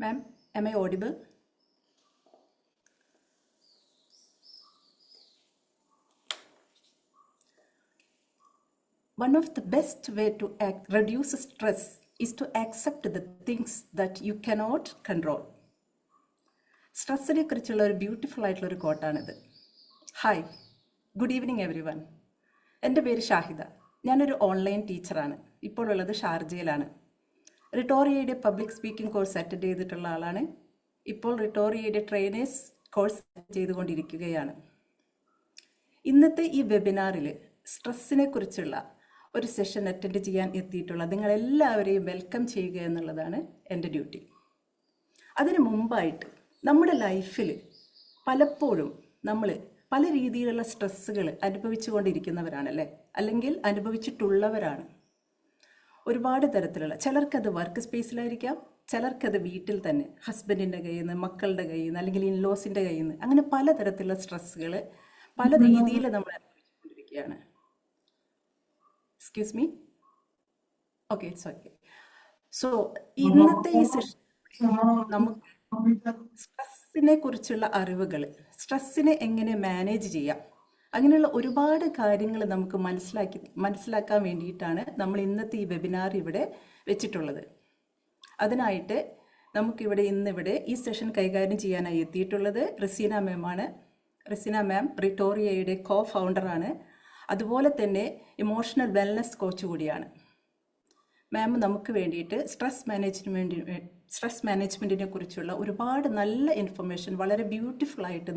Ma'am, am I audible? One of the best way to reduce stress is to accept the things that you cannot control. സ്ട്രെസ്സിനെ കുറിച്ചുള്ള ഒരു beautiful ആയിട്ടുള്ള ഒരു കോട്ടാണിത്. Hi, good evening everyone. എൻ്റെ പേര് ഷാഹിദ. ഞാനൊരു online ടീച്ചറാണ്. ഇപ്പോൾ ഉള്ളത് ഷാർജയിലാണ്. റിട്ടോറിയയുടെ പബ്ലിക് സ്പീക്കിംഗ് കോഴ്സ് അറ്റൻഡ് ചെയ്തിട്ടുള്ള ആളാണ്. ഇപ്പോൾ റിട്ടോറിയയുടെ ട്രെയിനേഴ്സ് കോഴ്സ് ചെയ്തുകൊണ്ടിരിക്കുകയാണ്. ഇന്നത്തെ ഈ വെബിനാറിൽ സ്ട്രെസ്സിനെ കുറിച്ചുള്ള ഒരു സെഷൻ അറ്റൻഡ് ചെയ്യാൻ എത്തിയിട്ടുള്ള നിങ്ങളെല്ലാവരെയും വെൽക്കം ചെയ്യുക എന്നുള്ളതാണ് എൻ്റെ ഡ്യൂട്ടി. അതിനു മുമ്പായിട്ട് നമ്മുടെ ലൈഫിൽ പലപ്പോഴും നമ്മൾ പല രീതിയിലുള്ള സ്ട്രെസ്സുകൾ അനുഭവിച്ചു കൊണ്ടിരിക്കുന്നവരാണല്ലേ, അല്ലെങ്കിൽ അനുഭവിച്ചിട്ടുള്ളവരാണ്. ഒരുപാട് തരത്തിലുള്ള, ചിലർക്കത് വർക്ക് സ്പേസിലായിരിക്കാം, ചിലർക്കത് വീട്ടിൽ തന്നെ ഹസ്ബൻഡിൻ്റെ കയ്യിൽ നിന്ന്, മക്കളുടെ കയ്യിൽ നിന്ന്, അല്ലെങ്കിൽ ഇൻലോസിൻ്റെ കയ്യിൽ നിന്ന്, അങ്ങനെ പലതരത്തിലുള്ള സ്ട്രെസ്സുകൾ പല രീതിയിൽ നമ്മൾ അനുഭവിച്ചുകൊണ്ടിരിക്കുകയാണ്. Excuse me. Okay, it's okay. So ഇന്നത്തെ ഈ സെഷൻ നമുക്ക് സ്ട്രെസ്സിനെ കുറിച്ചുള്ള അറിവുകൾ, സ്ട്രെസ്സിനെ എങ്ങനെ മാനേജ് ചെയ്യാം, അങ്ങനെയുള്ള ഒരുപാട് കാര്യങ്ങൾ നമുക്ക് മനസ്സിലാക്കാൻ വേണ്ടിയിട്ടാണ് നമ്മൾ ഇന്നത്തെ ഈ വെബിനാർ ഇവിടെ വെച്ചിട്ടുള്ളത്. അതിനായിട്ട് ഇന്നിവിടെ ഈ സെഷൻ കൈകാര്യം ചെയ്യാനായി എത്തിയിട്ടുള്ളത് റസീന മാമാണ്. റസീന മാം റിട്ടോറിയയുടെ കോ ഫൗണ്ടറാണ്. അതുപോലെ തന്നെ ഇമോഷണൽ വെൽനസ് കോച്ച് കൂടിയാണ്. മാം നമുക്ക് വേണ്ടിയിട്ട് സ്ട്രെസ് മാനേജ്മെൻറ്റിനെ കുറിച്ചുള്ള ഒരുപാട് നല്ല ഇൻഫർമേഷൻ വളരെ ബ്യൂട്ടിഫുൾ ആയിട്ട്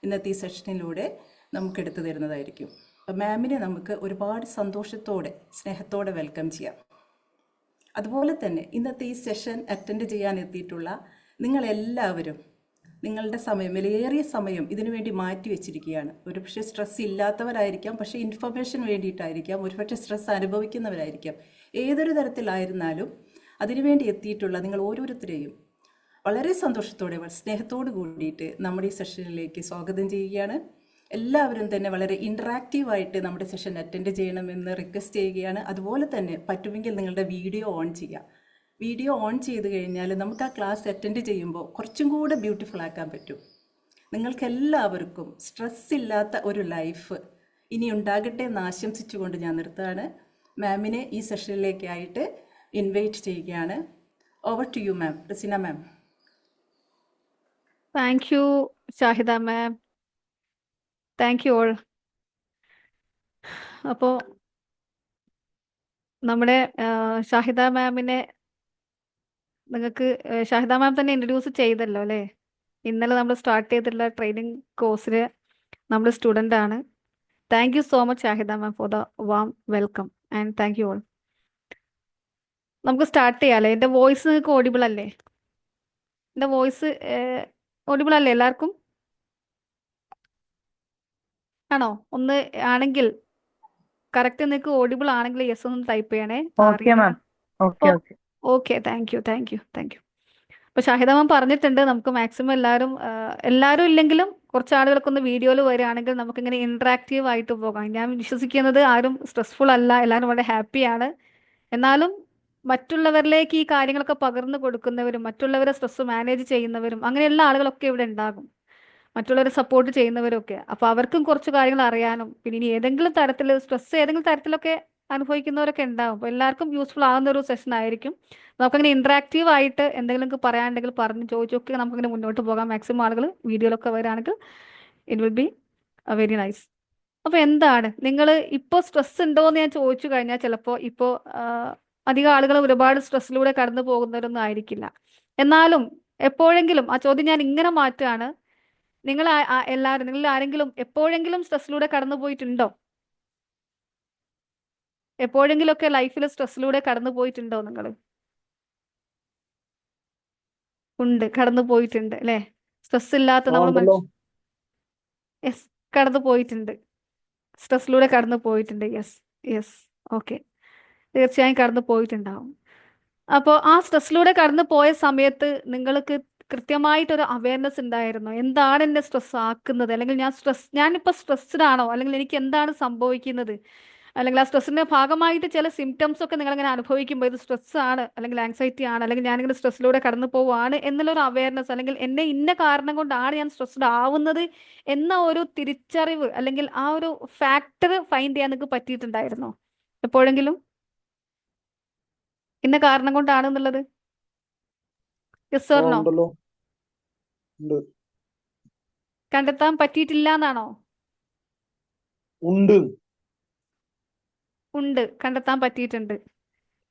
ഇന്നത്തെ ഈ സെഷനിലൂടെ നമുക്ക് എടുത്തു തരുന്നതായിരിക്കും. അപ്പം മാമിനെ നമുക്ക് ഒരുപാട് സന്തോഷത്തോടെ സ്നേഹത്തോടെ വെൽക്കം ചെയ്യാം. അതുപോലെ തന്നെ ഇന്നത്തെ ഈ സെഷൻ അറ്റൻഡ് ചെയ്യാൻ എത്തിയിട്ടുള്ള നിങ്ങളെല്ലാവരും നിങ്ങളുടെ വിലയേറിയ സമയം ഇതിനു വേണ്ടി മാറ്റി വെച്ചിരിക്കുകയാണ്. ഒരുപക്ഷെ സ്ട്രെസ് ഇല്ലാത്തവരായിരിക്കാം, പക്ഷേ ഇൻഫർമേഷൻ വേണ്ടിയിട്ടായിരിക്കാം, ഒരുപക്ഷെ സ്ട്രെസ് അനുഭവിക്കുന്നവരായിരിക്കാം. ഏതൊരു തരത്തിലായിരുന്നാലും അതിനുവേണ്ടി എത്തിയിട്ടുള്ള നിങ്ങൾ ഓരോരുത്തരെയും വളരെ സന്തോഷത്തോടെ സ്നേഹത്തോട് കൂടിയിട്ട് നമ്മുടെ ഈ സെഷനിലേക്ക് സ്വാഗതം ചെയ്യുകയാണ്. എല്ലാവരും തന്നെ വളരെ ഇൻറ്ററാക്റ്റീവായിട്ട് നമ്മുടെ സെഷൻ അറ്റൻഡ് ചെയ്യണമെന്ന് റിക്വസ്റ്റ് ചെയ്യുകയാണ്. അതുപോലെ തന്നെ പറ്റുമെങ്കിൽ നിങ്ങളുടെ വീഡിയോ ഓൺ ചെയ്യുക. വീഡിയോ ഓൺ ചെയ്ത് കഴിഞ്ഞാൽ നമുക്ക് ആ ക്ലാസ് അറ്റൻഡ് ചെയ്യുമ്പോൾ കുറച്ചും കൂടെ ബ്യൂട്ടിഫുൾ ആക്കാൻ പറ്റും. നിങ്ങൾക്കെല്ലാവർക്കും സ്ട്രെസ് ഇല്ലാത്ത ഒരു ലൈഫ് ഇനി ഉണ്ടാകട്ടെ എന്ന് ആശംസിച്ചുകൊണ്ട് ഞാൻ നിർത്തുകയാണ്. മാമിനെ ഈ സെഷനിലേക്കായിട്ട് ഇൻവൈറ്റ് ചെയ്യുകയാണ്. Over to you ma'am. Raseena ma'am. Thank you Shahida ma'am. Thank you all. അപ്പോൾ നമ്മുടെ ഷാഹിദ മാമിനെ നിങ്ങൾക്ക് ഷാഹിദ മാം തന്നെ ഇൻട്രൊഡ്യൂസ് ചെയ്തല്ലോ അല്ലേ. ഇന്നലെ നമ്മൾ സ്റ്റാർട്ട് ചെയ്തിട്ടുള്ള ട്രെയിനിങ് കോഴ്സിൽ നമ്മൾ സ്റ്റുഡൻ്റ് ആണ്. Thank you so much Shahida ma'am for the warm welcome and thank you all. നമുക്ക് സ്റ്റാർട്ട് ചെയ്യാമല്ലേ. എൻ്റെ വോയിസ് നിങ്ങൾക്ക് ഓഡിബിൾ അല്ലേ? എൻ്റെ വോയിസ് ഓഡിബിൾ അല്ലേ എല്ലാവർക്കും? ആണോ? ഒന്ന് ആണെങ്കിൽ കറക്റ്റ് നിങ്ങൾക്ക് ഓഡിബിൾ ആണെങ്കിൽ യെസ് ഒന്ന് ടൈപ്പ് ചെയ്യണേ. Okay, thank you. അപ്പോൾ ഷാഹിദ മാം പറഞ്ഞിട്ടുണ്ട് നമുക്ക് മാക്സിമം എല്ലാവരും ഇല്ലെങ്കിലും കുറച്ച് ആളുകൾക്ക് ഒന്ന് വീഡിയോയിൽ വരികയാണെങ്കിൽ നമുക്കിങ്ങനെ ഇൻട്രാക്റ്റീവ് ആയിട്ട് പോകാം. ഞാൻ വിശ്വസിക്കുന്നത് ആരും സ്ട്രെസ്ഫുൾ അല്ല, എല്ലാവരും വളരെ ഹാപ്പിയാണ്. എന്നാലും മറ്റുള്ളവരിലേക്ക് ഈ കാര്യങ്ങളൊക്കെ പകർന്നു കൊടുക്കുന്നവരും മറ്റുള്ളവരെ സ്ട്രെസ് മാനേജ് ചെയ്യുന്നവരും അങ്ങനെയുള്ള ആളുകളൊക്കെ ഇവിടെ ഉണ്ടാകും, മറ്റുള്ളവരെ സപ്പോർട്ട് ചെയ്യുന്നവരൊക്കെ. അപ്പോൾ അവർക്കും കുറച്ച് കാര്യങ്ങൾ അറിയാനും പിന്നെ ഇനി ഏതെങ്കിലും തരത്തിലൊക്കെ അനുഭവിക്കുന്നവരൊക്കെ ഉണ്ടാകും. അപ്പോൾ എല്ലാവർക്കും യൂസ്ഫുൾ ആകുന്ന ഒരു സെഷൻ ആയിരിക്കും. നമുക്കങ്ങനെ ഇൻട്രാക്റ്റീവ് ആയിട്ട് എന്തെങ്കിലും പറയാനുണ്ടെങ്കിൽ പറഞ്ഞ് ചോദിച്ചൊക്കെ നമുക്കിങ്ങനെ മുന്നോട്ട് പോകാം. മാക്സിമം ആളുകൾ വീഡിയോയിലൊക്കെ വരികയാണെങ്കിൽ it will be very nice. അപ്പോൾ എന്താണ് നിങ്ങൾ ഇപ്പോൾ സ്ട്രെസ് ഉണ്ടോ എന്ന് ഞാൻ ചോദിച്ചു കഴിഞ്ഞാൽ ചിലപ്പോൾ ഇപ്പോൾ അധികം ആളുകൾ ഒരുപാട് സ്ട്രെസ്സിലൂടെ കടന്നു പോകുന്നവരൊന്നും ആയിരിക്കില്ല. എന്നാലും എപ്പോഴെങ്കിലും ആ ചോദ്യം ഞാൻ ഇങ്ങനെ മാറ്റുകയാണ്. നിങ്ങൾ ആരെങ്കിലും എപ്പോഴെങ്കിലും സ്ട്രെസ്സിലൂടെ കടന്നു പോയിട്ടുണ്ടോ? എപ്പോഴെങ്കിലുമൊക്കെ ലൈഫിൽ സ്ട്രെസ്സിലൂടെ കടന്നു പോയിട്ടുണ്ടോ? നിങ്ങൾ ഉണ്ട്, കടന്നു പോയിട്ടുണ്ട് അല്ലേ? സ്ട്രെസ് ഇല്ലാത്ത നമ്മൾ യെസ് കടന്നു പോയിട്ടുണ്ട്, സ്ട്രെസ്സിലൂടെ കടന്നു പോയിട്ടുണ്ട്. യെസ് ഓക്കെ, തീർച്ചയായും കടന്നു പോയിട്ടുണ്ടാവും. അപ്പോൾ ആ സ്ട്രെസ്സിലൂടെ കടന്നു പോയ സമയത്ത് നിങ്ങൾക്ക് കൃത്യമായിട്ടൊരു അവയർനെസ് ഉണ്ടായിരുന്നു, എന്താണ് എന്നെ സ്ട്രെസ് ആക്കുന്നത്, അല്ലെങ്കിൽ ഞാനിപ്പോൾ സ്ട്രെസ്ഡ് ആണോ, അല്ലെങ്കിൽ എനിക്ക് എന്താണ് സംഭവിക്കുന്നത്, അല്ലെങ്കിൽ ആ സ്ട്രെസ്സിന്റെ ഭാഗമായിട്ട് ചില സിംറ്റംസ് ഒക്കെ നിങ്ങൾ ഇങ്ങനെ അനുഭവിക്കുമ്പോൾ ഇത് സ്ട്രെസ് ആണ്, അല്ലെങ്കിൽ ആങ്സൈറ്റി ആണ്, അല്ലെങ്കിൽ ഞാനിങ്ങനെ സ്ട്രെസ്സിലൂടെ കടന്നു പോവാണ് എന്നുള്ള ഒരു അവയർനെസ്, അല്ലെങ്കിൽ എന്നെ ഇന്ന കാരണം കൊണ്ടാണ് ഞാൻ സ്ട്രെസ്ഡ് ആവുന്നത് എന്ന ഒരു തിരിച്ചറിവ്, അല്ലെങ്കിൽ ആ ഒരു ഫാക്ടർ ഫൈൻഡ് ചെയ്യാൻ നിങ്ങൾക്ക് പറ്റിയിട്ടുണ്ടായിരുന്നോ എപ്പോഴെങ്കിലും, ഇന്ന കാരണം കൊണ്ടാണ് എന്നുള്ളത്? Yes or no? ഉണ്ടല്ലോ. ഉണ്ട്. കണ്ടെത്താൻ പറ്റിയിട്ടില്ല എന്നാണോ? ഉണ്ട്. ഉണ്ട്, കണ്ടെത്താൻ പറ്റിയിട്ടുണ്ട്.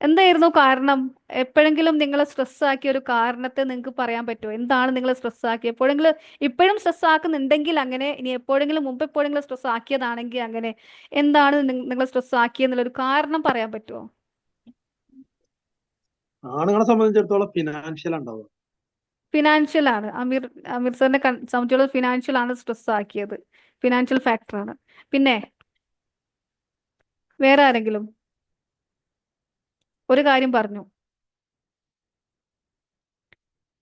എന്തായിരുന്നു കാരണം? എപ്പോഴെങ്കിലും നിങ്ങളെ സ്ട്രെസ് ആക്കിയ ഒരു കാരണത്തെ നിങ്ങൾക്ക് പറയാൻ പറ്റുമോ? എന്താണ് നിങ്ങളെ സ്ട്രെസ് ആക്കി? എപ്പോഴെങ്കിലും ഇപ്പോഴും സ്ട്രെസ് ആക്കുന്നുണ്ടെങ്കിൽ അങ്ങനെ, ഇനി എപ്പോഴെങ്കിലും മുമ്പ് എപ്പോഴെങ്കിലും സ്ട്രെസ് ആക്കിയതാണെങ്കിൽ അങ്ങനെ, എന്താണ് നിങ്ങളെ സ്ട്രെസ് ആക്കിയെന്നുള്ളൊരു കാരണം പറയാൻ പറ്റുമോ? ആണുങ്ങളെ സംബന്ധിച്ചിടത്തോളം ഫിനാൻഷ്യൽ ഉണ്ടാവുക. ഫിനാൻഷ്യൽ ആണ്. അമീർ സാറിനെ സംബന്ധിച്ചിടത്തോളം ഫിനാൻഷ്യൽ ആണ് സ്ട്രെസ് ആക്കിയത്, ഫിനാൻഷ്യൽ ഫാക്ടറാണ്. പിന്നെ വേറെ ആരെങ്കിലും ഒരു കാര്യം പറഞ്ഞു?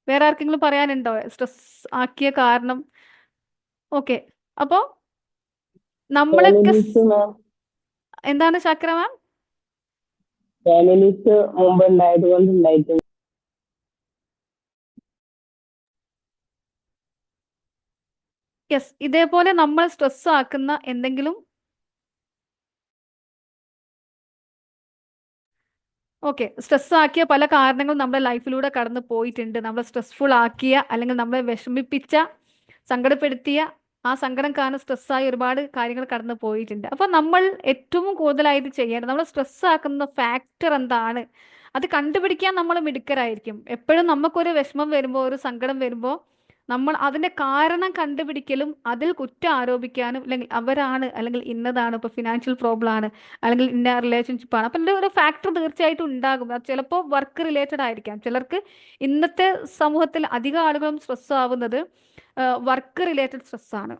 വേറെ ആർക്കെങ്കിലും പറയാനുണ്ടോ സ്ട്രെസ് ആക്കിയ കാരണം? ഓക്കെ, അപ്പോ നമ്മളൊക്കെ ഫാമിലീസ് മാം, എന്താണ് ചക്ര മാം? ഫാമിലീസ് മുമ്പ് ഉണ്ടായത് കൊണ്ട് ഉണ്ടായിട്ടുണ്ട്. യെസ്, ഇതേപോലെ നമ്മൾ സ്ട്രെസ് ആക്കുന്ന എന്തെങ്കിലും. ഓക്കെ, സ്ട്രെസ് ആക്കിയ പല കാരണങ്ങളും നമ്മുടെ ലൈഫിലൂടെ കടന്നു പോയിട്ടുണ്ട്. നമ്മളെ സ്ട്രെസ്ഫുൾ ആക്കിയ, അല്ലെങ്കിൽ നമ്മളെ വിഷമിപ്പിച്ച, സങ്കടപ്പെടുത്തിയ, ആ സങ്കടം കാരണം സ്ട്രെസ്സായി ഒരുപാട് കാര്യങ്ങൾ കടന്നു പോയിട്ടുണ്ട്. അപ്പൊ നമ്മൾ ഏറ്റവും കൂടുതലായിട്ട് ചെയ്യേണ്ടത്, നമ്മൾ സ്ട്രെസ് ആക്കുന്ന ഫാക്ടർ എന്താണ്, അത് കണ്ടുപിടിക്കാൻ നമ്മൾ മിടുക്കരായിരിക്കും. എപ്പോഴും നമുക്കൊരു വിഷമം വരുമ്പോൾ, ഒരു സങ്കടം വരുമ്പോൾ, നമ്മൾ അതിന്റെ കാരണം കണ്ടുപിടിക്കലും അതിൽ കുറ്റം ആരോപിക്കാനും, അല്ലെങ്കിൽ അവരാണ്, അല്ലെങ്കിൽ ഇന്നതാണ്, ഇപ്പൊ ഫിനാൻഷ്യൽ പ്രോബ്ലം ആണ്, അല്ലെങ്കിൽ ഇന്ന റിലേഷൻഷിപ്പ് ആണ്, അപ്പൊ ഒരു ഫാക്ടർ തീർച്ചയായിട്ടും ഉണ്ടാകും. അത് ചിലപ്പോൾ വർക്ക് റിലേറ്റഡ് ആയിരിക്കാം. ചിലർക്ക് ഇന്നത്തെ സമൂഹത്തിൽ അധികം ആളുകളും സ്ട്രെസ് ആവുന്നത് വർക്ക് റിലേറ്റഡ് സ്ട്രെസ് ആണ്.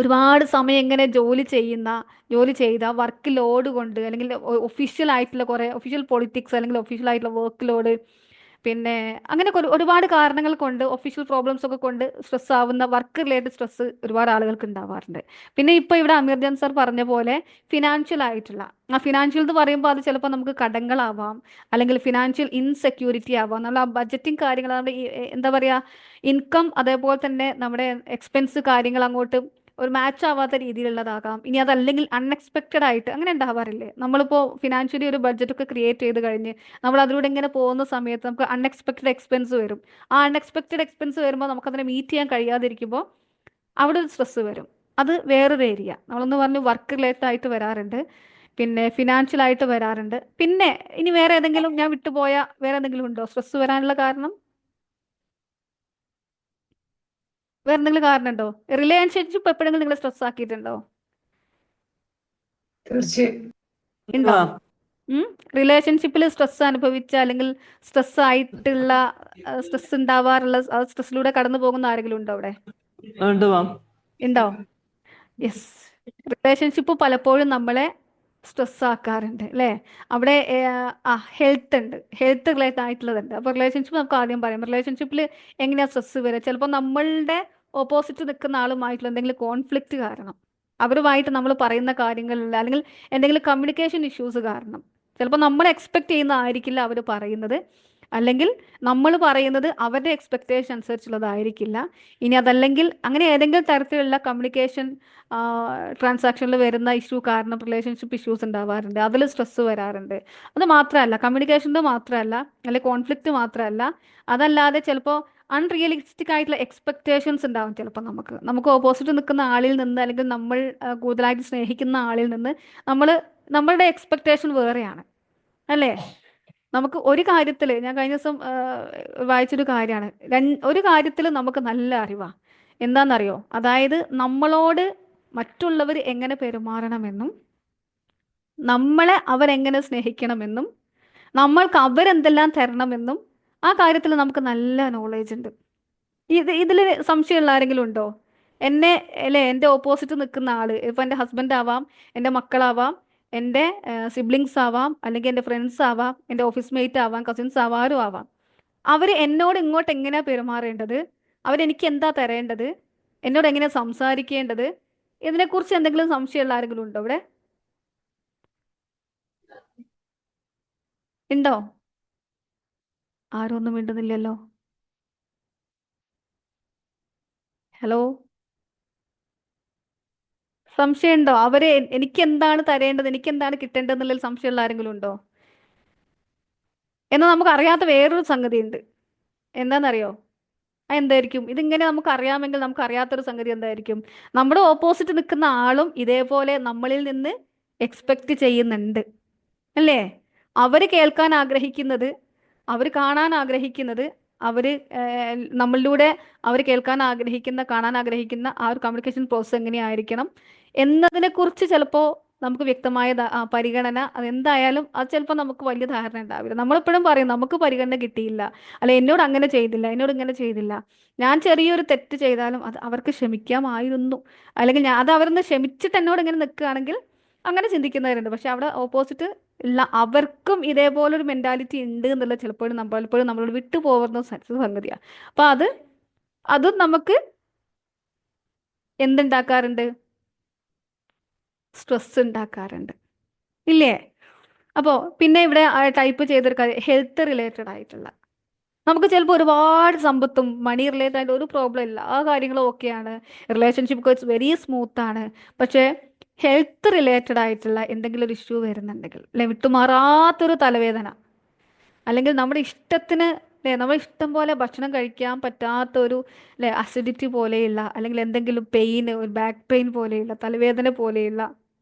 ഒരുപാട് സമയം ഇങ്ങനെ ജോലി ചെയ്ത വർക്ക് ലോഡ് കൊണ്ട്, അല്ലെങ്കിൽ ഒഫീഷ്യൽ ആയിട്ടുള്ള കുറേ ഒഫീഷ്യൽ പൊളിറ്റിക്സ്, അല്ലെങ്കിൽ ഒഫീഷ്യൽ ആയിട്ടുള്ള വർക്ക് ലോഡ്, പിന്നെ അങ്ങനെ ഒരുപാട് കാരണങ്ങൾ കൊണ്ട്, ഒഫീഷ്യൽ പ്രോബ്ലംസ് ഒക്കെ കൊണ്ട് സ്ട്രെസ് ആവുന്ന വർക്ക് റിലേറ്റഡ് സ്ട്രെസ് ഒരുപാട് ആളുകൾക്ക് ഉണ്ടാവാറുണ്ട്. പിന്നെ ഇപ്പോൾ ഇവിടെ അമീർജാൻ സർ പറഞ്ഞ പോലെ ഫിനാൻഷ്യൽ ആയിട്ടുള്ള, ആ ഫിനാൻഷ്യൽ എന്ന് പറയുമ്പോൾ അത് ചിലപ്പോൾ നമുക്ക് കടങ്ങളാവാം, അല്ലെങ്കിൽ ഫിനാൻഷ്യൽ ഇൻസെക്യൂരിറ്റി ആവാം. നമ്മൾ ആ ബഡ്ജറ്റിംഗ് കാര്യങ്ങൾ, നമ്മുടെ എന്താ പറയുക, ഇൻകം, അതേപോലെ തന്നെ നമ്മുടെ എക്സ്പെൻസ് കാര്യങ്ങൾ അങ്ങോട്ട് ഒരു മാച്ച് ആവാത്ത രീതിയിലുള്ളതാകാം. ഇനി അതല്ലെങ്കിൽ അൺഎക്സ്പെക്റ്റഡ് ആയിട്ട് അങ്ങനെ ഉണ്ടാവാറില്ലേ? നമ്മളിപ്പോൾ ഫിനാൻഷ്യലി ഒരു ബഡ്ജറ്റ് ഒക്കെ ക്രിയേറ്റ് ചെയ്ത് കഴിഞ്ഞ് നമ്മൾ അതിലൂടെ ഇങ്ങനെ പോകുന്ന സമയത്ത് നമുക്ക് അൺഎക്സ്പെക്റ്റഡ് എക്സ്പെൻസ് വരും. ആ അൺഎക്സ്പെക്റ്റഡ് എക്സ്പെൻസ് വരുമ്പോൾ നമുക്കതിനെ മീറ്റ് ചെയ്യാൻ കഴിയാതിരിക്കുമ്പോൾ അവിടെ ഒരു സ്ട്രെസ് വരും. അത് വേറൊരു ഏരിയ. നമ്മളൊന്ന് പറഞ്ഞു വർക്ക് റിലേറ്റഡ് ആയിട്ട് വരാറുണ്ട്, പിന്നെ ഫിനാൻഷ്യൽ ആയിട്ട് വരാറുണ്ട്. പിന്നെ ഇനി വേറെ ഏതെങ്കിലും ഞാൻ വിട്ടുപോയ വേറെ എന്തെങ്കിലും ഉണ്ടോ സ്ട്രെസ് വരാനുള്ള കാരണം? വേറെ എന്തെങ്കിലും കാരണം ഉണ്ടോ? റിലേഷൻഷിപ്പ് എപ്പോഴെങ്കിലും നിങ്ങൾ സ്ട്രെസ് ആക്കിയിട്ടുണ്ടോ? തീർച്ചയായും ഉണ്ടോ? റിലേഷൻഷിപ്പിൽ സ്ട്രെസ് അനുഭവിച്ച, അല്ലെങ്കിൽ സ്ട്രെസ് ആയിട്ടുള്ള, സ്ട്രെസ് ഉണ്ടാവാറുള്ള, സ്ട്രെസ്സിലൂടെ കടന്നു പോകുന്ന ആരെങ്കിലും ഉണ്ടോ അവിടെ? ഉണ്ട് മാം. ഉണ്ടോ? യെസ്, റിലേഷൻഷിപ്പ് പലപ്പോഴും നമ്മളെ സ്ട്രെസ് ആക്കാറുണ്ട് അല്ലേ? അവിടെ ഹെൽത്ത് ഉണ്ട്, ഹെൽത്ത് റിലേറ്റഡ് ആയിട്ടുള്ളതുണ്ട്. അപ്പോൾ റിലേഷൻഷിപ്പ് നമുക്ക് ആദ്യം പറയാം. റിലേഷൻഷിപ്പിൽ എങ്ങനെയാ സ്ട്രെസ് വരിക? ചിലപ്പോൾ നമ്മളുടെ ഓപ്പോസിറ്റ് നിൽക്കുന്ന ആളുമായിട്ടുള്ള എന്തെങ്കിലും കോൺഫ്ലിക്റ്റ് കാരണം, അവരുമായിട്ട് നമ്മൾ പറയുന്ന കാര്യങ്ങളില്ല, അല്ലെങ്കിൽ എന്തെങ്കിലും കമ്മ്യൂണിക്കേഷൻ ഇഷ്യൂസ് കാരണം, ചിലപ്പോൾ നമ്മൾ എക്സ്പെക്ട് ചെയ്യുന്ന ആയിരിക്കില്ല അവർ പറയുന്നത്, അല്ലെങ്കിൽ നമ്മൾ പറയുന്നത് അവരുടെ എക്സ്പെക്റ്റേഷൻ അനുസരിച്ചുള്ളതായിരിക്കില്ല. ഇനി അതല്ലെങ്കിൽ അങ്ങനെ ഏതെങ്കിലും തരത്തിലുള്ള കമ്മ്യൂണിക്കേഷൻ ട്രാൻസാക്ഷനിൽ വരുന്ന ഇഷ്യൂ കാരണം റിലേഷൻഷിപ്പ് ഇഷ്യൂസ് ഉണ്ടാവാറുണ്ട്, അതിൽ സ്ട്രെസ് വരാറുണ്ട്. അത് മാത്രമല്ല, കമ്മ്യൂണിക്കേഷൻ്റെ മാത്രമല്ല, അല്ലെങ്കിൽ കോൺഫ്ലിക്റ്റ് മാത്രമല്ല, അതല്ലാതെ ചിലപ്പോൾ അൺറിയലിസ്റ്റിക് ആയിട്ടുള്ള എക്സ്പെക്റ്റേഷൻസ് ഉണ്ടാവും. ചിലപ്പോൾ നമുക്ക് ഓപ്പോസിറ്റ് നിൽക്കുന്ന ആളിൽ നിന്ന്, അല്ലെങ്കിൽ നമ്മൾ കൂടുതലായിട്ട് സ്നേഹിക്കുന്ന ആളിൽ നിന്ന് നമ്മളുടെ എക്സ്പെക്റ്റേഷൻ വേറെയാണ് അല്ലേ? നമുക്ക് ഒരു കാര്യത്തിൽ, ഞാൻ കഴിഞ്ഞ ദിവസം വായിച്ചൊരു കാര്യമാണ്, ഒരു കാര്യത്തിൽ നമുക്ക് നല്ല അറിവാണ്. എന്താണെന്നറിയോ? അതായത് നമ്മളോട് മറ്റുള്ളവർ എങ്ങനെ പെരുമാറണമെന്നും, നമ്മളെ അവരെങ്ങനെ സ്നേഹിക്കണമെന്നും, നമ്മൾക്ക് അവരെന്തെല്ലാം തരണമെന്നും ആ കാര്യത്തിൽ നമുക്ക് നല്ല നോളേജ് ഉണ്ട്. ഇതിൽ സംശയമുള്ള ആരെങ്കിലും ഉണ്ടോ? എന്നെ അല്ലേ, എൻ്റെ ഓപ്പോസിറ്റ് നിൽക്കുന്ന ആള്, ഇപ്പം എൻ്റെ ഹസ്ബൻഡ് ആവാം, എൻ്റെ മക്കളാവാം, എൻ്റെ സിബ്ലിങ്സ് ആവാം, അല്ലെങ്കിൽ എൻ്റെ ഫ്രണ്ട്സ് ആവാം, എൻ്റെ ഓഫീസ് മേറ്റ് ആവാം, കസിൻസ് ആവാം, ആരും ആവാം. അവർ എന്നോട് ഇങ്ങോട്ട് എങ്ങനെയാണ് പെരുമാറേണ്ടത്, അവരെനിക്ക് എന്താ തരേണ്ടത്, എന്നോട് എങ്ങനെയാണ് സംസാരിക്കേണ്ടത്, ഇതിനെക്കുറിച്ച് എന്തെങ്കിലും സംശയമുള്ള ആരെങ്കിലും ഉണ്ടോ ഇവിടെ? ഉണ്ടോ? ആരും ഒന്നും മിണ്ടുന്നില്ലല്ലോ. ഹലോ, സംശയമുണ്ടോ? അവര് എനിക്ക് എന്താണ് തരേണ്ടത്, എനിക്ക് എന്താണ് കിട്ടേണ്ടത് എന്നുള്ള സംശയമുള്ള ആരെങ്കിലും ഉണ്ടോ? എന്നാൽ നമുക്ക് അറിയാത്ത വേറൊരു സംഗതി ഉണ്ട്. എന്താണെന്നറിയോ? എന്തായിരിക്കും ഇതിങ്ങനെ നമുക്ക് അറിയാമെങ്കിൽ നമുക്ക് അറിയാത്തൊരു സംഗതി എന്തായിരിക്കും? നമ്മുടെ ഓപ്പോസിറ്റ് നിൽക്കുന്ന ആളും ഇതേപോലെ നമ്മളിൽ നിന്ന് എക്സ്പെക്റ്റ് ചെയ്യുന്നുണ്ട്, അല്ലേ? അവര് കേൾക്കാൻ ആഗ്രഹിക്കുന്നത്, അവർ കാണാൻ ആഗ്രഹിക്കുന്നത്, അവര് നമ്മളിലൂടെ അവർ കേൾക്കാൻ ആഗ്രഹിക്കുന്ന, കാണാൻ ആഗ്രഹിക്കുന്ന ആ ഒരു കമ്മ്യൂണിക്കേഷൻ പ്രോസസ്സ് എങ്ങനെയായിരിക്കണം എന്നതിനെ കുറിച്ച് ചിലപ്പോൾ നമുക്ക് വ്യക്തമായ പരിഗണന, അതെന്തായാലും അത് ചിലപ്പോൾ നമുക്ക് വലിയ ധാരണ ഉണ്ടാവില്ല. നമ്മളെപ്പോഴും പറയും നമുക്ക് പരിഗണന കിട്ടിയില്ല, അല്ല എന്നോട് അങ്ങനെ ചെയ്തില്ല, എന്നോട് ഇങ്ങനെ ചെയ്തില്ല. ഞാൻ ചെറിയൊരു തെറ്റ് ചെയ്താലും അത് അവർക്ക് ക്ഷമിക്കാമായിരുന്നു, അല്ലെങ്കിൽ അത് അവരൊന്ന് ക്ഷമിച്ചിട്ട് എന്നോട് ഇങ്ങനെ നിൽക്കുകയാണെങ്കിൽ അങ്ങനെ ചിന്തിക്കുന്നവരുണ്ട്. പക്ഷെ അവിടെ ഓപ്പോസിറ്റ് ഇല്ല, അവർക്കും ഇതേപോലൊരു മെന്റാലിറ്റി ഉണ്ട് എന്നുള്ള ചിലപ്പോഴും നമ്മളോട് വിട്ടു പോകുന്ന സംഗതിയാണ്. അപ്പൊ അതും നമുക്ക് എന്തുണ്ടാക്കാറുണ്ട്? സ്ട്രെസ് ഉണ്ടാക്കാറുണ്ട്, ഇല്ലേ? അപ്പോൾ പിന്നെ ഇവിടെ ടൈപ്പ് ചെയ്തൊരു കാര്യം ഹെൽത്ത് റിലേറ്റഡ് ആയിട്ടുള്ള, നമുക്ക് ചിലപ്പോൾ ഒരുപാട് സമ്പത്തും മണി റിലേറ്റഡ് ആയിട്ട് ഒരു പ്രോബ്ലം ഇല്ല, ആ കാര്യങ്ങളും ഓക്കെയാണ്, റിലേഷൻഷിപ്പ് ഇറ്റ്സ് വെരി സ്മൂത്ത് ആണ്. പക്ഷേ ഹെൽത്ത് റിലേറ്റഡ് ആയിട്ടുള്ള എന്തെങ്കിലും ഒരു ഇഷ്യൂ വരുന്നുണ്ടെങ്കിൽ, അല്ലെ, വിട്ടുമാറാത്തൊരു തലവേദന, അല്ലെങ്കിൽ നമ്മുടെ ഇഷ്ടത്തിന്, അല്ലെ, നമ്മുടെ ഇഷ്ടം പോലെ ഭക്ഷണം കഴിക്കാൻ പറ്റാത്തൊരു, അല്ലെ, അസിഡിറ്റി പോലെയുള്ള, അല്ലെങ്കിൽ എന്തെങ്കിലും പെയിൻ, ഒരു ബാക്ക് പെയിൻ പോലെയുള്ള, തലവേദന പോലെയുള്ള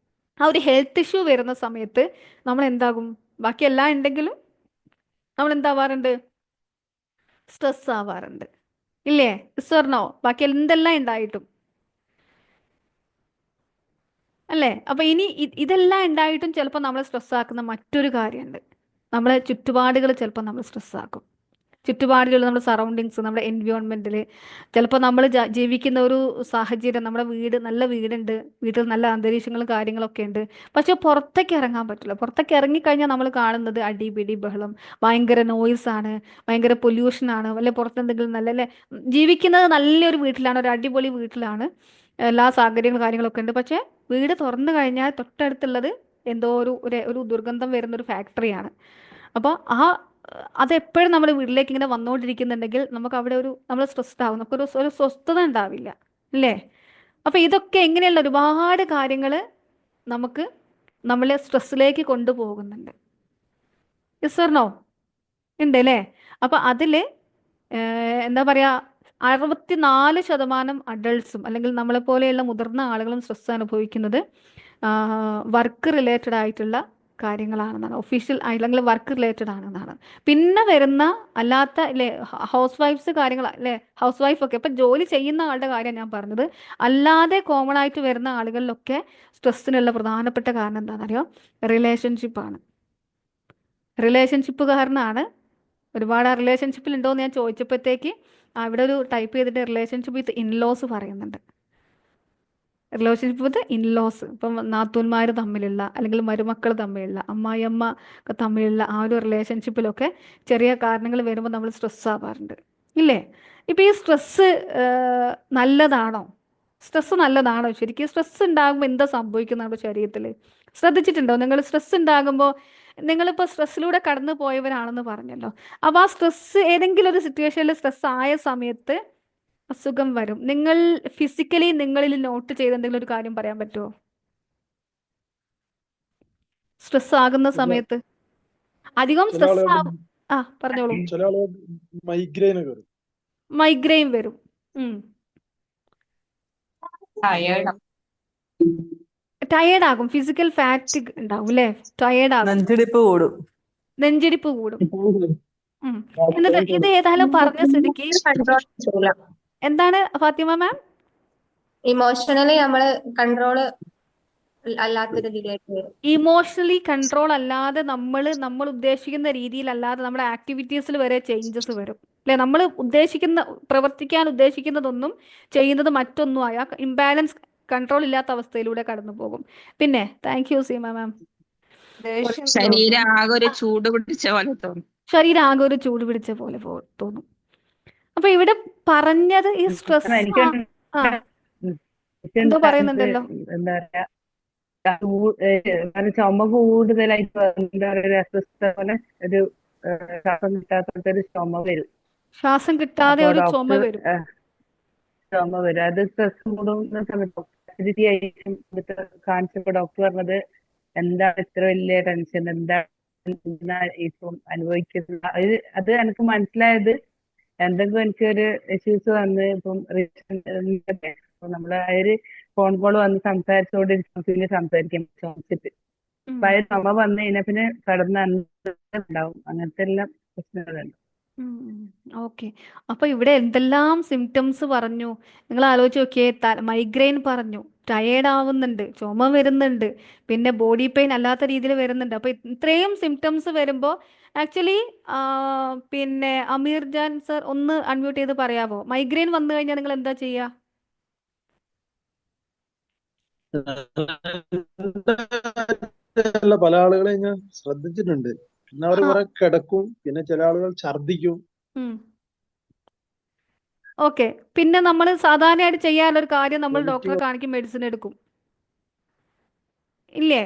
ആ ഒരു ഹെൽത്ത് ഇഷ്യൂ വരുന്ന സമയത്ത് നമ്മൾ എന്താകും? ബാക്കി എല്ലാം ഉണ്ടെങ്കിലും നമ്മൾ എന്താവാറുണ്ട്? സ്ട്രെസ് ആവാറുണ്ട്, ഇല്ലേ? സ്വർണോ ബാക്കി എന്തെല്ലാം ഉണ്ടായിട്ടും, അല്ലേ? അപ്പൊ ഇനി ഇതെല്ലാം ഉണ്ടായിട്ടും ചിലപ്പോൾ നമ്മളെ സ്ട്രെസ് ആക്കുന്ന മറ്റൊരു കാര്യമുണ്ട്. നമ്മളെ ചുറ്റുപാടുകൾ ചിലപ്പോൾ നമ്മൾ സ്ട്രെസ് ആക്കും. ചുറ്റുപാടിലുള്ള നമ്മുടെ സറൗണ്ടിങ്സ്, നമ്മുടെ എൻവയോൺമെന്റിൽ ചിലപ്പോൾ നമ്മൾ ജീവിക്കുന്ന ഒരു സാഹചര്യം, നമ്മുടെ വീട്, നല്ല വീടുണ്ട്, വീട്ടിൽ നല്ല അന്തരീക്ഷങ്ങളും കാര്യങ്ങളൊക്കെ ഉണ്ട്, പക്ഷെ പുറത്തേക്ക് ഇറങ്ങാൻ പറ്റില്ല. പുറത്തേക്ക് ഇറങ്ങിക്കഴിഞ്ഞാൽ നമ്മൾ കാണുന്നത് അടിപിടി ബഹളം, ഭയങ്കര നോയ്സ് ആണ്, ഭയങ്കര പൊല്യൂഷൻ ആണ്, അല്ലെ പുറത്തെന്തെങ്കിലും നല്ല, അല്ലെ, ജീവിക്കുന്നത് നല്ലൊരു വീട്ടിലാണ്, ഒരു അടിപൊളി വീട്ടിലാണ്, എല്ലാ സാഹചര്യങ്ങളും കാര്യങ്ങളൊക്കെ ഉണ്ട്. പക്ഷെ വീട് തുറന്നു കഴിഞ്ഞാൽ തൊട്ടടുത്തുള്ളത് എന്തോ ഒരു ദുർഗന്ധം വരുന്ന ഒരു ഫാക്ടറിയാണ്. അപ്പോൾ അതെപ്പോഴും നമ്മുടെ വീട്ടിലേക്ക് ഇങ്ങനെ വന്നുകൊണ്ടിരിക്കുന്നുണ്ടെങ്കിൽ നമുക്ക് അവിടെ നമ്മൾ സ്ട്രെസ്ഡ് ആവും, ഒരു സ്വസ്ഥത ഉണ്ടാവില്ല, അല്ലേ? അപ്പോൾ ഇതൊക്കെ എങ്ങനെയുള്ള ഒരുപാട് കാര്യങ്ങൾ നമുക്ക് നമ്മളെ സ്ട്രെസ്സിലേക്ക് കൊണ്ടുപോകുന്നുണ്ട്. Yes or no? ഉണ്ട്, അല്ലേ? അപ്പോൾ അതിൽ എന്താ പറയുക, 64% അഡൾട്ട്സും, അല്ലെങ്കിൽ നമ്മളെപ്പോലെയുള്ള മുതിർന്ന ആളുകളും സ്ട്രെസ് അനുഭവിക്കുന്നത് വർക്ക് റിലേറ്റഡ് ആയിട്ടുള്ള കാര്യങ്ങളാണെന്നാണ്, ഒഫീഷ്യൽ അല്ലെങ്കിൽ വർക്ക് റിലേറ്റഡ് ആണെന്നാണ്. പിന്നെ വരുന്ന അല്ലാത്ത, അല്ലേ, ഹൗസ് വൈഫ്സ് കാര്യങ്ങൾ, അല്ലേ, ഹൗസ് വൈഫൊക്കെ ഇപ്പം ജോലി ചെയ്യുന്ന ആളുടെ കാര്യം ഞാൻ പറഞ്ഞത്. അല്ലാതെ കോമൺ ആയിട്ട് വരുന്ന ആളുകളിലൊക്കെ സ്ട്രെസ്സിനുള്ള പ്രധാനപ്പെട്ട കാരണം എന്താണെന്നറിയോ? റിലേഷൻഷിപ്പാണ്. റിലേഷൻഷിപ്പ് കാരണമാണ്. ഒരുപാട് റിലേഷൻഷിപ്പിൽ ഉണ്ടോ എന്ന് ഞാൻ ചോദിച്ചപ്പോഴത്തേക്ക് അവിടെ ഒരു ടൈപ്പ് ചെയ്തിട്ട് റിലേഷൻഷിപ്പ് വിത്ത് ഇൻലോസ് പറയുന്നുണ്ട്. റിലേഷൻഷിപ്പ് വിത്ത് ഇൻലോസ്, ഇപ്പം നാത്തൂന്മാർ തമ്മിലുള്ള, അല്ലെങ്കിൽ മരുമക്കൾ തമ്മിലുള്ള, അമ്മായിയമ്മ തമ്മിലുള്ള ആ ഒരു റിലേഷൻഷിപ്പിലൊക്കെ ചെറിയ കാരണങ്ങൾ വരുമ്പോൾ നമ്മൾ സ്ട്രെസ് ആവാറുണ്ട്, ഇല്ലേ? ഇപ്പം ഈ സ്ട്രെസ്സ് നല്ലതാണോ? സ്ട്രെസ്സ് നല്ലതാണോ? ശരിക്കും സ്ട്രെസ് ഉണ്ടാകുമ്പോൾ എന്താ സംഭവിക്കുന്നത് നമ്മുടെ ശരീരത്തിൽ? ശ്രദ്ധിച്ചിട്ടുണ്ടോ നിങ്ങൾ? സ്ട്രെസ് ഉണ്ടാകുമ്പോൾ, നിങ്ങളിപ്പോൾ സ്ട്രെസ്സിലൂടെ കടന്നു പോയവരാണെന്ന് പറഞ്ഞല്ലോ, അപ്പോൾ ആ സ്ട്രെസ് ഏതെങ്കിലും ഒരു സിറ്റുവേഷനിൽ സ്ട്രെസ് ആയ സമയത്ത് അസുഖം വരും. നിങ്ങൾ ഫിസിക്കലി നിങ്ങളിൽ നോട്ട് ചെയ്ത എന്തെങ്കിലും ഒരു കാര്യം പറയാൻ പറ്റുമോ? സ്ട്രെസ് ആകുന്ന ചില സമയത്ത് അധികം ചില സ്ട്രെസ് ആളുകൾക്ക് ആവും. ആ, പറഞ്ഞോളൂ. ചില ആളുകൾക്ക് മൈഗ്രെയിൻ വരും. മൈഗ്രെയിൻ വരും. ടയേർഡ് ആകും, ഫിസിക്കൽ ഫാറ്റിഗ് ഉണ്ടാവും, അല്ലേ? ടയേർഡ് ആകും, നെഞ്ചിടിപ്പ് കൂടും. നെഞ്ചിടിപ്പ് കൂടും. എന്നിട്ട് ഇത് ഏതായാലും പറഞ്ഞ സ്ഥിതിക്ക് കൺട്രോൾ പറ്റൂല. എന്താണ് ഫാത്തിമ മാം? ഇമോഷണലി നമ്മള് കൺട്രോള് അല്ലാത്തൊരു ഇതിലേക്ക് വരും. ഇമോഷണലി കൺട്രോൾ അല്ലാതെ നമ്മൾ ഉദ്ദേശിക്കുന്ന രീതിയിലല്ലാതെ നമ്മുടെ ആക്ടിവിറ്റീസിൽ വരെ ചേഞ്ചസ് വരും, അല്ലെ? നമ്മൾ പ്രവർത്തിക്കാൻ ഉദ്ദേശിക്കുന്നതൊന്നും ചെയ്യുന്നത് മറ്റൊന്നുമായ ഇംബാലൻസ്, കൺട്രോൾ ഇല്ലാത്ത അവസ്ഥയിലൂടെ കടന്നു പോകും. പിന്നെ താങ്ക് യു സീമ മാം. ശരീരം ആകെ ഒരു ചൂട് പിടിച്ച പോലെ തോന്നും. ശരീരം ആകെ ഒരു ചൂട് പിടിച്ച പോലെ തോന്നും. അപ്പൊ ഇവിടെ പറഞ്ഞത് ഈ സ്ട്രെസ്, എന്തോ പറയുന്നുണ്ടല്ലോ. എന്താ പറയാ, ചുമ കൂടുതലായിട്ട് എന്താ പറയുക ഒരു അസ്വസ്ഥത പോലെ ഒരു ശ്വാസം കിട്ടാത്ത ഒരു ചുമ വരും. ശ്വാസം കിട്ടാതെ അപ്പൊ ഒരു ചുമ ഡോക്ടർ വരും. ചുമ വരും. അത് സ്ട്രെസ് കൂടുന്ന സമയത്ത് acidity ആയിരിക്കും. അടുത്ത് കാണിച്ചപ്പോ ഡോക്ടർ പറഞ്ഞത് എന്താണ് ഇത്ര വലിയ ടെൻഷൻ, എന്താണ് ഇപ്പം അനുഭവിക്കുന്നത്. അത് എനിക്ക് മനസ്സിലായത് എന്തെങ്കിലും എനിക്കൊരു ഇഷ്യൂസ് വന്ന് ഇപ്പം നമ്മള് ആ ഒരു ഫോൺ കോൾ വന്ന് സംസാരിച്ചുകൊണ്ടിരിക്കും, പിന്നെ സംസാരിക്കാൻ ചോദിച്ചിട്ട് ഉം. അപ്പൊ ആ ചുമ വന്നു കഴിഞ്ഞാൽ പിന്നെ കടന്ന് ഉണ്ടാവും. അങ്ങനത്തെ എല്ലാം പ്രശ്നങ്ങളുണ്ട്. ഓക്കെ. അപ്പൊ ഇവിടെ എന്തെല്ലാം സിംറ്റംസ് പറഞ്ഞു. നിങ്ങൾ ആലോചിച്ച് നോക്കിയേ, മൈഗ്രെയിൻ പറഞ്ഞു, ടയേർഡ് ആവുന്നുണ്ട്, ചുമ വരുന്നുണ്ട്, പിന്നെ ബോഡി പെയിൻ അല്ലാത്ത രീതിയിൽ വരുന്നുണ്ട്. അപ്പൊ ഇത്രയും സിംറ്റംസ് വരുമ്പോൾ ആക്ച്വലി പിന്നെ അമീർ ജാൻ സർ ഒന്ന് അൺമ്യൂട്ട് ചെയ്ത് പറയാവോ, മൈഗ്രെയിൻ വന്നു കഴിഞ്ഞാൽ നിങ്ങൾ എന്താ ചെയ്യുക? അല്ല, പല ആളുകളെ ഞാൻ ശ്രദ്ധിച്ചിട്ടുണ്ട്. പിന്നെ അവർ ആ. കുറെ കിടക്കും, പിന്നെ ചില ആളുകൾ ഛർദിക്കും. ഓക്കെ. പിന്നെ നമ്മൾ സാധാരണയായിട്ട് ചെയ്യാനുള്ള ഒരു കാര്യം, നമ്മൾ ഡോക്ടറെ വൊമിറ്റിംഗ്. കാണിക്കും, മെഡിസിൻ എടുക്കും, ഇല്ലേ?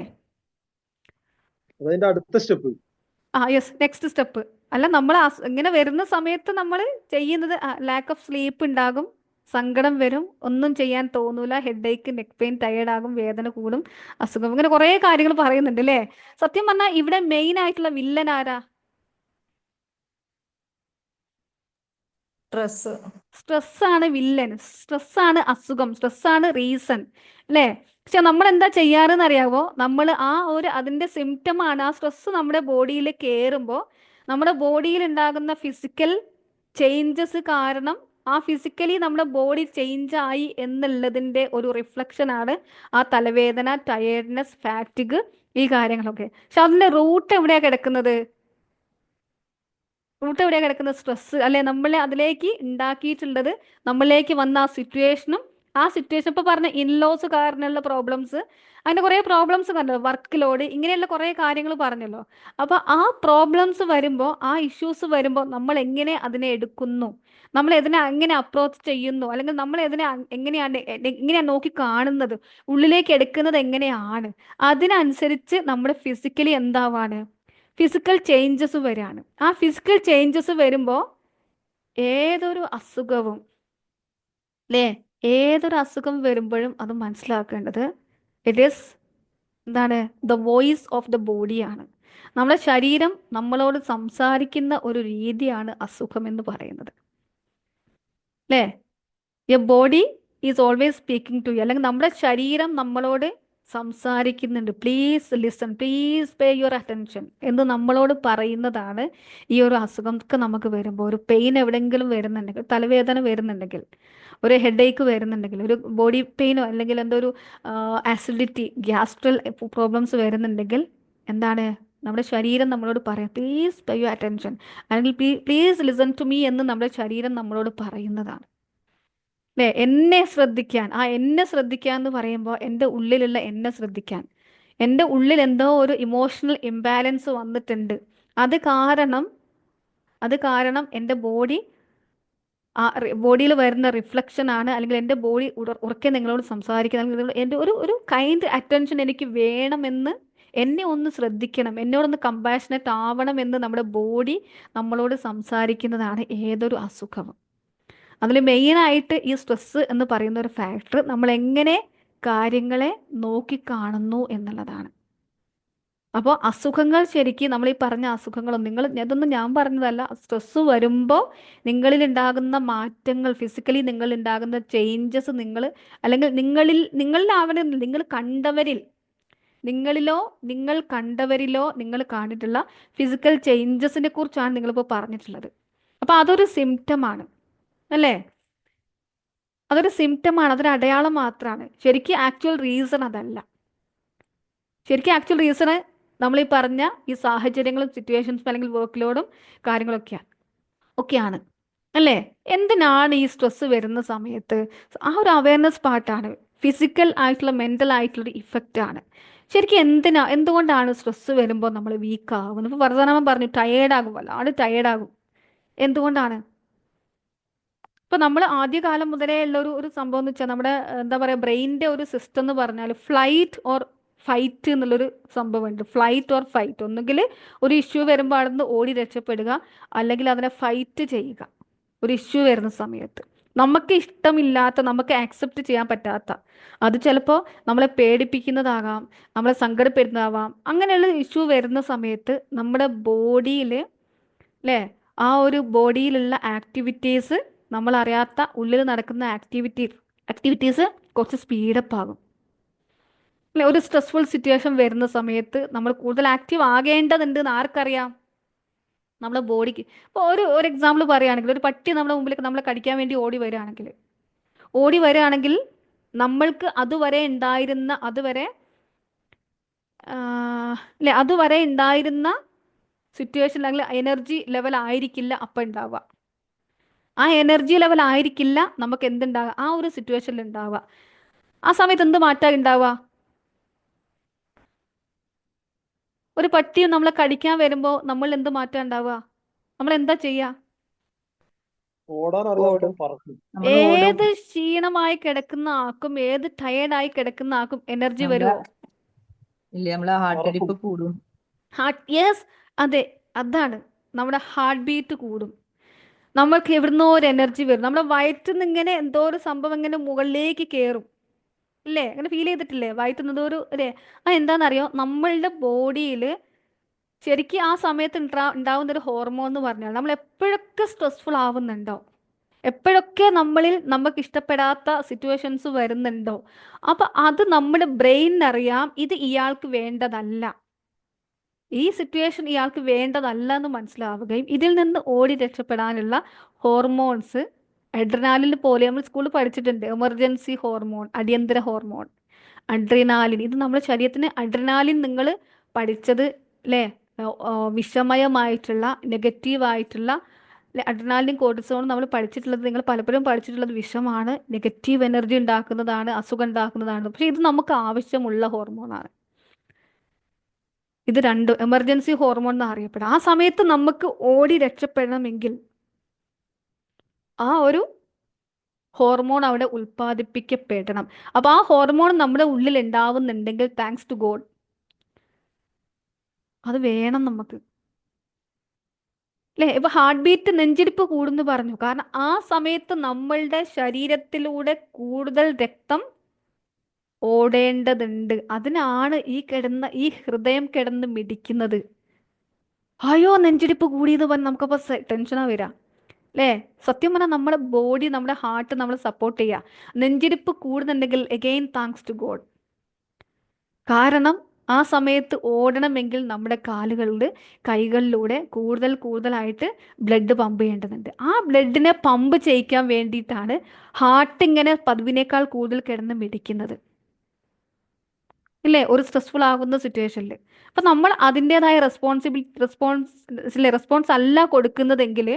അതതിന്റെ അടുത്ത സ്റ്റെപ്പ്. Yes, next step. അല്ല, നമ്മൾ ഇങ്ങനെ വരുന്ന സമയത്ത് നമ്മൾ ചെയ്യുന്നത് ലാക്ക് ഓഫ് സ്ലീപ്പ് ഉണ്ടാകും, സങ്കടം വരും, ഒന്നും ചെയ്യാൻ തോന്നൂല, ഹെഡ് ഏക്ക്, നെക്ക് പെയിൻ, ടയേർഡ് ആകും, വേദന കൂടും, അസുഖം, ഇങ്ങനെ കുറേ കാര്യങ്ങൾ പറയുന്നുണ്ട് അല്ലേ? സത്യം പറഞ്ഞാൽ ഇവിടെ മെയിൻ ആയിട്ടുള്ള വില്ലൻ ആരാ? സ്ട്രെസ്സാണ് വില്ലൻ, സ്ട്രെസ്സാണ് അസുഖം, സ്ട്രെസ്സാണ് റീസൺ, അല്ലേ? പക്ഷെ നമ്മൾ എന്താ ചെയ്യാറെന്ന് അറിയാവോ? നമ്മൾ അതിൻ്റെ സിംറ്റമാണ് ആ സ്ട്രെസ്സ് നമ്മുടെ ബോഡിയിൽ കയറുമ്പോൾ നമ്മുടെ ബോഡിയിൽ ഉണ്ടാകുന്ന ഫിസിക്കൽ ചേഞ്ചസ് കാരണം ആ ഫിസിക്കലി നമ്മുടെ ബോഡി ചേഞ്ച് ആയി എന്നുള്ളതിൻ്റെ ഒരു റിഫ്ലക്ഷനാണ് ആ തലവേദന, ടയേർഡ്നെസ്, ഫാറ്റിഗ്, ഈ കാര്യങ്ങളൊക്കെ. പക്ഷെ അതിൻ്റെ റൂട്ട് എവിടെയാണ് കിടക്കുന്നത്? റൂട്ട് എവിടെയാണ് കിടക്കുന്നത്? സ്ട്രെസ് അല്ലെ? നമ്മളെ അതിലേക്ക് ഉണ്ടാക്കിയിട്ടുള്ളത്, നമ്മളിലേക്ക് വന്ന ആ സിറ്റുവേഷൻ ഇപ്പോൾ പറഞ്ഞ ഇൻലോസ് കാരണമുള്ള പ്രോബ്ലംസ്, അതിൻ്റെ കുറേ പ്രോബ്ലംസ് കണ്ടല്ലോ, വർക്ക് ലോഡ്, ഇങ്ങനെയുള്ള കുറേ കാര്യങ്ങൾ പറഞ്ഞല്ലോ. അപ്പോൾ ആ പ്രോബ്ലംസ് വരുമ്പോൾ, ആ ഇഷ്യൂസ് വരുമ്പോൾ നമ്മൾ എങ്ങനെ അതിനെ എടുക്കുന്നു, നമ്മൾ ഇതിനെ എങ്ങനെ അപ്രോച്ച് ചെയ്യുന്നു, അല്ലെങ്കിൽ നമ്മൾ ഇതിനെ എങ്ങനെയാണ് നോക്കി കാണുന്നത്, ഉള്ളിലേക്ക് എടുക്കുന്നത് എങ്ങനെയാണ്, അതിനനുസരിച്ച് നമ്മൾ ഫിസിക്കലി എന്താവാണ്, ഫിസിക്കൽ ചേഞ്ചസ് വരികയാണ്. ആ ഫിസിക്കൽ ചേഞ്ചസ് വരുമ്പോൾ ഏതൊരു അസുഖവും, അല്ലേ, ഏതൊരു അസുഖം വരുമ്പോഴും അത് മനസ്സിലാക്കേണ്ടത് ഇറ്റ് ഈസ് എന്താണ്, ദ വോയിസ് ഓഫ് ദ ബോഡിയാണ്. നമ്മുടെ ശരീരം നമ്മളോട് സംസാരിക്കുന്ന ഒരു രീതിയാണ് അസുഖം എന്ന് പറയുന്നത്, അല്ലേ? Your body is always speaking to you, അല്ലെങ്കിൽ നമ്മുടെ ശരീരം നമ്മളോട് സംസാരിക്കുന്നുണ്ട്, please listen, please pay your attention എന്ന് നമ്മളോട് പറയുന്നതാണ് ഈ ഒരു അസുഖമൊക്കെ നമുക്ക് വരുമ്പോൾ. ഒരു പെയിൻ എവിടെയെങ്കിലും വരുന്നുണ്ടെങ്കിൽ, തലവേദന വരുന്നുണ്ടെങ്കിൽ, ഒരു ഹെഡ് ഏക്ക് വരുന്നുണ്ടെങ്കിൽ, ഒരു ബോഡി പെയിനോ അല്ലെങ്കിൽ എന്തോ ഒരു ആസിഡിറ്റി, ഗ്യാസ്ട്രൽ പ്രോബ്ലംസ് വരുന്നുണ്ടെങ്കിൽ എന്താണ്, നമ്മുടെ ശരീരം നമ്മളോട് പറയാം, പ്ലീസ് പേ യുവർ അറ്റൻഷൻ, അല്ലെങ്കിൽ പ്ലീസ് ലിസൺ ടു മീ എന്ന് നമ്മുടെ ശരീരം നമ്മളോട് പറയുന്നതാണ്, അല്ലേ? എന്നെ ശ്രദ്ധിക്കാൻ, എന്നെ ശ്രദ്ധിക്കാൻ എന്ന് പറയുമ്പോൾ എൻ്റെ ഉള്ളിലുള്ള എന്നെ ശ്രദ്ധിക്കാൻ, എൻ്റെ ഉള്ളിൽ എന്തോ ഒരു ഇമോഷണൽ ഇംബാലൻസ് വന്നിട്ടുണ്ട്, അത് കാരണം എൻ്റെ ബോഡിയിൽ വരുന്ന റിഫ്ലക്ഷൻ ആണ്, അല്ലെങ്കിൽ എൻ്റെ ബോഡി ഉറക്കെ നിങ്ങളോട് സംസാരിക്കുന്ന, അല്ലെങ്കിൽ എൻ്റെ ഒരു കൈൻഡ് അറ്റൻഷൻ എനിക്ക് വേണമെന്ന്, എന്നെ ഒന്ന് ശ്രദ്ധിക്കണം, എന്നോടൊന്ന് കമ്പാഷനറ്റ് ആവണം എന്ന് നമ്മുടെ ബോഡി നമ്മളോട് സംസാരിക്കുന്നതാണ് ഏതൊരു അസുഖവും. അതിൽ മെയിനായിട്ട് ഈ സ്ട്രെസ്സ് എന്ന് പറയുന്ന ഒരു ഫാക്ടർ നമ്മൾ എങ്ങനെ കാര്യങ്ങളെ നോക്കിക്കാണുന്നു എന്നുള്ളതാണ്. അപ്പോൾ അസുഖങ്ങൾ ശരിക്കും നമ്മൾ ഈ പറഞ്ഞ അസുഖങ്ങളൊന്നും ഇതൊന്നും ഞാൻ പറഞ്ഞതല്ല. സ്ട്രെസ്സ് വരുമ്പോൾ നിങ്ങളിൽ ഉണ്ടാകുന്ന മാറ്റങ്ങൾ, ഫിസിക്കലി നിങ്ങളിൽ ഉണ്ടാകുന്ന ചേഞ്ചസ്, അല്ലെങ്കിൽ നിങ്ങളിലാവണം, നിങ്ങൾ കണ്ടവരിലോ നിങ്ങൾ കണ്ടിട്ടുള്ള ഫിസിക്കൽ ചേഞ്ചസിനെ കുറിച്ചാണ് നിങ്ങളിപ്പോൾ പറഞ്ഞിട്ടുള്ളത്. അപ്പോൾ അതൊരു സിംറ്റമാണ്, അല്ലേ? അതൊരു സിംറ്റമാണ്, അതൊരു അടയാളം മാത്രമാണ്. ശരിക്കും ആക്ച്വൽ റീസൺ അതല്ല. ശരിക്കും ആക്ച്വൽ റീസണ് നമ്മൾ ഈ പറഞ്ഞ ഈ സാഹചര്യങ്ങളും സിറ്റുവേഷൻസും അല്ലെങ്കിൽ വർക്ക് ലോഡും ഒക്കെയാണ്, അല്ലേ? എന്തിനാണ് ഈ സ്ട്രെസ്സ് വരുന്ന സമയത്ത് ആ ഒരു അവയർനെസ് പാർട്ടാണ്, ഫിസിക്കൽ ആയിട്ടുള്ള മെൻ്റൽ ആയിട്ടുള്ളൊരു ഇഫക്റ്റ് ആണ്. ശരിക്കും എന്തുകൊണ്ടാണ് സ്ട്രെസ്സ് വരുമ്പോൾ നമ്മൾ വീക്ക് ആകുന്നത്? ഇപ്പോൾ വർദ്ധനാമൻ പറഞ്ഞു ടയേർഡാകും, വല്ലാണ്ട് ടയേർഡാകും. എന്തുകൊണ്ടാണ്? ഇപ്പോൾ നമ്മൾ ആദ്യകാലം മുതലേ ഉള്ള ഒരു സംഭവം എന്ന് വെച്ചാൽ, നമ്മുടെ എന്താ പറയുക, ബ്രെയിനിൻ്റെ ഒരു സിസ്റ്റം എന്ന് പറഞ്ഞാൽ ഫ്ലൈറ്റ് ഓർ ഫൈറ്റ് എന്നുള്ളൊരു സംഭവമുണ്ട്. Flight or fight. ഒന്നുകിൽ ഒരു ഇഷ്യൂ വരുമ്പോൾ അവിടെ നിന്ന് ഓടി രക്ഷപ്പെടുക, അല്ലെങ്കിൽ അതിനെ ഫൈറ്റ് ചെയ്യുക. ഒരു ഇഷ്യൂ വരുന്ന സമയത്ത് നമുക്ക് ഇഷ്ടമില്ലാത്ത, നമുക്ക് ആക്സെപ്റ്റ് ചെയ്യാൻ പറ്റാത്ത, അത് ചിലപ്പോൾ നമ്മളെ പേടിപ്പിക്കുന്നതാകാം, നമ്മളെ സങ്കടപ്പെടുന്നതാവാം, അങ്ങനെയുള്ള ഇഷ്യൂ വരുന്ന സമയത്ത് നമ്മുടെ ബോഡിയിൽ, അല്ലേ, ആ ഒരു ബോഡിയിലുള്ള ആക്ടിവിറ്റീസ്, നമ്മളറിയാത്ത ഉള്ളിൽ നടക്കുന്ന ആക്ടിവിറ്റീസ് കുറച്ച് സ്പീഡപ്പ് ആകും. അല്ലെ, ഒരു സ്ട്രെസ്ഫുൾ സിറ്റുവേഷൻ വരുന്ന സമയത്ത് നമ്മൾ കൂടുതൽ ആക്റ്റീവ് ആകേണ്ടതുണ്ട് എന്ന് ആർക്കറിയാം? നമ്മളെ ബോഡിക്ക്. ഇപ്പോൾ ഒരു എക്സാമ്പിൾ പറയുകയാണെങ്കിൽ, ഒരു പട്ടി നമ്മുടെ മുമ്പിലേക്ക് നമ്മളെ കടിക്കാൻ വേണ്ടി ഓടി വരികയാണെങ്കിൽ നമ്മൾക്ക് അതുവരെ ഉണ്ടായിരുന്ന സിറ്റുവേഷൻ, അല്ലെങ്കിൽ എനർജി ലെവൽ ആയിരിക്കില്ല അപ്പം ഉണ്ടാവുക. ആ എനർജി ലെവൽ ആയിരിക്കില്ല നമുക്ക് എന്തുണ്ടാവുക, ആ ഒരു സിറ്റുവേഷനിൽ ഉണ്ടാവുക. ആ സമയത്ത് എന്ത് മാറ്റാ ഉണ്ടാവുക? ഒരു പട്ടി നമ്മളെ കടിക്കാൻ വരുമ്പോൾ നമ്മൾ എന്ത് മാറ്റാ ഉണ്ടാവുക? നമ്മൾ എന്താ ചെയ്യുക? ഓടാൻ അറിയാവുന്ന പറക്കും. നമ്മൾ ഓടും. ഏത് ക്ഷീണമായി കിടക്കുന്ന ആൾക്കും, ഏത് ടയേർഡായി കിടക്കുന്ന ആൾക്കും എനർജി നമ്മളെ വരുമോ? ഇല്ല, നമ്മളെ ഹാർട്ട് പറക്കും. അടിപ്പ് കൂടും. യെസ്, അതെ, അതാണ്. നമ്മുടെ ഹാർട്ട് ബീറ്റ് കൂടും. നമ്മൾക്ക് എവിടുന്നോ ഒരു എനർജി വരും. നമ്മുടെ വയറ്റിൽ നിന്ന് ഇങ്ങനെ എന്തോ ഒരു സംഭവം ഇങ്ങനെ മുകളിലേക്ക് കയറും, ഇല്ലേ? അങ്ങനെ ഫീൽ ചെയ്തിട്ടില്ലേ? വയറ്റിൽ നിന്ന് ഒരു അല്ലേ? എന്താണെന്നറിയോ, നമ്മളുടെ ബോഡിയിൽ ശരിക്കും ആ സമയത്ത് ഉണ്ടാവുന്ന ഒരു ഹോർമോൺ എന്ന് പറഞ്ഞാൽ, നമ്മൾ എപ്പോഴൊക്കെ സ്ട്രെസ്ഫുൾ ആവുന്നുണ്ടോ, എപ്പോഴൊക്കെ നമുക്ക് ഇഷ്ടപ്പെടാത്ത സിറ്റുവേഷൻസ് വരുന്നുണ്ടോ, അപ്പം അത് നമ്മുടെ ബ്രെയിനിനറിയാം ഇത് ഇയാൾക്ക് വേണ്ടതല്ല, ഈ സിറ്റുവേഷൻ ഇയാൾക്ക് വേണ്ടതല്ല എന്ന് മനസ്സിലാവുകയും ഇതിൽ നിന്ന് ഓടി രക്ഷപ്പെടാനുള്ള ഹോർമോൺസ്, അഡ്രിനാലിൻ പോലെ നമ്മൾ സ്കൂളിൽ പഠിച്ചിട്ടുണ്ട്, എമർജൻസി ഹോർമോൺ, അടിയന്തര ഹോർമോൺ, അഡ്രിനാലിൻ. ഇത് നമ്മുടെ ശരീരത്തിന് അഡ്രിനാലിൻ നിങ്ങൾ പഠിച്ചത്, അല്ലേ, വിഷമയമായിട്ടുള്ള, നെഗറ്റീവായിട്ടുള്ള, അഡ്രിനാലിൻ, കോർട്ടിസോൺ നമ്മൾ പഠിച്ചിട്ടുള്ളത്, നിങ്ങൾ പലപ്പോഴും പഠിച്ചിട്ടുള്ളത് വിഷമാണ്, നെഗറ്റീവ് എനർജി ഉണ്ടാക്കുന്നതാണ്, അസുഖം ഉണ്ടാക്കുന്നതാണ്. പക്ഷെ ഇത് നമുക്ക് ആവശ്യമുള്ള ഹോർമോണാണ്. ഇത് രണ്ടും എമർജൻസി ഹോർമോൺ എന്ന് അറിയപ്പെടും. ആ സമയത്ത് നമുക്ക് ഓടി രക്ഷപ്പെടണമെങ്കിൽ ആ ഒരു ഹോർമോൺ അവിടെ ഉൽപ്പാദിപ്പിക്കപ്പെടണം. അപ്പോൾ ആ ഹോർമോൺ നമ്മുടെ ഉള്ളിൽ ഉണ്ടാവുന്നുണ്ടെങ്കിൽ താങ്ക്സ് ടു ഗോഡ്, അത് വേണം നമുക്ക്, അല്ലേ? ഇപ്പൊ ഹാർട്ട് ബീറ്റ്, നെഞ്ചിടിപ്പ് കൂടുന്നു പറഞ്ഞു. കാരണം ആ സമയത്ത് നമ്മളുടെ ശരീരത്തിലൂടെ കൂടുതൽ രക്തം ഓടേണ്ടതുണ്ട്. അതിനാണ് ഈ ഹൃദയം കിടന്ന് മിടിക്കുന്നത്. അയ്യോ നെഞ്ചിടിപ്പ് കൂടിയെന്ന് പറഞ്ഞ് നമുക്കപ്പോൾ ടെൻഷനാ വരിക, അല്ലേ? സത്യം പറഞ്ഞാൽ നമ്മുടെ ബോഡി, നമ്മുടെ ഹാർട്ട് നമ്മൾ സപ്പോർട്ട് ചെയ്യുക. നെഞ്ചിടിപ്പ് കൂടുന്നുണ്ടെങ്കിൽ എഗെയിൻ താങ്ക്സ് ടു ഗോഡ്. കാരണം ആ സമയത്ത് ഓടണമെങ്കിൽ നമ്മുടെ കൈകളിലൂടെ കൂടുതലായിട്ട് ബ്ലഡ് പമ്പ് ചെയ്യേണ്ടതുണ്ട്. ആ ബ്ലഡിനെ പമ്പ് ചെയ്യിക്കാൻ വേണ്ടിയിട്ടാണ് ഹാർട്ട് ഇങ്ങനെ പതിവിനേക്കാൾ കൂടുതൽ കിടന്ന് മിടിക്കുന്നത്, ഇല്ലേ, ഒരു സ്ട്രെസ്ഫുൾ ആകുന്ന സിറ്റുവേഷനിൽ. അപ്പം നമ്മൾ അതിൻ്റെതായ റെസ്പോൺസ് അല്ല കൊടുക്കുന്നതെങ്കിൽ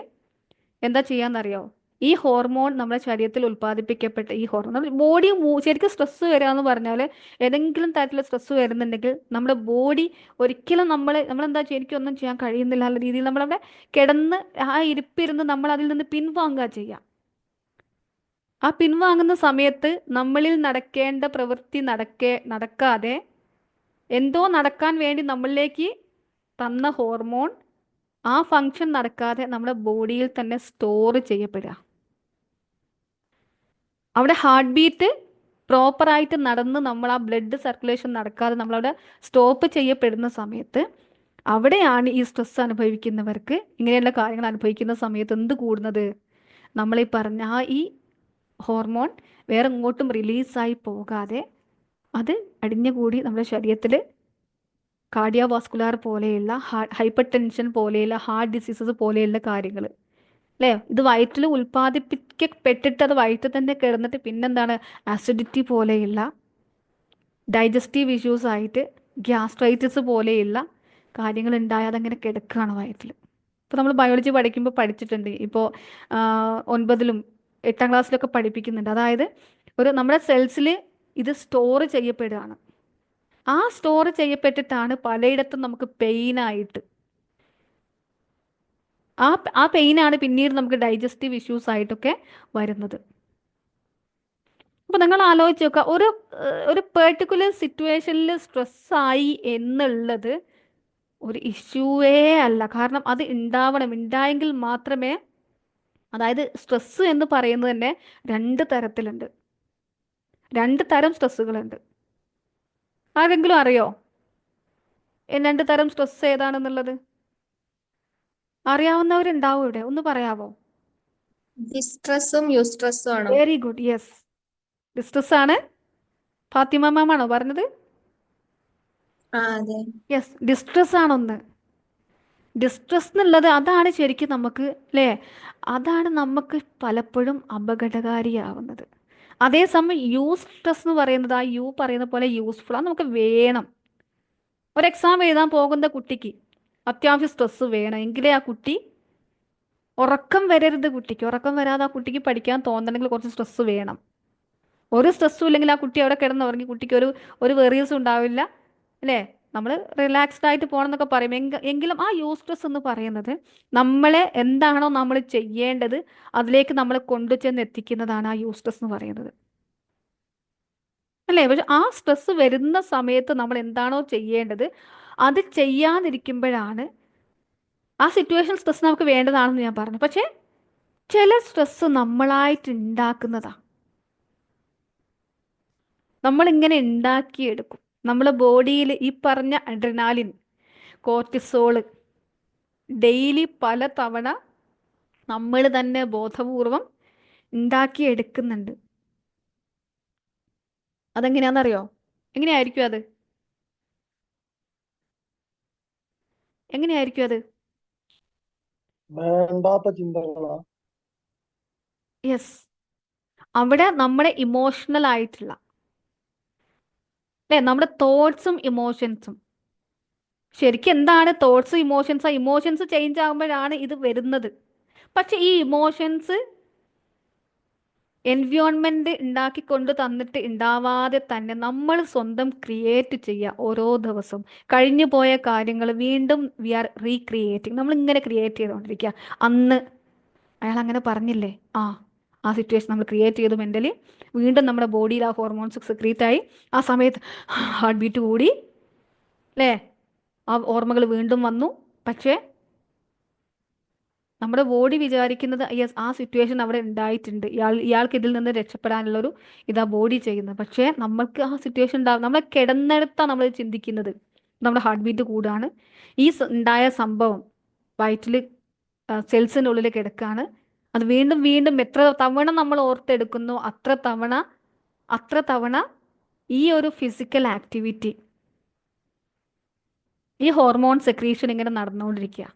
എന്താ ചെയ്യാന്നറിയോ? ഈ ഹോർമോൺ നമ്മുടെ ശരീരത്തിൽ ഉൽപ്പാദിപ്പിക്കപ്പെട്ട ഈ ഹോർമോൺ നമ്മുടെ ബോഡി ശരിക്കും സ്ട്രെസ്സ് വരിക എന്ന് പറഞ്ഞാൽ, ഏതെങ്കിലും തരത്തിലുള്ള സ്ട്രെസ്സ് വരുന്നുണ്ടെങ്കിൽ നമ്മുടെ ബോഡി ഒരിക്കലും നമ്മളെന്താ ശരിക്കും ഒന്നും ചെയ്യാൻ കഴിയുന്നില്ല എന്ന രീതിയിൽ നമ്മളവിടെ കിടന്ന് ആ ഇരിപ്പിരുന്ന് നമ്മൾ അതിൽ നിന്ന് പിൻവാങ്ങുക ചെയ്യുക. ആ പിൻവാങ്ങുന്ന സമയത്ത് നമ്മളിൽ നടക്കേണ്ട പ്രവൃത്തി നടക്കാതെ, എന്തോ നടക്കാൻ വേണ്ടി നമ്മളിലേക്ക് തന്ന ഹോർമോൺ ആ ഫങ്ഷൻ നടക്കാതെ നമ്മുടെ ബോഡിയിൽ തന്നെ സ്റ്റോർ ചെയ്യപ്പെടുക. അവിടെ ഹാർട്ട് ബീറ്റ് പ്രോപ്പറായിട്ട് നടന്ന് നമ്മൾ ആ ബ്ലഡ് സർക്കുലേഷൻ നടക്കാതെ നമ്മളവിടെ സ്റ്റോപ്പ് ചെയ്യപ്പെടുന്ന സമയത്ത്, അവിടെയാണ് ഈ സ്ട്രെസ് അനുഭവിക്കുന്നവർക്ക്, ഇങ്ങനെയുള്ള കാര്യങ്ങൾ അനുഭവിക്കുന്ന സമയത്ത് എന്ത് കൂടുന്നത്? നമ്മളീ പറഞ്ഞ ഈ ഹോർമോൺ വേറെ എങ്ങോട്ടും റിലീസായി പോകാതെ അത് അടിഞ്ഞുകൂടി നമ്മുടെ ശരീരത്തിൽ കാർഡിയോവാസ്കുലാർ പോലെയുള്ള, ഹൈപ്പർ ടെൻഷൻ പോലെയുള്ള, ഹാർട്ട് ഡിസീസസ് പോലെയുള്ള കാര്യങ്ങൾ, അല്ലേ, ഇത് വയറ്റിൽ ഉൽപ്പാദിപ്പിക്കപ്പെട്ടിട്ട് അത് വയറ്റിൽ തന്നെ കിടന്നിട്ട് പിന്നെന്താണ്, ആസിഡിറ്റി പോലെയുള്ള, ഡൈജസ്റ്റീവ് ഇഷ്യൂസ് ആയിട്ട്, ഗ്യാസ്ട്രൈറ്റിസ് പോലെയുള്ള കാര്യങ്ങൾ ഉണ്ടായാൽ അതങ്ങനെ കിടക്കുകയാണ് വയറ്റിൽ. ഇപ്പോൾ നമ്മൾ ബയോളജി പഠിക്കുമ്പോൾ പഠിച്ചിട്ടുണ്ട്, ഇപ്പോൾ 9ലും 8ാം ക്ലാസ്സിലൊക്കെ പഠിപ്പിക്കുന്നുണ്ട്. അതായത് നമ്മുടെ സെൽസിൽ ഇത് സ്റ്റോർ ചെയ്യപ്പെടുകയാണ്. ആ സ്റ്റോർ ചെയ്യപ്പെട്ടിട്ടാണ് പലയിടത്തും നമുക്ക് പെയിനായിട്ട്, ആ പെയിനാണ് പിന്നീട് നമുക്ക് ഡൈജസ്റ്റീവ് ഇഷ്യൂസ് ആയിട്ടൊക്കെ വരുന്നത്. അപ്പോൾ നിങ്ങൾ ആലോചിച്ച് നോക്കുക, ഒരു പെർട്ടിക്കുലർ സിറ്റുവേഷനിൽ സ്ട്രെസ്സായി എന്നുള്ളത് ഒരു ഇഷ്യൂവേ അല്ല. കാരണം അത് ഉണ്ടായെങ്കിൽ മാത്രമേ, അതായത് സ്ട്രെസ്സ് എന്ന് പറയുന്നത് തന്നെ 2 തരത്തിലുണ്ട്. 2 തരം സ്ട്രെസ്സുകളുണ്ട്. ആരെങ്കിലും അറിയോ 2 തരം സ്ട്രെസ് ഏതാണെന്നുള്ളത്? അറിയാവുന്നവരുണ്ടാവും ഇവിടെ, ഒന്ന് പറയാവോ? ഡിസ്ട്രെസ്സും യൂസ്ട്രെസ്സും ആണോ? വെരി ഗുഡ്, യെസ്, ഡിസ്ട്രെസ് ആണ്. ഫാത്തിമ മാം ആണോ പറഞ്ഞത്? അതെ. Yes, distress ആണൊന്ന്. ഡിസ്ട്രെസ് എന്നുള്ളത് അതാണ് ശരിക്കും നമുക്ക്, അല്ലേ, അതാണ് നമുക്ക് പലപ്പോഴും അപകടകാരിയാവുന്നത്. അതേസമയം യൂസ്ട്രെസ് എന്ന് പറയുന്നത്, ആ യു പറയുന്ന പോലെ യൂസ്ഫുൾ, അത് നമുക്ക് വേണം. ഒരു എക്സാം എഴുതാൻ പോകുന്ന കുട്ടിക്ക് അത്യാവശ്യം സ്ട്രെസ് വേണം, എങ്കിലേ ആ കുട്ടി, ഉറക്കം വരരുത് കുട്ടിക്ക്, ഉറക്കം വരാതെ ആ കുട്ടിക്ക് പഠിക്കാൻ തോന്നണമെങ്കിൽ കുറച്ച് സ്ട്രെസ് വേണം. ഒരു സ്ട്രെസ്സും ഇല്ലെങ്കിൽ ആ കുട്ടി അവിടെ കിടന്നുറങ്ങി, കുട്ടിക്ക് ഒരു വെറീസും ഉണ്ടാവില്ല, അല്ലേ? നമ്മൾ റിലാക്സ്ഡ് ആയിട്ട് പോകണം എന്നൊക്കെ പറയും. എങ്കിലും ആ യൂസ്ട്രെസ് എന്ന് പറയുന്നത് നമ്മളെ എന്താണോ നമ്മൾ ചെയ്യേണ്ടത് അതിലേക്ക് നമ്മളെ കൊണ്ടുചെന്ന് എത്തിക്കുന്നതാണ് ആ യൂസ്ട്രെസ് എന്ന് പറയുന്നത്, അല്ലേ? പക്ഷെ ആ സ്ട്രെസ് വരുന്ന സമയത്ത് നമ്മൾ എന്താണോ ചെയ്യേണ്ടത് അത് ചെയ്യാതിരിക്കുമ്പോഴാണ് ആ സിറ്റുവേഷൻ സ്ട്രെസ് നമുക്ക് വേണ്ടതാണെന്ന് ഞാൻ പറഞ്ഞു. പക്ഷേ ചില സ്ട്രെസ് നമ്മളായിട്ട് ഉണ്ടാക്കുന്നതാ, നമ്മളിങ്ങനെ ഉണ്ടാക്കിയെടുക്കും. നമ്മളെ ബോഡിയിൽ ഈ പറഞ്ഞ അഡ്രിനാലിൻ, കോർട്ടിസോള് ഡെയിലി പല തവണ നമ്മൾ തന്നെ ബോധപൂർവം ഉണ്ടാക്കിയെടുക്കുന്നുണ്ട്. അതെങ്ങനെയാണെന്നറിയോ? എങ്ങനെയായിരിക്കും അത്? എങ്ങനെയായിരിക്കും അത്? വേണ്ടാത്ത ചിന്തകളാ. യെസ്, അവിടെ നമ്മുടെ ഇമോഷണൽ ആയിട്ടുള്ള, അല്ലേ, നമ്മുടെ തോട്ട്സും ഇമോഷൻസും. ശരിക്കും എന്താണ് തോട്ട്സ് ഇമോഷൻസ്? ആ ഇമോഷൻസ് ചേഞ്ച് ആകുമ്പോഴാണ് ഇത് വരുന്നത്. പക്ഷെ ഈ ഇമോഷൻസ് എൻവയോൺമെന്റ് ഉണ്ടാക്കിക്കൊണ്ട് തന്നിട്ട് ഉണ്ടാവാതെ തന്നെ നമ്മൾ സ്വന്തം ക്രിയേറ്റ് ചെയ്യുക. ഓരോ ദിവസവും കഴിഞ്ഞു പോയ കാര്യങ്ങൾ വീണ്ടും വി ആർ റീക്രിയേറ്റിംഗ്. നമ്മൾ ഇങ്ങനെ ക്രിയേറ്റ് ചെയ്തുകൊണ്ടിരിക്കുക. അന്ന് അയാൾ അങ്ങനെ പറഞ്ഞില്ലേ, ആ സിറ്റുവേഷൻ നമ്മൾ ക്രിയേറ്റ് ചെയ്തു മെൻ്റലി. വീണ്ടും നമ്മുടെ ബോഡിയിൽ ആ ഹോർമോൺസ് സെക്രീറ്റ് ആയി. ആ സമയത്ത് ഹാർട്ട് ബീറ്റ് കൂടി, അല്ലേ, ആ ഓർമ്മകൾ വീണ്ടും വന്നു. പക്ഷേ നമ്മുടെ ബോഡി വിചാരിക്കുന്നത് യെസ്, ആ സിറ്റുവേഷൻ അവിടെ ഉണ്ടായിട്ടുണ്ട്, ഇയാൾക്ക് ഇതിൽ നിന്ന് രക്ഷപ്പെടാനുള്ളൊരു ഇതാ ബോഡി ചെയ്യുന്നത്. പക്ഷേ നമ്മൾക്ക് ആ സിറ്റുവേഷൻ ഉണ്ടാകും, നമ്മളെ കിടന്നെടുത്താണ് നമ്മൾ ചിന്തിക്കുന്നത്, നമ്മുടെ ഹാർട്ട് ബീറ്റ് കൂടാണ്, ഈ ഉണ്ടായ സംഭവം വയറ്റിൽ സെൽസിൻ്റെ ഉള്ളിൽ കിടക്കുകയാണ്. അത് വീണ്ടും വീണ്ടും എത്ര തവണ നമ്മൾ ഓർത്തെടുക്കുന്നു അത്ര തവണ ഈ ഒരു ഫിസിക്കൽ ആക്ടിവിറ്റി, ഈ ഹോർമോൺ സെക്രീഷൻ ഇങ്ങനെ നടന്നുകൊണ്ടിരിക്കുക.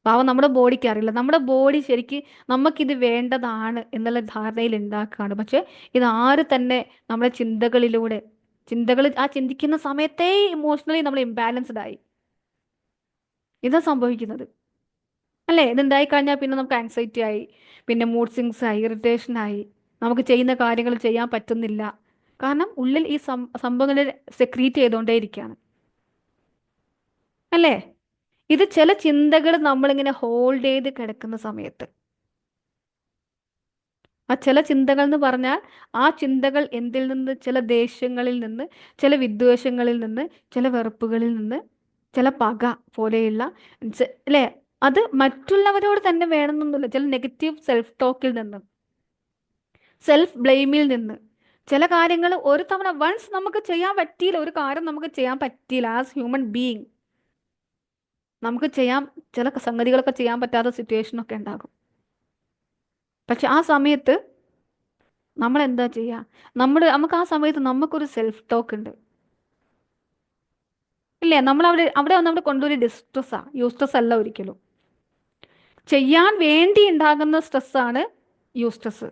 പാവം നമ്മുടെ ബോഡിക്ക് അറിയില്ല. നമ്മുടെ ബോഡി ശരിക്ക് നമുക്കിത് വേണ്ടതാണ് എന്നുള്ള ധാരണയിൽ ഉണ്ടാക്കുകയാണ്. പക്ഷെ ഇത് തന്നെ നമ്മുടെ ചിന്തകൾ ആ ചിന്തിക്കുന്ന സമയത്തേ ഇമോഷണലി നമ്മൾ ഇംബാലൻസ്ഡ് ആയി. ഇതാ സംഭവിക്കുന്നത്, അല്ലേ? ഇതുണ്ടായി കഴിഞ്ഞാൽ പിന്നെ നമുക്ക് ആങ്സൈറ്റി ആയി, പിന്നെ മൂഡ് സ്വിങ്സ് ആയി, ഇറിറ്റേഷൻ ആയി, നമുക്ക് ചെയ്യുന്ന കാര്യങ്ങൾ ചെയ്യാൻ പറ്റുന്നില്ല. കാരണം ഉള്ളിൽ ഈ സംഭവങ്ങൾ സെക്രീറ്റ് ചെയ്തുകൊണ്ടേ ഇരിക്കുകയാണ്, അല്ലേ? ഇത് ചില ചിന്തകൾ നമ്മളിങ്ങനെ ഹോൾഡ് ചെയ്ത് കിടക്കുന്ന സമയത്ത്, ആ ചില ചിന്തകൾ എന്ന് പറഞ്ഞാൽ ആ ചിന്തകൾ എന്തിൽ നിന്ന്? ചില ദേഷ്യങ്ങളിൽ നിന്ന്, ചില വിദ്വേഷങ്ങളിൽ നിന്ന്, ചില വെറുപ്പുകളിൽ നിന്ന്, ചില പക പോലെയുള്ള, അല്ലേ, അത് മറ്റുള്ളവരോട് തന്നെ വേണമെന്നൊന്നുമില്ല. ചില നെഗറ്റീവ് സെൽഫ് ടോക്കിൽ നിന്ന്, സെൽഫ് ബ്ലെയിമിൽ നിന്ന്, ചില കാര്യങ്ങൾ ഒരു തവണ വൺസ് നമുക്ക് ചെയ്യാൻ പറ്റിയില്ല, ഒരു കാര്യം നമുക്ക് ചെയ്യാൻ പറ്റിയില്ല ആസ് ഹ്യൂമൻ ബീയിങ്, നമുക്ക് ചില സംഗതികളൊക്കെ ചെയ്യാൻ പറ്റാത്ത സിറ്റുവേഷനൊക്കെ ഉണ്ടാകും. പക്ഷെ ആ സമയത്ത് നമ്മൾ എന്താ ചെയ്യുക? നമുക്ക് ആ സമയത്ത് നമുക്കൊരു സെൽഫ് ടോക്ക് ഉണ്ട്, ഇല്ലേ? നമ്മൾ അവിടെ നമ്മുടെ കൊണ്ടൊരു ഡിസ്ട്രെസ്സാണ്, യൂസ്ട്രെസ് അല്ല ഒരിക്കലും. ചെയ്യാൻ വേണ്ടി ഉണ്ടാകുന്ന സ്ട്രെസ്സാണ് യൂസ്ട്രെസ്.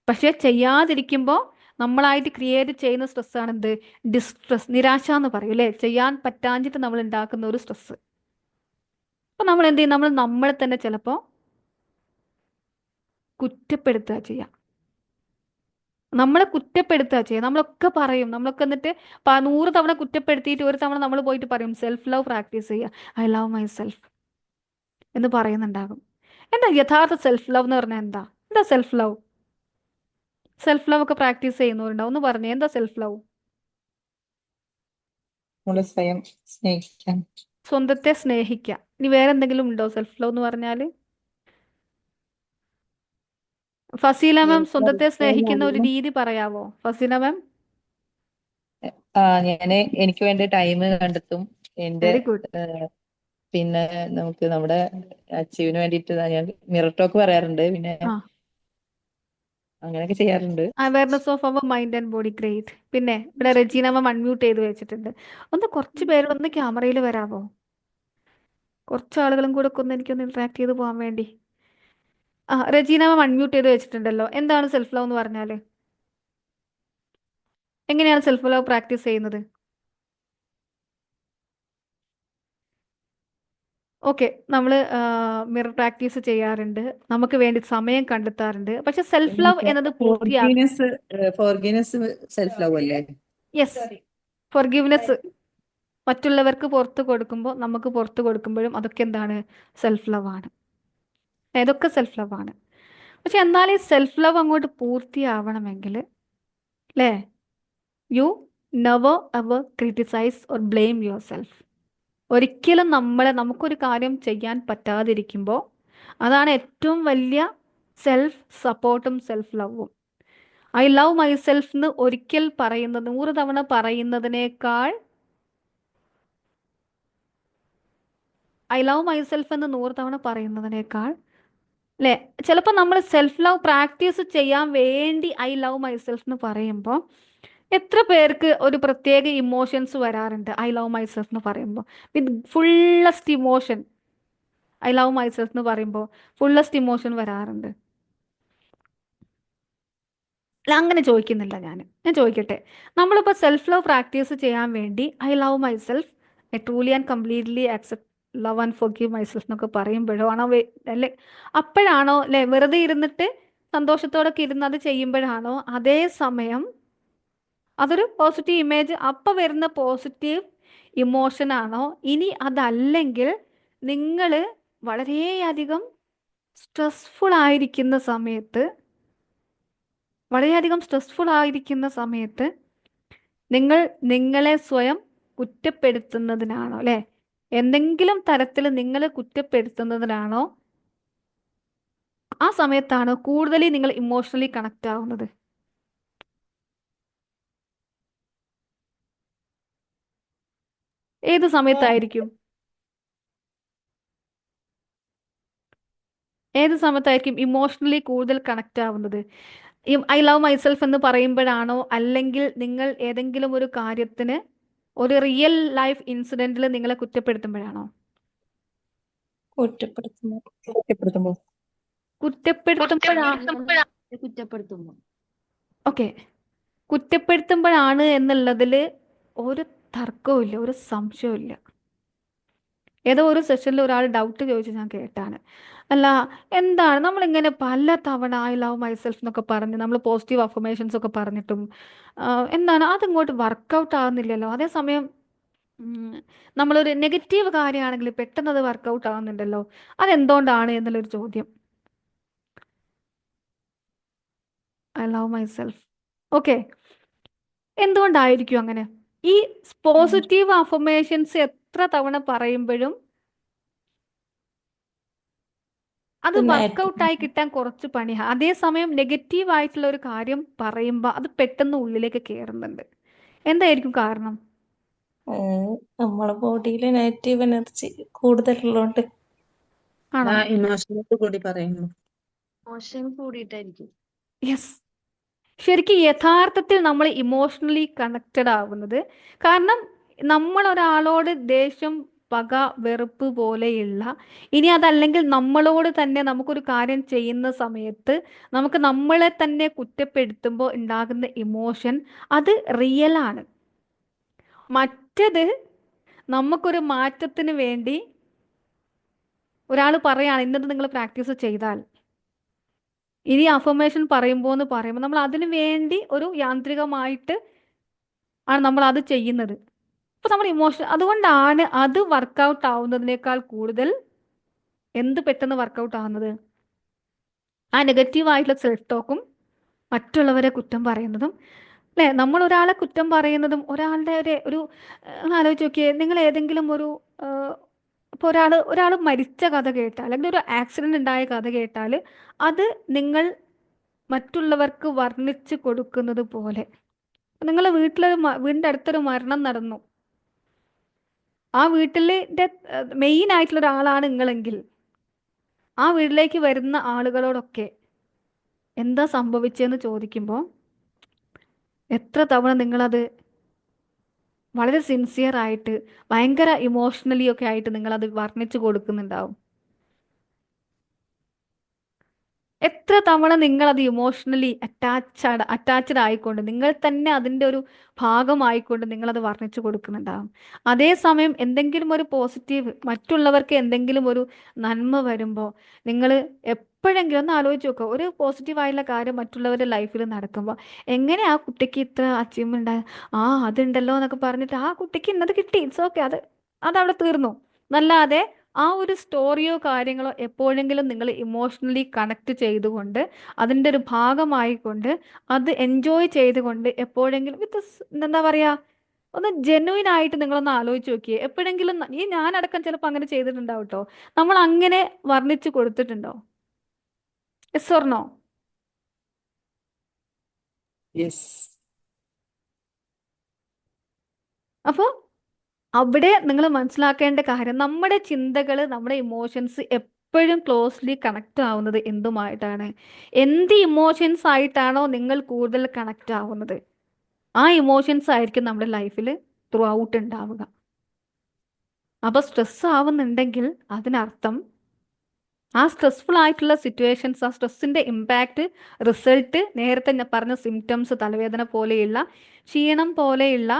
പക്ഷെ ചെയ്യാതിരിക്കുമ്പോൾ നമ്മളായിട്ട് ക്രിയേറ്റ് ചെയ്യുന്ന സ്ട്രെസ്സാണ് എന്ത്? ഡിസ്ട്രെസ്, നിരാശ എന്ന് പറയും, അല്ലേ? ചെയ്യാൻ പറ്റാഞ്ഞിട്ട് നമ്മൾ ഉണ്ടാക്കുന്ന ഒരു സ്ട്രെസ്. അപ്പോൾ നമ്മൾ എന്ത് ചെയ്യും? നമ്മളെ തന്നെ ചിലപ്പോൾ കുറ്റപ്പെടുത്തുക ചെയ്യാം, നമ്മളെ കുറ്റപ്പെടുത്തുക ചെയ്യുക. നമ്മളൊക്കെ പറയും, നമ്മളൊക്കെ എന്നിട്ട് 100 തവണ കുറ്റപ്പെടുത്തിയിട്ട് ഒരു തവണ നമ്മൾ പോയിട്ട് പറയും സെൽഫ് ലവ് പ്രാക്ടീസ് ചെയ്യുക, ഐ ലവ് മൈ സെൽഫ് എന്ന് പറയുന്നുണ്ടാകും. എന്താ യഥാർത്ഥ സെൽഫ് ലവ് എന്ന് പറഞ്ഞാൽ? എന്താ സെൽഫ് ലവ്? സെൽഫ് ലവ് ഒക്കെ പ്രാക്ടീസ് ചെയ്യുന്നവരുണ്ടാവും. ഒന്ന് പറഞ്ഞേ, എന്താ സെൽഫ് ലവ്? നമ്മള് സ്വയം സ്നേഹിക്കാൻ. സ്വന്തത്തെ സ്നേഹിക്കുക. ഇനി വേറെ എന്തെങ്കിലും ഉണ്ടോ സെൽഫ് ലവ് എന്ന് പറഞ്ഞാൽ? ഫസീല മാം സ്വന്തത്തെ സ്നേഹിക്കുന്ന ഒരു രീതി പറയാവോ ഫസീല മാം? എനിക്ക് വേണ്ടി ടൈം കണ്ടെത്തും. എന്റെ വെരി ഗുഡ്. പിന്നെ നമുക്ക് നമ്മുടെ അച്ചീവിന് വേണ്ടിയിട്ട് ഞാൻ മിറർ ടോക്ക് പറയാറുണ്ട്. പിന്നെ ആ, അങ്ങനെയൊക്കെ ചെയ്യാറുണ്ട്. Awareness of our mind and body. Great. പിന്നെ ഇവിടെ റെജീന മാം അൺമ്യൂട്ട് ചെയ്ത് വെച്ചിട്ടുണ്ട്. കുറച്ച് പേരൊന്ന് ക്യാമറയിൽ വരാവോ? കുറച്ച് ആളുകളും കൂടെ ഒക്കെ ഒന്ന് എനിക്കൊന്ന് ഇന്ററാക്ട് ചെയ്ത് പോകാൻ വേണ്ടി. റെജീന മാം അൺമ്യൂട്ട് ചെയ്ത് വെച്ചിട്ടുണ്ടല്ലോ. എന്താണ് സെൽഫ് ലവ് എന്ന് പറഞ്ഞാൽ? എങ്ങനെയാണ് സെൽഫ് ലവ് പ്രാക്ടീസ് ചെയ്യുന്നത്? ഓക്കെ, നമ്മൾ മിറർ പ്രാക്ടീസ് ചെയ്യാറുണ്ട്, നമുക്ക് വേണ്ടി സമയം കണ്ടെത്താറുണ്ട്. പക്ഷെ സെൽഫ് ലവ് എന്നത് പൂർത്തിയാകും. ഫോർഗീവ്നെസ് സെൽഫ് ലവ് അല്ലേ? Yes, forgiveness. മറ്റുള്ളവർക്ക് പുറത്ത് കൊടുക്കുമ്പോൾ നമുക്ക് പുറത്ത് കൊടുക്കുമ്പോഴും അതൊക്കെ എന്താണ്? സെൽഫ് ലവ് ആണ്. ഇതൊക്കെ സെൽഫ് ലവ് ആണ്. പക്ഷെ എന്നാൽ ഈ സെൽഫ് ലവ് അങ്ങോട്ട് പൂർത്തിയാവണമെങ്കിൽ അല്ലേ, you never ever criticise or blame yourself. ഒരിക്കലും നമുക്കൊരു കാര്യം ചെയ്യാൻ പറ്റാതിരിക്കുമ്പോൾ അതാണ് ഏറ്റവും വലിയ സെൽഫ് സപ്പോർട്ടും സെൽഫ് ലവും. ഐ ലവ് മൈ സെൽഫ് എന്ന് ഒരിക്കൽ പറയുന്നത് 100 തവണ പറയുന്നതിനേക്കാൾ, ഐ ലവ് മൈ സെൽഫ് എന്ന് 100 തവണ പറയുന്നതിനേക്കാൾ അല്ലേ, ചിലപ്പോൾ നമ്മൾ സെൽഫ് ലവ് പ്രാക്ടീസ് ചെയ്യാൻ വേണ്ടി ഐ ലവ് മൈ സെൽഫ് എന്ന് പറയുമ്പോൾ എത്ര പേർക്ക് ഒരു പ്രത്യേക ഇമോഷൻസ് വരാറുണ്ട് ഐ ലവ് മൈ സെൽഫ് എന്ന് പറയുമ്പോൾ? With fullest emotion. I love myself എന്ന് പറയുമ്പോൾ ഫുള്ളസ്റ്റ് ഇമോഷൻ വരാറുണ്ട്. അല്ല, അങ്ങനെ ചോദിക്കുന്നില്ല ഞാൻ ചോദിക്കട്ടെ, നമ്മളിപ്പോൾ സെൽഫ് ലവ് പ്രാക്ടീസ് ചെയ്യാൻ വേണ്ടി I love my self, I truly and completely accept love and forgive my self എന്നൊക്കെ പറയുമ്പോഴോ ആണോ അല്ലെ, അപ്പോഴാണോ അല്ലെ വെറുതെ ഇരുന്നിട്ട് സന്തോഷത്തോടൊക്കെ ഇരുന്ന് അത് ചെയ്യുമ്പോഴാണോ, അതേ സമയം അതൊരു പോസിറ്റീവ് ഇമേജ് അപ്പം വരുന്ന പോസിറ്റീവ് ഇമോഷൻ ആണോ? ഇനി അതല്ലെങ്കിൽ നിങ്ങൾ വളരെയധികം സ്ട്രെസ്ഫുൾ ആയിരിക്കുന്ന സമയത്ത് നിങ്ങൾ നിങ്ങളെ സ്വയം കുറ്റപ്പെടുത്തുന്നതിനാണോ അല്ലെ, എന്തെങ്കിലും തരത്തിൽ നിങ്ങൾ കുറ്റപ്പെടുത്തുന്നതിനാണോ, ആ സമയത്താണോ കൂടുതൽ നിങ്ങൾ ഇമോഷണലി കണക്ട് ആവുന്നത്? ഏത് സമയത്തായിരിക്കും? ഇമോഷണലി കൂടുതൽ കണക്ട് ആവുന്നത്? ഐ ലവ് മൈസെൽഫ് എന്ന് പറയുമ്പോഴാണോ, അല്ലെങ്കിൽ നിങ്ങൾ ഏതെങ്കിലും ഒരു കാര്യത്തിന്, ഒരു റിയൽ ലൈഫ് ഇൻസിഡന്റിൽ നിങ്ങളെ കുറ്റപ്പെടുത്തുമ്പോഴാണോ? കുറ്റപ്പെടുത്തുമ്പോൾ. ഓക്കെ, കുറ്റപ്പെടുത്തുമ്പോഴാണ് എന്നുള്ളതിൽ ഒരു തർക്കവും ഇല്ല, ഒരു സംശയവും ഇല്ല. ഏതോ ഒരു സെഷനിൽ ഒരാൾ ഡൗട്ട് ചോദിച്ചു ഞാൻ കേട്ടാണ്. അല്ല, എന്താണ് നമ്മളിങ്ങനെ പല തവണ ഐ ലവ് മൈസെൽഫ് എന്നൊക്കെ പറഞ്ഞ് നമ്മൾ പോസിറ്റീവ് അഫർമേഷൻസ് ഒക്കെ പറഞ്ഞിട്ടും എന്താണ് അതിങ്ങോട്ട് വർക്കൗട്ട് ആകുന്നില്ലല്ലോ? അതേസമയം നമ്മളൊരു നെഗറ്റീവ് കാര്യമാണെങ്കിൽ പെട്ടെന്ന് അത് വർക്കൗട്ട് ആവുന്നുണ്ടല്ലോ, അതെന്തുകൊണ്ടാണ് എന്നുള്ളൊരു ചോദ്യം. ഐ ലവ് മൈസെൽഫ്, ഓക്കെ, എന്തുകൊണ്ടായിരിക്കും അങ്ങനെ? ഈ പോസിറ്റീവ് അഫർമേഷൻസ് എത്ര തവണ പറയുമ്പോഴും അത് വർക്കൗട്ടായി കിട്ടാൻ കുറച്ച് പണിയാണ്. അതേസമയം നെഗറ്റീവ് ആയിട്ടുള്ള ഒരു കാര്യം പറയുമ്പോൾ അത് പെട്ടെന്ന് ഉള്ളിലേക്ക് കയറുന്നുണ്ട്. എന്തായിരിക്കും കാരണം? നമ്മളെ ബോഡിയിൽ നെഗറ്റീവ് എനർജി കൂടുതലുള്ളതുകൊണ്ട്. ആണോ? ഇമോഷനോട് കൂടി പറയുന്നു. യെസ്, ശരിക്കും യഥാർത്ഥത്തിൽ നമ്മൾ ഇമോഷണലി കണക്റ്റഡ് ആവുന്നത് കാരണം നമ്മൾ ഒരാളോട് ദേഷ്യം, പക, വെറുപ്പ് പോലെയുള്ള, ഇനി അതല്ലെങ്കിൽ നമ്മളോട് തന്നെ നമുക്കൊരു കാര്യം ചെയ്യുന്ന സമയത്ത് നമുക്ക് നമ്മളെ തന്നെ കുറ്റപ്പെടുത്തുമ്പോൾ ഉണ്ടാകുന്ന ഇമോഷൻ, അത് റിയൽ ആണ്. മറ്റത് നമുക്കൊരു മാറ്റത്തിന് വേണ്ടി ഒരാൾ പറയാണ് ഇന്നത് നിങ്ങൾ പ്രാക്ടീസ് ചെയ്താൽ, ഇനി അഫർമേഷൻ പറയുമ്പോൾ നമ്മൾ അതിനു വേണ്ടി ഒരു യാന്ത്രികമായിട്ട് ആണ് നമ്മൾ അത് ചെയ്യുന്നത്. അപ്പോൾ നമ്മൾ ഇമോഷൻ, അതുകൊണ്ടാണ് അത് വർക്കൗട്ട് ആവുന്നതിനേക്കാൾ കൂടുതൽ എന്ത് പെട്ടെന്ന് വർക്കൗട്ട് ആവുന്നത്? ആ നെഗറ്റീവ് ആയിട്ടുള്ള സെൽഫ് ടോക്കും മറ്റുള്ളവരെ കുറ്റം പറയുന്നതും അല്ലേ? നമ്മൾ ഒരാളെ കുറ്റം പറയുന്നതും ഒരാളുടെ ഒരു ഒന്ന് ആലോചിച്ച് നോക്കിയേ. നിങ്ങൾ ഏതെങ്കിലും ഒരു ഇപ്പോൾ ഒരാൾ മരിച്ച കഥ കേട്ടാൽ, അല്ലെങ്കിൽ ഒരു ആക്സിഡന്റ് ഉണ്ടായ കഥ കേട്ടാൽ, അത് നിങ്ങൾ മറ്റുള്ളവർക്ക് വർണ്ണിച്ച് കൊടുക്കുന്നത് പോലെ. നിങ്ങളുടെ വീടിൻ്റെ അടുത്തൊരു മരണം നടന്നു, ആ വീട്ടിലെ മെയിൻ ആയിട്ടുള്ള ഒരാളാണ് നിങ്ങളെങ്കിൽ, ആ വീട്ടിലേക്ക് വരുന്ന ആളുകളോടൊക്കെ എന്താ സംഭവിച്ചതെന്ന് ചോദിക്കുമ്പോൾ എത്ര തവണ നിങ്ങളത് വളരെ സിൻസിയർ ആയിട്ട്, ഭയങ്കര ഇമോഷണലി ഒക്കെ ആയിട്ട് നിങ്ങളത് വർണ്ണിച്ചു കൊടുക്കുന്നുണ്ടാവും. എത്ര തവണ നിങ്ങൾ അത് ഇമോഷണലി അറ്റാച്ച്ഡ് ആയിക്കൊണ്ട്, നിങ്ങൾ തന്നെ അതിൻ്റെ ഒരു ഭാഗമായിക്കൊണ്ട് നിങ്ങളത് വർണ്ണിച്ചു കൊടുക്കുന്നുണ്ടാവും. അതേസമയം എന്തെങ്കിലും ഒരു പോസിറ്റീവ്, മറ്റുള്ളവർക്ക് എന്തെങ്കിലും ഒരു നന്മ വരുമ്പോൾ നിങ്ങൾ എപ്പോഴെങ്കിലും ഒന്ന് ആലോചിച്ച് നോക്കുക, ഒരു പോസിറ്റീവായുള്ള കാര്യം മറ്റുള്ളവരുടെ ലൈഫിൽ നടക്കുമ്പോൾ എങ്ങനെ ആ കുട്ടിക്ക് ഇത്ര അച്ചീവ്മെൻ്റ് ഉണ്ടായ, അതുണ്ടല്ലോ എന്നൊക്കെ പറഞ്ഞിട്ട് ആ കുട്ടിക്ക് ഇന്നത് കിട്ടി, ഇറ്റ്സ് ഓക്കെ, അതവിടെ തീർന്നു എന്നല്ലാതെ ആ ഒരു സ്റ്റോറിയോ കാര്യങ്ങളോ എപ്പോഴെങ്കിലും നിങ്ങൾ ഇമോഷണലി കണക്ട് ചെയ്തുകൊണ്ട്, അതിൻ്റെ ഒരു ഭാഗമായിക്കൊണ്ട്, അത് എൻജോയ് ചെയ്തുകൊണ്ട് എപ്പോഴെങ്കിലും എന്താ പറയുക, ഒന്ന് ജെന്യുവിൻ ആയിട്ട് നിങ്ങളൊന്ന് ആലോചിച്ച് നോക്കിയേ. എപ്പോഴെങ്കിലും ഞാനടക്കം ചിലപ്പോൾ അങ്ങനെ ചെയ്തിട്ടുണ്ടാവും കേട്ടോ. നമ്മൾ അങ്ങനെ വർണ്ണിച്ച് കൊടുത്തിട്ടുണ്ടോ? Yes or no? യെസ്. അപ്പോൾ അവിടെ നിങ്ങൾ മനസ്സിലാക്കേണ്ട കാര്യം, നമ്മുടെ ചിന്തകൾ, നമ്മുടെ ഇമോഷൻസ് എപ്പോഴും ക്ലോസ്ലി കണക്റ്റ് ആവുന്നത് എന്തുമായിട്ടാണ്? എന്ത് ഇമോഷൻസ് ആയിട്ടാണോ നിങ്ങൾ കൂടുതൽ കണക്റ്റ് ആവുന്നത്, ആ ഇമോഷൻസ് ആയിരിക്കും നമ്മുടെ ലൈഫിൽ ത്രൂ ഔട്ട് ഉണ്ടാവുക. അപ്പോൾ സ്ട്രെസ് ആവുന്നുണ്ടെങ്കിൽ അതിനർത്ഥം ആ സ്ട്രെസ്ഫുൾ ആയിട്ടുള്ള സിറ്റുവേഷൻസ്, ആ സ്ട്രെസ്സിൻ്റെ ഇമ്പാക്റ്റ്, റിസൾട്ട്, നേരത്തെ ഞാൻ പറഞ്ഞ സിംറ്റംസ്, തലവേദന പോലെയുള്ള, ക്ഷീണം പോലെയുള്ള,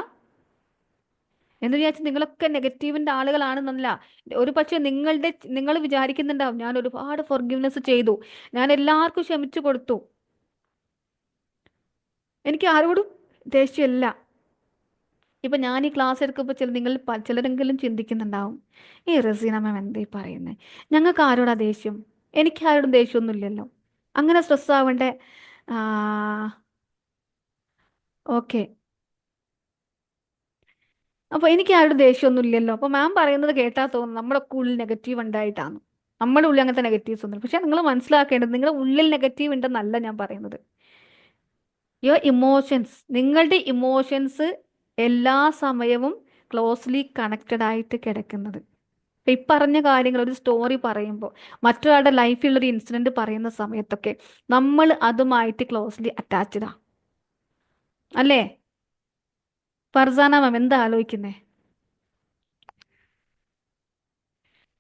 എന്ന് വിചാരിച്ച് നിങ്ങളൊക്കെ നെഗറ്റീവിൻ്റെ ആളുകളാണെന്നല്ല. ഒരു പക്ഷേ നിങ്ങൾ വിചാരിക്കുന്നുണ്ടാവും, ഞാൻ ഒരുപാട് ഫോർഗിവ്നെസ് ചെയ്തു, ഞാൻ എല്ലാവർക്കും ക്ഷമിച്ചു കൊടുത്തു, എനിക്ക് ആരോടും ദേഷ്യമില്ല. ഇപ്പം ഞാൻ ഈ ക്ലാസ് എടുക്കുമ്പോൾ ചിലരെങ്കിലും ചിന്തിക്കുന്നുണ്ടാവും, ഈ റസീന മാം എന്തേ പറയുന്നത്, ഞങ്ങൾക്ക് ആരോടാ ദേഷ്യം, എനിക്ക് ആരോടും ദേഷ്യമൊന്നുമില്ലല്ലോ, അങ്ങനെ സ്ട്രെസ് ആവണ്ടേ? ഓക്കെ, അപ്പോൾ എനിക്ക് ആരുടെ ദേഷ്യമൊന്നും ഇല്ലല്ലോ. അപ്പോൾ മാം പറയുന്നത് കേട്ടാൽ തോന്നും നമ്മുടെ ഉള്ളിൽ നെഗറ്റീവ് ഉണ്ടായിട്ടാണ്. നമ്മുടെ ഉള്ളിൽ അങ്ങനത്തെ നെഗറ്റീവ്സ് ഒന്നും. പക്ഷെ നിങ്ങൾ മനസ്സിലാക്കേണ്ടത്, നിങ്ങളുടെ ഉള്ളിൽ നെഗറ്റീവ് ഉണ്ടെന്നല്ല ഞാൻ പറയുന്നത്. നിങ്ങളുടെ ഇമോഷൻസ് എല്ലാ സമയവും ക്ലോസ്ലി കണക്റ്റഡ് ആയിട്ട് കിടക്കുന്നത്. ഇപ്പം ഈ പറഞ്ഞ കാര്യങ്ങൾ, ഒരു സ്റ്റോറി പറയുമ്പോൾ, മറ്റൊരാളുടെ ലൈഫിലുള്ളൊരു ഇൻസിഡൻറ്റ് പറയുന്ന സമയത്തൊക്കെ നമ്മൾ അതുമായിട്ട് ക്ലോസ്ലി അറ്റാച്ച്ഡാ അല്ലേ? ഫർസാന മാം എന്താ ആലോചിക്കുന്നേ?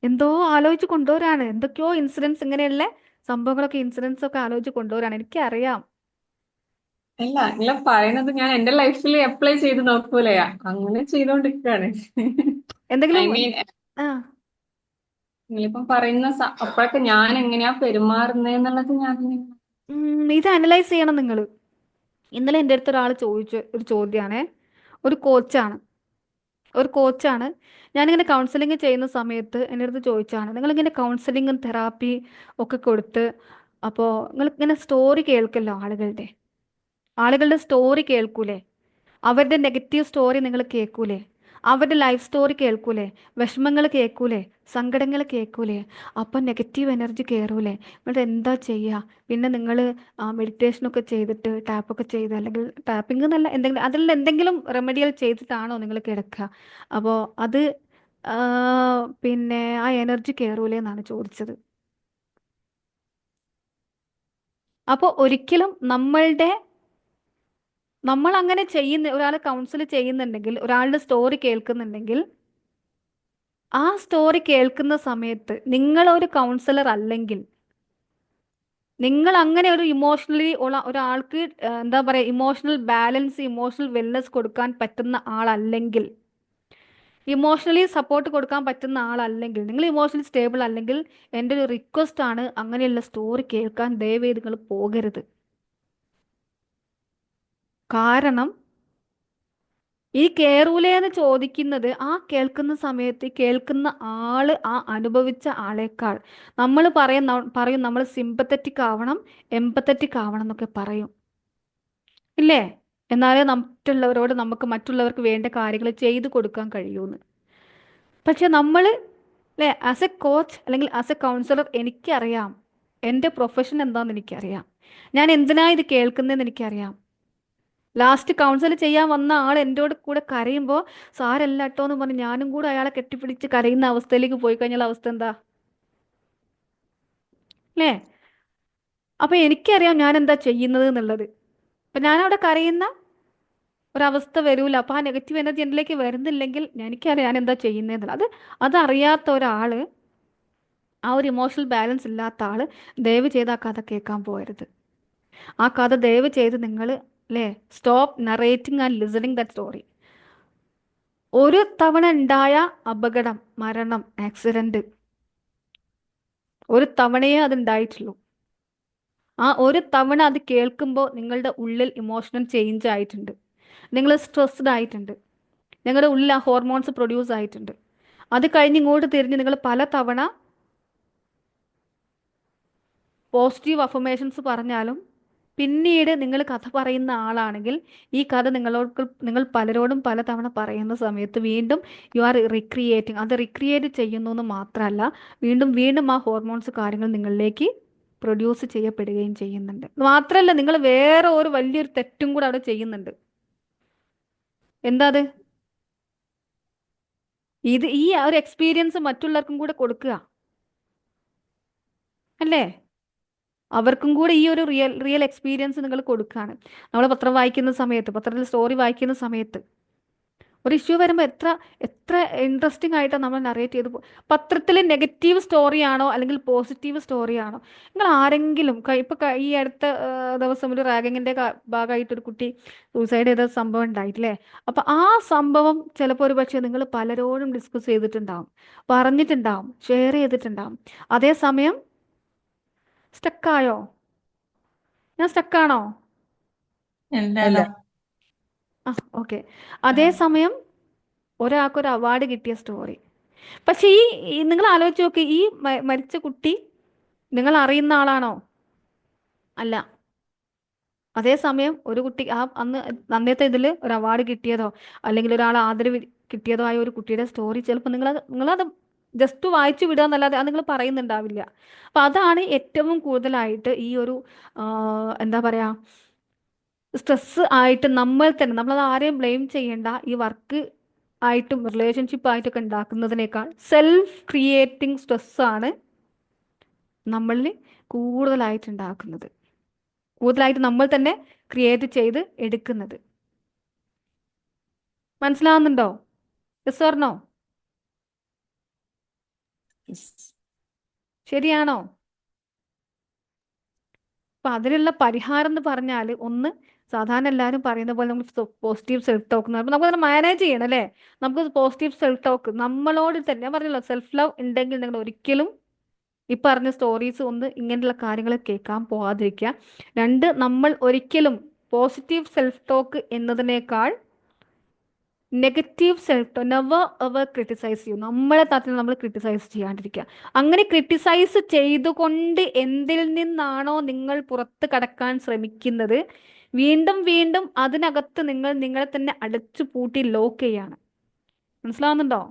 എന്തോ ആലോചിച്ച് കൊണ്ടുവരാണ്, എന്തൊക്കെയോ ഇൻസിഡൻസ്, ഇങ്ങനെയുള്ള സംഭവങ്ങളൊക്കെ, ഇൻസിഡൻസ് ഒക്കെ ആലോചിച്ച് കൊണ്ടുവരാണ്. എനിക്കറിയാം. അല്ല, നിങ്ങൾ പറയണത് ഞാൻ എന്റെ ലൈഫിൽ അപ്ലൈ ചെയ്ത് നോക്കൂലയാ, അങ്ങനെ ചെയ്തോണ്ടിരിക്കാണ്. ഐ എന്തെങ്കിലും മീൻ, ആ നിങ്ങളിപ്പം പറയുന്ന അപ്പോഴൊക്കെ ഞാൻ എങ്ങനെയാ പെരുമാറുന്നതെന്നുള്ളത് ഞാൻ ഇത് അനലൈസ് ചെയ്യണം നിങ്ങൾ. ഇന്നലെ എൻ്റെ അടുത്ത് ഒരാൾ ചോദിച്ച ഒരു ചോദ്യമാണ്. ഒരു കോച്ചാണ് ഞാനിങ്ങനെ കൗൺസിലിംഗ് ചെയ്യുന്ന സമയത്ത് എൻ്റെ അടുത്ത് ചോദിച്ചാണ്, നിങ്ങളിങ്ങനെ കൗൺസിലിങ്ങും തെറാപ്പി ഒക്കെ കൊടുത്ത്, അപ്പോൾ നിങ്ങളിങ്ങനെ സ്റ്റോറി കേൾക്കല്ലോ, ആളുകളുടെ സ്റ്റോറി കേൾക്കൂലേ, അവരുടെ നെഗറ്റീവ് സ്റ്റോറി നിങ്ങൾ കേൾക്കൂലേ, അവരുടെ ലൈഫ് സ്റ്റോറി കേൾക്കൂലേ, വിഷമങ്ങൾ കേൾക്കൂലേ, സങ്കടങ്ങൾ കേൾക്കൂലേ, അപ്പം നെഗറ്റീവ് എനർജി കയറൂലേ, എന്നിട്ട് എന്താ ചെയ്യുക? പിന്നെ നിങ്ങൾ മെഡിറ്റേഷനൊക്കെ ചെയ്തിട്ട്, ടാപ്പൊക്കെ ചെയ്ത്, അല്ലെങ്കിൽ ടാപ്പിംഗ് എന്നല്ല, അതിൽ എന്തെങ്കിലും റെമഡിയൽ ചെയ്തിട്ടാണോ നിങ്ങൾ കിടക്കുക? അപ്പോൾ അത് പിന്നെ ആ എനർജി കയറൂലേ എന്നാണ് ചോദിച്ചത്. അപ്പോൾ ഒരിക്കലും നമ്മൾ അങ്ങനെ ഒരാൾ കൗൺസിൽ ചെയ്യുന്നുണ്ടെങ്കിൽ, ഒരാളുടെ സ്റ്റോറി കേൾക്കുന്നുണ്ടെങ്കിൽ, ആ സ്റ്റോറി കേൾക്കുന്ന സമയത്ത് നിങ്ങളൊരു കൗൺസിലർ അല്ലെങ്കിൽ, നിങ്ങൾ അങ്ങനെ ഒരു ഇമോഷണലി ഉള്ള ഒരാൾക്ക് എന്താ പറയുക, ഇമോഷണൽ ബാലൻസ്, ഇമോഷണൽ വെൽനെസ് കൊടുക്കാൻ പറ്റുന്ന ആളല്ലെങ്കിൽ, ഇമോഷണലി സപ്പോർട്ട് കൊടുക്കാൻ പറ്റുന്ന ആളല്ലെങ്കിൽ, നിങ്ങൾ ഇമോഷണലി സ്റ്റേബിൾ അല്ലെങ്കിൽ, എൻ്റെ ഒരു റിക്വസ്റ്റ് ആണ്, അങ്ങനെയുള്ള സ്റ്റോറി കേൾക്കാൻ ദയവേത് നിങ്ങൾ പോകരുത്. കാരണം ഈ കേറൂലേന്ന് ചോദിക്കുന്നത്, ആ കേൾക്കുന്ന സമയത്ത് കേൾക്കുന്ന ആള് ആ അനുഭവിച്ച ആളേക്കാൾ, നമ്മൾ പറയും നമ്മൾ സിമ്പത്തറ്റിക് ആവണം, എമ്പത്തറ്റിക് ആവണം എന്നൊക്കെ പറയും. ഇല്ലേ? എന്നാലേ മറ്റുള്ളവർക്ക് വേണ്ട കാര്യങ്ങൾ ചെയ്തു കൊടുക്കാൻ കഴിയൂന്ന്. പക്ഷെ നമ്മൾ, അല്ലേ, ആസ് എ കോച്ച് അല്ലെങ്കിൽ ആസ് എ കൗൺസിലർ, എനിക്കറിയാം എൻ്റെ പ്രൊഫഷൻ എന്താണെന്ന് എനിക്കറിയാം, ഞാൻ എന്തിനാ ഇത് കേൾക്കുന്നതെന്ന് എനിക്കറിയാം. ലാസ്റ്റ് കൗൺസിൽ ചെയ്യാൻ വന്ന ആൾ എന്നോട് കൂടെ കരയുമ്പോൾ സാരല്ല കേട്ടോ എന്ന് പറഞ്ഞ് ഞാനും കൂടെ അയാളെ കെട്ടിപ്പിടിച്ച് കരയുന്ന അവസ്ഥയിലേക്ക് പോയി കഴിഞ്ഞാൽ അവസ്ഥ എന്താ? അല്ലേ? അപ്പൊ എനിക്കറിയാം ഞാൻ എന്താ ചെയ്യുന്നത് എന്നുള്ളത്. അപ്പൊ ഞാൻ അവിടെ കരയുന്ന ഒരവസ്ഥ വരൂല. അപ്പൊ ആ നെഗറ്റീവ് എനർജി എന്നിലേക്ക് വരുന്നില്ലെങ്കിൽ എനിക്കറിയാം ഞാൻ എന്താ ചെയ്യുന്നതെന്നുള്ളത്. അതറിയാത്ത ഒരാള്, ആ ഒരു ഇമോഷണൽ ബാലൻസ് ഇല്ലാത്ത ആള് ദയവ് ചെയ്ത് ആ കഥ കേൾക്കാൻ പോകരുത്. ആ കഥ ദയവ് ചെയ്ത് നിങ്ങൾ, അല്ലേ, stop narrating and listening that story. ഒരു തവണ ഉണ്ടായ അപകടം, മരണം, ആക്സിഡന്റ്, ഒരു തവണയേ അത് ഉണ്ടായിട്ടുള്ളൂ. ആ ഒരു തവണ അത് കേൾക്കുമ്പോൾ നിങ്ങളുടെ ഉള്ളിൽ ഇമോഷണൽ ചേഞ്ച് ആയിട്ടുണ്ട്, നിങ്ങൾ സ്ട്രെസ്ഡ് ആയിട്ടുണ്ട്, നിങ്ങളുടെ ഉള്ളിൽ ആ ഹോർമോൺസ് പ്രൊഡ്യൂസ് ആയിട്ടുണ്ട്. അത് കഴിഞ്ഞ് ഇങ്ങോട്ട് തിരിഞ്ഞ് നിങ്ങൾ പല തവണ പോസിറ്റീവ് അഫർമേഷൻസ് പറഞ്ഞാലും പിന്നീട് നിങ്ങൾ കഥ പറയുന്ന ആളാണെങ്കിൽ ഈ കഥ നിങ്ങൾ പലരോടും പലതവണ പറയുന്ന സമയത്ത് വീണ്ടും യു ആർ റിക്രിയേറ്റിംഗ്. അത് റിക്രിയേറ്റ് ചെയ്യുന്നു എന്ന് മാത്രമല്ല, വീണ്ടും വീണ്ടും ആ ഹോർമോൺസ് കാര്യങ്ങൾ നിങ്ങളിലേക്ക് പ്രൊഡ്യൂസ് ചെയ്യപ്പെടുകയും ചെയ്യുന്നുണ്ട്. മാത്രമല്ല, നിങ്ങൾ വേറെ ഒരു വലിയൊരു തെറ്റും കൂടെ അവിടെ ചെയ്യുന്നുണ്ട്. എന്താ അത്? ഈ ഒരു എക്സ്പീരിയൻസ് മറ്റുള്ളവർക്കും കൂടെ കൊടുക്കുക, അല്ലേ? അവർക്കും കൂടെ ഈ ഒരു റിയൽ എക്സ്പീരിയൻസ് നിങ്ങൾ കൊടുക്കുകയാണ്. നമ്മൾ പത്രം വായിക്കുന്ന സമയത്ത്, പത്രത്തിൽ സ്റ്റോറി വായിക്കുന്ന സമയത്ത് ഒരു ഇഷ്യൂ വരുമ്പോൾ എത്ര എത്ര ഇൻട്രസ്റ്റിംഗ് ആയിട്ടാണ് നമ്മൾ നറേറ്റ് ചെയ്ത് പത്രത്തിൽ നെഗറ്റീവ് സ്റ്റോറിയാണോ അല്ലെങ്കിൽ പോസിറ്റീവ് സ്റ്റോറിയാണോ? നിങ്ങൾ ആരെങ്കിലും ഈ അടുത്ത ദിവസം ഒരു റാഗിങ്ങിൻ്റെ ഭാഗമായിട്ടൊരു കുട്ടി സൂസൈഡ് ചെയ്ത സംഭവം ഉണ്ടായിട്ടില്ലേ? അപ്പം ആ സംഭവം ചിലപ്പോൾ ഒരു പക്ഷേ നിങ്ങൾ പലരോടും ഡിസ്കസ് ചെയ്തിട്ടുണ്ടാവും, പറഞ്ഞിട്ടുണ്ടാവും, ഷെയർ ചെയ്തിട്ടുണ്ടാവും. അതേസമയം സ്റ്റക്കായോ? ഞാൻ സ്റ്റക്കാണോ? എന്താണോ? ആ, ഓക്കെ. അതേസമയം ഒരാൾക്കൊരു അവാർഡ് കിട്ടിയ സ്റ്റോറി. പക്ഷെ നിങ്ങൾ ആലോചിച്ച് നോക്ക്, ഈ മരിച്ച കുട്ടി നിങ്ങൾ അറിയുന്ന ആളാണോ? അല്ല. അതേസമയം ഒരു കുട്ടി അന്നത്തെ ഇതിൽ ഒരു അവാർഡ് കിട്ടിയതോ അല്ലെങ്കിൽ ഒരാൾ ആദരവ് കിട്ടിയതോ ആയ ഒരു കുട്ടിയുടെ സ്റ്റോറി ചിലപ്പോൾ നിങ്ങളത് ജസ്റ്റ് വായിച്ചു വിടുക എന്നല്ലാതെ അത് നിങ്ങൾ പറയുന്നുണ്ടാവില്ല. അപ്പം അതാണ് ഏറ്റവും കൂടുതലായിട്ട് ഈ ഒരു എന്താ പറയുക, സ്ട്രെസ് ആയിട്ട് നമ്മളത് ആരെയും ബ്ലെയിം ചെയ്യേണ്ട. ഈ വർക്ക് ആയിട്ടും റിലേഷൻഷിപ്പ് ആയിട്ടൊക്കെ ഉണ്ടാക്കുന്നതിനേക്കാൾ സെൽഫ് ക്രിയേറ്റിംഗ് സ്ട്രെസ്സാണ് നമ്മളിൽ കൂടുതലായിട്ട് ഉണ്ടാക്കുന്നത്, കൂടുതലായിട്ട് നമ്മൾ തന്നെ ക്രിയേറ്റ് ചെയ്ത് എടുക്കുന്നത്. മനസ്സിലാവുന്നുണ്ടോ? Yes or no? ശരിയാണോ? അപ്പം അതിനുള്ള പരിഹാരം എന്ന് പറഞ്ഞാൽ, ഒന്ന്, സാധാരണ എല്ലാവരും പറയുന്ന പോലെ നമുക്ക് പോസിറ്റീവ് സെൽഫ് ടോക്ക് എന്ന് പറയുമ്പോൾ നമുക്കതിനെ മാനേജ് ചെയ്യണം, അല്ലേ? നമുക്ക് പോസിറ്റീവ് സെൽഫ് ടോക്ക് നമ്മളോട് തന്നെ, ഞാൻ പറഞ്ഞല്ലോ, സെൽഫ് ലവ് ഉണ്ടെങ്കിൽ നിങ്ങൾ ഒരിക്കലും ഈ പറഞ്ഞ സ്റ്റോറീസ് ഇങ്ങനെയുള്ള കാര്യങ്ങൾ കേൾക്കാൻ പോകാതിരിക്കുക. രണ്ട്, നമ്മൾ ഒരിക്കലും പോസിറ്റീവ് സെൽഫ് ടോക്ക് എന്നതിനേക്കാൾ negative self talk, never ever criticise ചെയ്യും. നമ്മളെ തരത്തിൽ നമ്മൾ ക്രിട്ടിസൈസ് ചെയ്യാണ്ടിരിക്കുക. അങ്ങനെ ക്രിട്ടിസൈസ് ചെയ്തുകൊണ്ട് എന്തിൽ നിന്നാണോ നിങ്ങൾ പുറത്ത് കടക്കാൻ ശ്രമിക്കുന്നത്, വീണ്ടും വീണ്ടും അതിനകത്ത് നിങ്ങൾ നിങ്ങളെ തന്നെ അടച്ചു പൂട്ടി ലോക്ക് ചെയ്യാണ്. മനസ്സിലാവുന്നുണ്ടോ?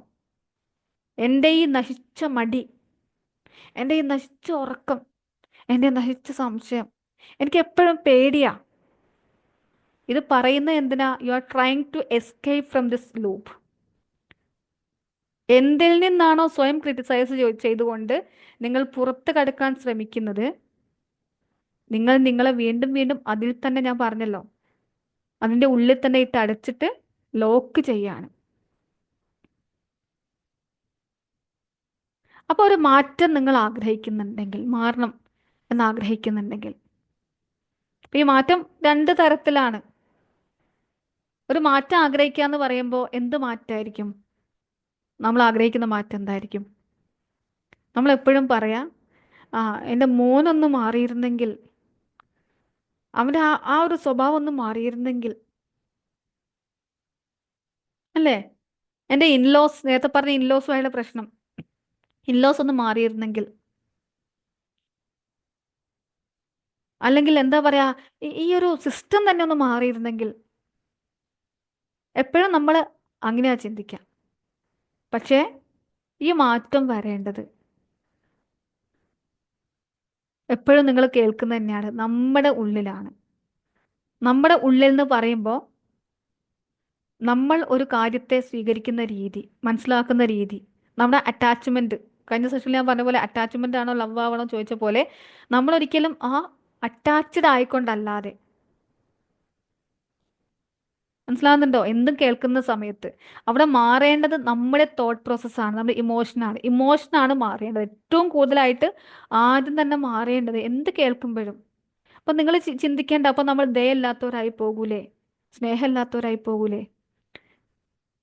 എൻ്റെ ഈ നശിച്ച മടി, എൻ്റെ ഈ നശിച്ച ഉറക്കം, എൻ്റെ നശിച്ച സംശയം, എനിക്ക് എപ്പോഴും പേടിയാ. ഇത് പറയുന്നത് എന്തിനാ? You are trying to escape from this loop. എന്തിൽ നിന്നാണോ സ്വയം ക്രിട്ടിസൈസ് ചെയ്തുകൊണ്ട് നിങ്ങൾ പുറത്ത് കടക്കാൻ ശ്രമിക്കുന്നത്, നിങ്ങൾ നിങ്ങളെ വീണ്ടും വീണ്ടും അതിൽ തന്നെ, ഞാൻ പറഞ്ഞല്ലോ, അതിൻ്റെ ഉള്ളിൽ തന്നെ ഇട്ട് അടച്ചിട്ട് ലോക്ക് ചെയ്യാണ്. അപ്പോൾ ഒരു മാറ്റം നിങ്ങൾ ആഗ്രഹിക്കുന്നുണ്ടെങ്കിൽ, മാറണം എന്ന് ആഗ്രഹിക്കുന്നുണ്ടെങ്കിൽ, ഈ മാറ്റം രണ്ട് തരത്തിലാണ്. ഒരു മാറ്റം ആഗ്രഹിക്കുക എന്ന് പറയുമ്പോൾ എന്ത് മാറ്റമായിരിക്കും നമ്മൾ ആഗ്രഹിക്കുന്ന മാറ്റം? എന്തായിരിക്കും? നമ്മൾ എപ്പോഴും പറയാം, എൻ്റെ മോനൊന്ന് മാറിയിരുന്നെങ്കിൽ, അവൻ്റെ ആ ഒരു സ്വഭാവം ഒന്ന് മാറിയിരുന്നെങ്കിൽ, അല്ലേ? എൻ്റെ ഇൻലോസ്, നേരത്തെ പറഞ്ഞ ഇൻലോസുമായുള്ള പ്രശ്നം, ഇൻലോസ് ഒന്ന് മാറിയിരുന്നെങ്കിൽ. അല്ലെങ്കിൽ എന്താ പറയാ, ഈ ഒരു സിസ്റ്റം തന്നെ ഒന്ന് മാറിയിരുന്നെങ്കിൽ. എപ്പോഴും നമ്മൾ അങ്ങനെയാ ചിന്തിക്കുക. പക്ഷേ ഈ മാറ്റം വരേണ്ടത് എപ്പോഴും നിങ്ങൾ കേൾക്കുന്ന തന്നെയാണ്, നമ്മുടെ ഉള്ളിലാണ്. നമ്മുടെ ഉള്ളിൽ എന്ന് പറയുമ്പോൾ നമ്മൾ ഒരു കാര്യത്തെ സ്വീകരിക്കുന്ന രീതി, മനസ്സിലാക്കുന്ന രീതി, നമ്മുടെ അറ്റാച്ച്മെന്റ്. കഴിഞ്ഞ സെഷനിൽ ഞാൻ പറഞ്ഞ പോലെ അറ്റാച്ച്മെന്റ് ആണോ ലവ് ആവണോ ചോദിച്ച പോലെ, നമ്മൾ ഒരിക്കലും ആ അറ്റാച്ച്ഡ് ആയിക്കൊണ്ടല്ലാതെ, മനസ്സിലാകുന്നുണ്ടോ? എന്തും കേൾക്കുന്ന സമയത്ത് അവിടെ മാറേണ്ടത് നമ്മുടെ തോട്ട് പ്രോസസ്സാണ്, നമ്മുടെ ഇമോഷനാണ്. ഇമോഷനാണ് മാറേണ്ടത് ഏറ്റവും കൂടുതലായിട്ട്. ആദ്യം തന്നെ മാറേണ്ടത് എന്ത് കേൾക്കുമ്പോഴും. അപ്പം നിങ്ങൾ ചിന്തിക്കേണ്ട, അപ്പം നമ്മൾ ദയയില്ലാത്തവരായി പോകൂലേ, സ്നേഹമില്ലാത്തവരായി പോകൂലേ?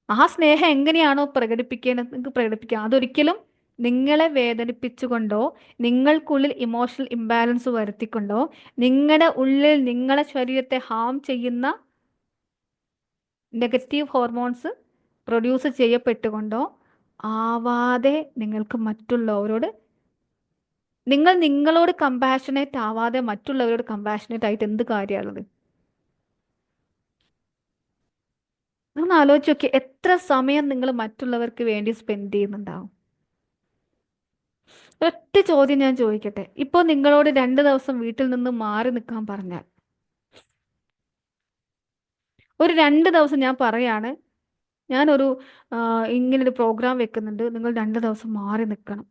ആ സ്നേഹം എങ്ങനെയാണോ പ്രകടിപ്പിക്കേണ്ടത് നിങ്ങൾക്ക് പ്രകടിപ്പിക്കാം. അതൊരിക്കലും നിങ്ങളെ വേദനിപ്പിച്ചുകൊണ്ടോ നിങ്ങൾക്കുള്ളിൽ ഇമോഷണൽ ഇംബാലൻസ് വരുത്തിക്കൊണ്ടോ നിങ്ങളുടെ ഉള്ളിൽ നിങ്ങളെ ശരീരത്തെ ഹാം ചെയ്യുന്ന നെഗറ്റീവ് ഹോർമോൺസ് പ്രൊഡ്യൂസ് ചെയ്യപ്പെട്ടുകൊണ്ടോ ആവാതെ നിങ്ങൾക്ക് മറ്റുള്ളവരോട്, നിങ്ങൾ നിങ്ങളോട് കമ്പാഷനേറ്റ് ആവാതെ മറ്റുള്ളവരോട് കമ്പാഷനേറ്റ് ആയിട്ട് എന്ത് കാര്യമുള്ളത്? നിങ്ങൾ ആലോചിച്ച് നോക്കി, എത്ര സമയം നിങ്ങൾ മറ്റുള്ളവർക്ക് വേണ്ടി സ്പെൻഡ് ചെയ്യുന്നുണ്ടാവും? ഒറ്റ ചോദ്യം ഞാൻ ചോദിക്കട്ടെ, ഇപ്പോൾ നിങ്ങളോട് 2 ദിവസം വീട്ടിൽ നിന്ന് മാറി നിൽക്കാൻ പറഞ്ഞാൽ, ഒരു 2 ദിവസം ഞാൻ പറയാണ്, ഞാനൊരു ഇങ്ങനൊരു പ്രോഗ്രാം വെക്കുന്നുണ്ട്, നിങ്ങൾ 2 ദിവസം മാറി നിൽക്കണം,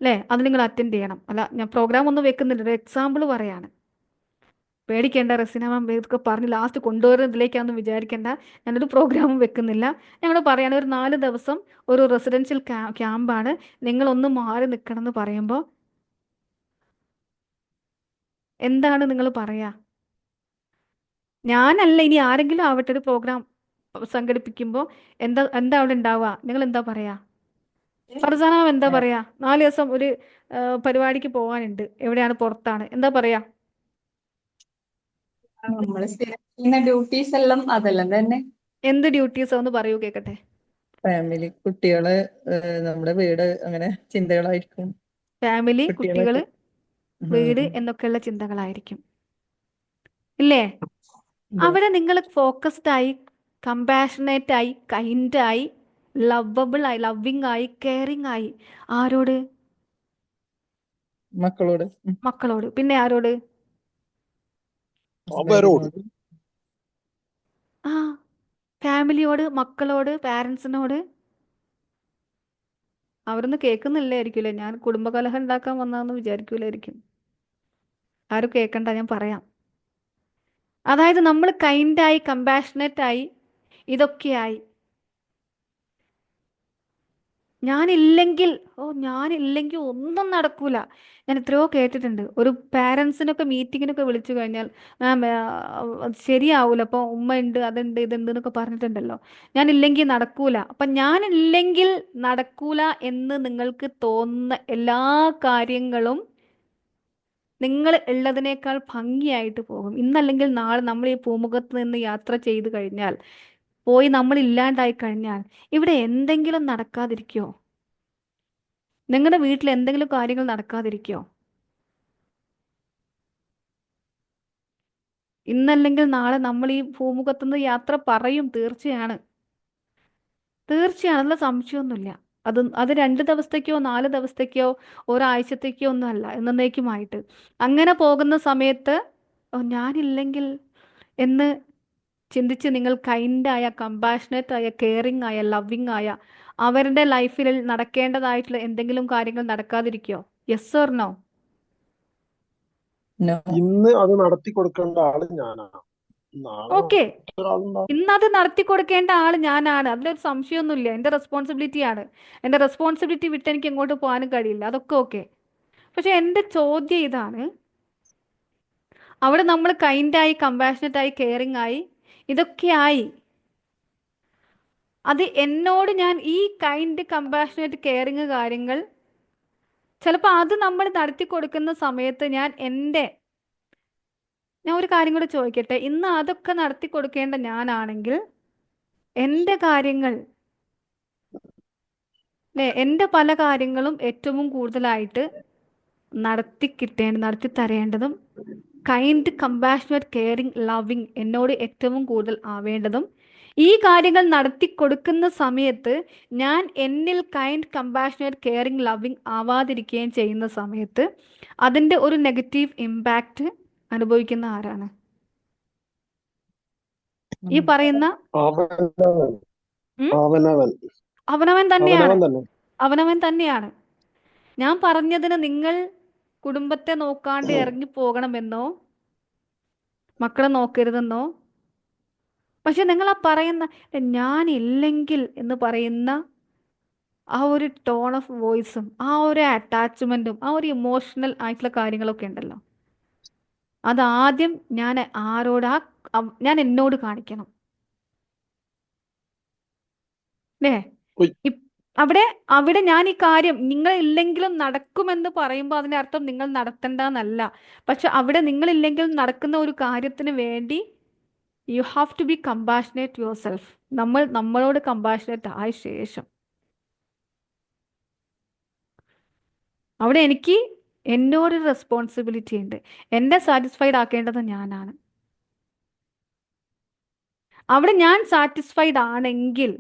അല്ലേ? അത് നിങ്ങൾ അറ്റൻഡ് ചെയ്യണം. അല്ല, ഞാൻ പ്രോഗ്രാം ഒന്നും വെക്കുന്നില്ല, ഒരു എക്സാമ്പിൾ പറയാണ്. പേടിക്കേണ്ട റെസിന മാം, ഇതൊക്കെ പറഞ്ഞ് ലാസ്റ്റ് കൊണ്ടുവരുന്നതിലേക്കാണെന്ന് വിചാരിക്കേണ്ട. ഞാനൊരു പ്രോഗ്രാമും വെക്കുന്നില്ല. ഞങ്ങൾ പറയാണ്, ഒരു 4 ദിവസം ഒരു റെസിഡൻഷ്യൽ ക്യാമ്പാണ്, നിങ്ങളൊന്ന് മാറി നിൽക്കണം എന്ന് പറയുമ്പോൾ എന്താണ് നിങ്ങൾ പറയാ? ഞാനല്ല, ഇനി ആരെങ്കിലും ആവട്ടെ, ഒരു പ്രോഗ്രാം സംഘടിപ്പിക്കുമ്പോൾ എന്താ എന്താ അവിടെ ഉണ്ടാവുക? നിങ്ങൾ എന്താ പറയാ? ഫർസാന മാം എന്താ പറയാ? 4 ദിവസം ഒരു പരിപാടിക്ക് പോകാനുണ്ട്, എവിടെയാണ്? പുറത്താണ്, എന്താ പറയാ? നമ്മൾ സ്ഥിരം ചെയ്യുന്ന ഡ്യൂട്ടീസ് എല്ലാം അതെല്ലാം തന്നെ. എന്ത് ഡ്യൂട്ടീസ് ഒന്ന് പറയൂ കേക്കട്ടെ. ഫാമിലി, കുട്ടികള്, നമ്മുടെ വീട്, അങ്ങനെ ചിന്തകളായിരിക്കും. ഫാമിലി, കുട്ടികൾ, കുട്ടികളൊക്കെ. വീട് എന്നൊക്കെയുള്ള ചിന്തകളായിരിക്കും, ഇല്ലേ? അവിടെ നിങ്ങൾ ഫോക്കസ്ഡ് ആയി, കമ്പാഷനേറ്റ് ആയി, കൈൻഡ് ആയി, ലവബിൾ ആയി, ലവിങ് ആയി, കെയറിങ് ആയി. ആരോട്? മക്കളോട്, മക്കളോട്. പിന്നെ ആരോട്? അവരോട്. ഹസ്ബൻഡിനോട്. ആ, ഫാമിലിയോട്, മക്കളോട്, പാരൻസിനോട്. അവരൊന്നും കേൾക്കുന്നില്ലായിരിക്കുമല്ലേ? ഞാൻ കുടുംബകലഹം ഉണ്ടാക്കാൻ വന്നതെന്ന് വിചാരിക്കൂലായിരിക്കും. ആരും കേൾക്കണ്ട, ഞാൻ പറയാം. അതായത് നമ്മൾ കൈൻഡായി, കമ്പാഷനേറ്റ് ആയി, ഇതൊക്കെയായി. ഞാനില്ലെങ്കിൽ ഒന്നും നടക്കൂല. ഞാൻ എത്രയോ കേട്ടിട്ടുണ്ട്, ഒരു പാരൻസിനൊക്കെ മീറ്റിങ്ങിനൊക്കെ വിളിച്ചു കഴിഞ്ഞാൽ, മാം അത് ശരിയാവൂല, അപ്പോൾ ഉമ്മ ഉണ്ട്, അതുണ്ട്, ഇതുണ്ട് എന്നൊക്കെ പറഞ്ഞിട്ടുണ്ടല്ലോ. ഞാനില്ലെങ്കിൽ നടക്കൂല. അപ്പം ഞാനില്ലെങ്കിൽ നടക്കൂല എന്ന് നിങ്ങൾക്ക് തോന്നുന്ന എല്ലാ കാര്യങ്ങളും നിങ്ങൾ ഉള്ളതിനേക്കാൾ ഭംഗിയായിട്ട് പോകും. ഇന്നല്ലെങ്കിൽ നാളെ നമ്മൾ ഈ ഭൂമുഖത്ത് നിന്ന് യാത്ര ചെയ്തു കഴിഞ്ഞാൽ, പോയി നമ്മൾ ഇല്ലാണ്ടായി കഴിഞ്ഞാൽ, ഇവിടെ എന്തെങ്കിലും നടക്കാതിരിക്കോ? നിങ്ങളുടെ വീട്ടിൽ എന്തെങ്കിലും കാര്യങ്ങൾ നടക്കാതിരിക്കോ? ഇന്നല്ലെങ്കിൽ നാളെ നമ്മൾ ഈ ഭൂമുഖത്ത് നിന്ന് യാത്ര പറയും, തീർച്ചയാണ്. തീർച്ചയാണ്, അതിൽ സംശയമൊന്നുമില്ല. അത് 2 ദിവസത്തേക്കോ 4 ദിവസത്തേക്കോ ഒരാഴ്ചത്തേക്കോ ഒന്നും അല്ല, എന്നേക്കുമായിട്ട്. അങ്ങനെ പോകുന്ന സമയത്ത് ഓ ഞാനില്ലെങ്കിൽ എന്ന് ചിന്തിച്ച് നിങ്ങൾ കൈൻഡായ, കമ്പാഷനേറ്റ് ആയ, കെയറിങ് ആയ, ലവിങ് ആയ, അവരുടെ ലൈഫിൽ നടക്കേണ്ടതായിട്ടുള്ള എന്തെങ്കിലും കാര്യങ്ങൾ നടക്കാതിരിക്കോ? Yes or no? നോ. ഇന്ന് അത് നടത്തി കൊടുക്കേണ്ട ആള് ഞാനാണ്. നാളെ ഓക്കെ, ഒരാളുണ്ടാവും. ഇന്നത് നടത്തി കൊടുക്കേണ്ട ആൾ ഞാനാണ്, അതിലൊരു സംശയമൊന്നുമില്ല. എൻ്റെ റെസ്പോൺസിബിലിറ്റിയാണ്. എൻ്റെ റെസ്പോൺസിബിലിറ്റി വിട്ട് എനിക്ക് എങ്ങോട്ട് പോകാനും കഴിയില്ല, അതൊക്കെ ഓക്കെ. പക്ഷെ എൻ്റെ ചോദ്യം ഇതാണ്, അവിടെ നമ്മൾ കൈൻഡായി, കമ്പാഷനറ്റ് ആയി, കെയറിങ് ആയി, ഇതൊക്കെ ആയി. അത് എന്നോട് ഞാൻ ഈ കൈൻഡ്, കമ്പാഷനറ്റ്, കെയറിങ് കാര്യങ്ങൾ ചിലപ്പോൾ അത് നമ്മൾ നടത്തി കൊടുക്കുന്ന സമയത്ത് ഞാൻ ഒരു കാര്യം കൂടെ ചോദിക്കട്ടെ, ഇന്ന് അതൊക്കെ നടത്തി കൊടുക്കേണ്ട ഞാനാണെങ്കിൽ എൻ്റെ കാര്യങ്ങൾ, അല്ലേ, എൻ്റെ പല കാര്യങ്ങളും ഏറ്റവും കൂടുതലായിട്ട് നടത്തി തരേണ്ടതും കൈൻഡ്, കമ്പാഷനറ്റ്, കെയറിങ്, ലവിങ് എന്നോട് ഏറ്റവും കൂടുതൽ ആവേണ്ടതും ഈ കാര്യങ്ങൾ നടത്തി കൊടുക്കുന്ന സമയത്ത് ഞാൻ എന്നിൽ കൈൻഡ്, കമ്പാഷനറ്റ്, കെയറിങ്, ലവിങ് ആവാതിരിക്കുകയും ചെയ്യുന്ന സമയത്ത് അതിൻ്റെ ഒരു നെഗറ്റീവ് ഇമ്പാക്റ്റ് അനുഭവിക്കുന്ന ആരാണ്? ഈ പറയുന്ന അവനവൻ ഉം? അവനവൻ അവനവൻ തന്നെയാണ്. അവനവൻ തന്നെ. അവനവൻ തന്നെയാണ്. ഞാൻ പറഞ്ഞതിന് നിങ്ങൾ കുടുംബത്തെ നോക്കാണ്ട് ഇറങ്ങിപ്പോകണമെന്നോ മക്കളെ നോക്കരുതെന്നോ, പക്ഷെ നിങ്ങൾ ആ പറയുന്ന ഞാനില്ലെങ്കിൽ എന്ന് പറയുന്ന ആ ഒരു ടോൺ ഓഫ് വോയിസും ആ ഒരു അറ്റാച്ച്മെൻറ്റും ആ ഒരു ഇമോഷണൽ ആയിട്ടുള്ള കാര്യങ്ങളൊക്കെ ഉണ്ടല്ലോ, അതാദ്യം ഞാൻ ആരോടാ ഞാൻ എന്നോട് കാണിക്കണം അല്ലേ? ഉയ്. അവിടെ അവിടെ ഞാൻ ഈ കാര്യം നിങ്ങൾ ഇല്ലെങ്കിലും നടക്കുമെന്ന് പറയുമ്പോൾ അതിൻ്റെ അർത്ഥം നിങ്ങൾ നടത്തണ്ടെന്നല്ല. പക്ഷെ അവിടെ നിങ്ങളില്ലെങ്കിലും നടക്കുന്ന ഒരു കാര്യത്തിന് വേണ്ടി you have to be compassionate yourself. നമ്മളോട് കമ്പാഷനേറ്റ് ആയ ശേഷം അവിടെ എനിക്ക് എന്നോടൊരു റെസ്പോൺസിബിലിറ്റി ഉണ്ട്. എന്നെ സാറ്റിസ്ഫൈഡ് ആക്കേണ്ടത് ഞാനാണ്. അവിടെ ഞാൻ സാറ്റിസ്ഫൈഡ് ആണെങ്കിൽ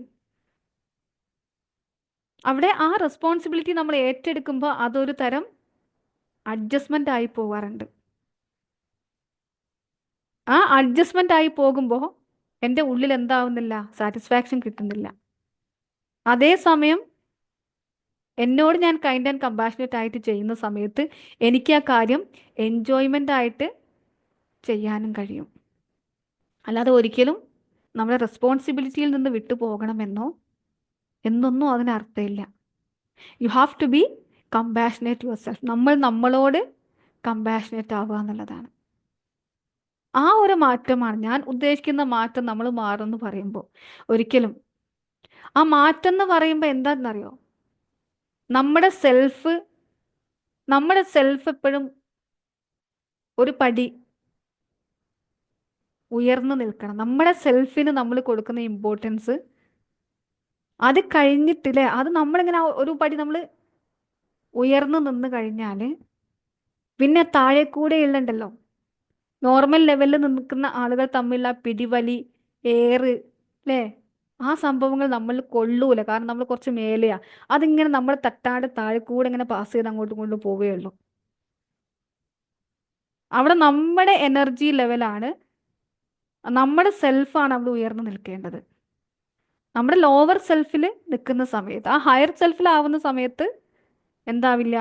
അവിടെ ആ റെസ്പോൺസിബിലിറ്റി നമ്മൾ ഏറ്റെടുക്കുമ്പോൾ അതൊരു തരം അഡ്ജസ്റ്റ്മെൻ്റ് ആയി പോകാറുണ്ട്. ആ അഡ്ജസ്റ്റ്മെൻ്റ് ആയി പോകുമ്പോൾ എൻ്റെ ഉള്ളിൽ എന്താവുന്നില്ല, സാറ്റിസ്ഫാക്ഷൻ കിട്ടുന്നില്ല. അതേസമയം എന്നോട് ഞാൻ കൈൻഡ് ആൻഡ് കമ്പാഷനേറ്റ് ആയിട്ട് ചെയ്യുന്ന സമയത്ത് എനിക്ക് ആ കാര്യം എൻജോയ്മെൻ്റ് ആയിട്ട് ചെയ്യാനും കഴിയും. അല്ലാതെ ഒരിക്കലും നമ്മുടെ റെസ്പോൺസിബിലിറ്റിയിൽ നിന്ന് വിട്ടു പോകണമെന്നോ എന്നൊന്നും അതിനർത്ഥമില്ല. You have to be compassionate yourself. നമ്മളോട് കമ്പാഷനേറ്റ് ആവുക എന്നുള്ളതാണ്. ആ ഒരു മാറ്റമാണ് ഞാൻ ഉദ്ദേശിക്കുന്ന മാറ്റം. നമ്മൾ മാറുമെന്ന് പറയുമ്പോൾ ഒരിക്കലും ആ മാറ്റം എന്ന് പറയുമ്പോൾ എന്താണെന്നറിയോ, നമ്മുടെ സെൽഫ് എപ്പോഴും ഒരു പടി ഉയർന്നു നിൽക്കണം. നമ്മുടെ സെൽഫിന് നമ്മൾ കൊടുക്കുന്ന ഇമ്പോർട്ടൻസ് അത് കഴിഞ്ഞിട്ടില്ലേ, അത് നമ്മളിങ്ങനെ ഒരു പടി നമ്മൾ ഉയർന്നു നിന്ന് കഴിഞ്ഞാൽ പിന്നെ താഴെ കൂടെ ഉള്ളണ്ടല്ലോ, നോർമൽ ലെവലിൽ നിൽക്കുന്ന ആളുകൾ തമ്മിലുള്ള പിടിവലി, ഏറ് അല്ലേ, ആ സംഭവങ്ങൾ നമ്മൾ കൊള്ളൂല. കാരണം നമ്മൾ കുറച്ച് മേലെയാ. അതിങ്ങനെ നമ്മൾ തട്ടാണ്ട് താഴെ കൂടെ ഇങ്ങനെ പാസ് ചെയ്ത് അങ്ങോട്ടും കൊണ്ട് പോവുകയുള്ളൂ. അവിടെ നമ്മുടെ എനർജി ലെവലാണ്, നമ്മുടെ സെൽഫാണ് അവിടെ ഉയർന്നു നിൽക്കേണ്ടത്. നമ്മുടെ ലോവർ സെൽഫിൽ നിൽക്കുന്ന സമയത്ത്, ആ ഹയർ സെൽഫിലാവുന്ന സമയത്ത് എന്താവില്ല,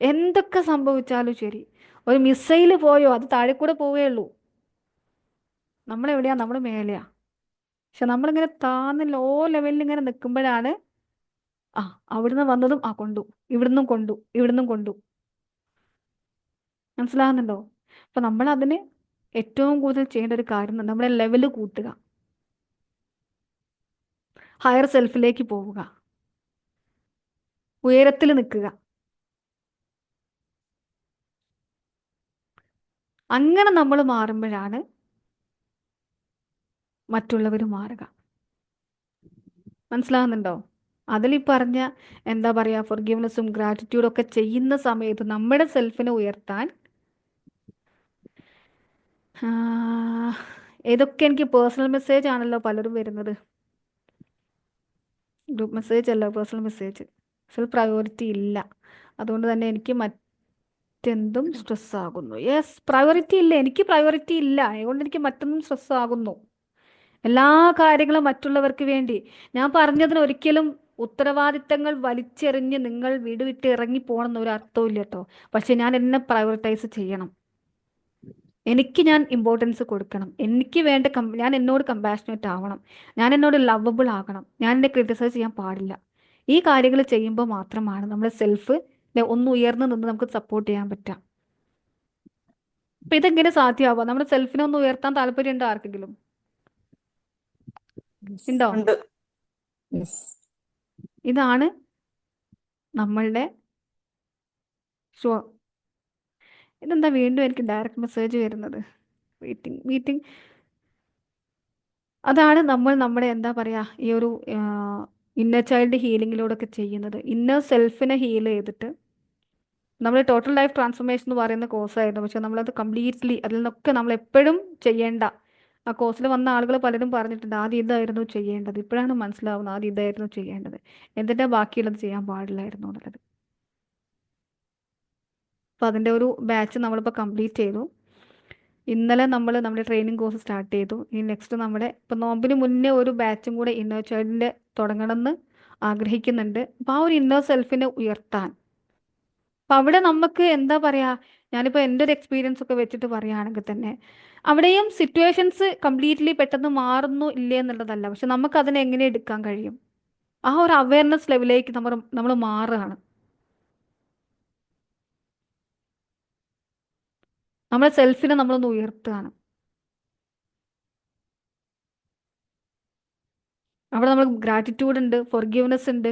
എന്തൊക്കെ സംഭവിച്ചാലും ശരി, ഒരു മിസൈൽ പോയോ അത് താഴെ കൂടെ പോവുകയുള്ളൂ. നമ്മളെവിടെയാ, നമ്മൾ മേലെയാ. പക്ഷെ നമ്മളിങ്ങനെ താന്ന് ലോ ലെവലിൽ ഇങ്ങനെ നിൽക്കുമ്പോഴാണ് അവിടുന്ന് വന്നതും കൊണ്ടു, ഇവിടുന്നും കൊണ്ടു. മനസ്സിലാകുന്നുണ്ടോ? അപ്പം നമ്മളതിന് ഏറ്റവും കൂടുതൽ ചെയ്യേണ്ട ഒരു കാര്യം നമ്മുടെ ലെവല് കൂട്ടുക, ഹയർ സെൽഫിലേക്ക് പോവുക, ഉയരത്തിൽ നിൽക്കുക. അങ്ങനെ നമ്മൾ മാറുമ്പോഴാണ് മറ്റുള്ളവർ മാറുക. മനസ്സിലാകുന്നുണ്ടോ? അതിൽ ഈ പറഞ്ഞ എന്താ പറയുക, ഫോർഗിവ്നെസ്സും ഗ്രാറ്റിറ്റ്യൂഡും ഒക്കെ ചെയ്യുന്ന സമയത്ത് നമ്മുടെ സെൽഫിനെ ഉയർത്താൻ ഇതൊക്കെ എനിക്ക് പേഴ്സണൽ മെസ്സേജ് ആണല്ലോ പലരും വരുന്നത്, ഗ്രൂപ്പ് മെസ്സേജ് അല്ല, പേഴ്സണൽ മെസ്സേജ്. പ്രയോറിറ്റി ഇല്ല, അതുകൊണ്ട് തന്നെ എനിക്ക് മറ്റെന്തും സ്ട്രെസ് ആകുന്നു. യെസ്, പ്രയോറിറ്റി ഇല്ല, എനിക്ക് പ്രയോറിറ്റി ഇല്ല, അതുകൊണ്ട് എനിക്ക് മറ്റൊന്നും സ്ട്രെസ് ആകുന്നു. എല്ലാ കാര്യങ്ങളും മറ്റുള്ളവർക്ക് വേണ്ടി. ഞാൻ പറഞ്ഞതിന് ഒരിക്കലും ഉത്തരവാദിത്തങ്ങൾ വലിച്ചെറിഞ്ഞ് നിങ്ങൾ വീട് വിട്ട് ഇറങ്ങി പോകണമെന്ന് ഒരു അർത്ഥവും ഇല്ല കേട്ടോ. പക്ഷെ ഞാൻ എന്നെ പ്രയോറിറ്റൈസ് ചെയ്യണം, എനിക്ക് ഞാൻ ഇമ്പോർട്ടൻസ് കൊടുക്കണം, എനിക്ക് വേണ്ട ഞാൻ എന്നോട് കമ്പാഷനേറ്റ് ആവണം, ഞാൻ എന്നോട് ലവബിൾ ആകണം, ഞാൻ എന്നെ ക്രിട്ടിസൈസ് ചെയ്യാൻ പാടില്ല. ഈ കാര്യങ്ങൾ ചെയ്യുമ്പോൾ മാത്രമാണ് നമ്മുടെ സെൽഫ് ഒന്ന് ഉയർന്നു നിന്ന് നമുക്ക് സപ്പോർട്ട് ചെയ്യാൻ പറ്റുക. അപ്പം ഇതെങ്ങനെ സാധ്യമാവുക? നമ്മുടെ സെൽഫിനെ ഒന്ന് ഉയർത്താൻ താല്പര്യമുണ്ടോ ആർക്കെങ്കിലും? ഉണ്ടോ? ഇതാണ് നമ്മളുടെ ഷോ. ഇതെന്താ വീണ്ടും എനിക്ക് ഡയറക്റ്റ് മെസ്സേജ് വരുന്നത്? മീറ്റിംഗ്. അതാണ് നമ്മൾ നമ്മുടെ എന്താ പറയുക, ഈ ഒരു ഇന്നർ ചൈൽഡ് ഹീലിങ്ങിലൂടെ ഒക്കെ ചെയ്യുന്നത്. ഇന്നർ സെൽഫിനെ ഹീൽ ചെയ്തിട്ട് നമ്മൾ ടോട്ടൽ ലൈഫ് ട്രാൻസ്ഫോർമേഷൻ എന്ന് പറയുന്ന കോഴ്സായിരുന്നു. പക്ഷെ നമ്മളത് കംപ്ലീറ്റ്ലി അതിൽ നിന്നൊക്കെ നമ്മൾ എപ്പോഴും ചെയ്യേണ്ട ആ കോഴ്സിൽ വന്ന ആളുകൾ പലരും പറഞ്ഞിട്ടുണ്ട് ആദ്യം ഇതായിരുന്നു ചെയ്യേണ്ടത്, ഇപ്പോഴാണ് മനസ്സിലാവുന്നത് ആദ്യം ഇതായിരുന്നു ചെയ്യേണ്ടത്, എന്നിട്ട് ബാക്കിയുള്ളത് ചെയ്യാൻ പാടില്ലായിരുന്നു എന്നുള്ളത്. അപ്പോൾ അതിൻ്റെ ഒരു ബാച്ച് നമ്മളിപ്പോൾ കംപ്ലീറ്റ് ചെയ്തു. ഇന്നലെ നമ്മൾ നമ്മുടെ ട്രെയിനിങ് കോഴ്സ് സ്റ്റാർട്ട് ചെയ്തു. ഈ നെക്സ്റ്റ് നമ്മുടെ ഇപ്പോൾ നോമ്പിന് മുന്നേ ഒരു ബാച്ചും കൂടെ ഇന്നർ ചൈൽഡിൻ്റെ തുടങ്ങണമെന്ന് ആഗ്രഹിക്കുന്നുണ്ട്. അപ്പോൾ ആ ഒരു ഇന്നർ സെൽഫിനെ ഉയർത്താൻ, അപ്പം അവിടെ നമുക്ക് എന്താ പറയുക, ഞാനിപ്പോൾ എൻ്റെ ഒരു എക്സ്പീരിയൻസ് ഒക്കെ വെച്ചിട്ട് പറയുകയാണെങ്കിൽ തന്നെ അവിടെയും സിറ്റുവേഷൻസ് കംപ്ലീറ്റ്ലി പെട്ടെന്ന് മാറുന്നു ഇല്ലേ എന്നുള്ളതല്ല, പക്ഷെ നമുക്ക് അതിനെ എങ്ങനെ എടുക്കാൻ കഴിയും, ആ ഒരു അവയർനെസ് ലെവലിലേക്ക് നമ്മൾ മാറുകയാണ്. നമ്മുടെ സെൽഫിനെ നമ്മളൊന്ന് ഉയർത്തുകയാണ്. അവിടെ നമ്മൾ ഗ്രാറ്റിറ്റ്യൂഡ് ഉണ്ട്, ഫോർഗീവ്നെസ് ഉണ്ട്,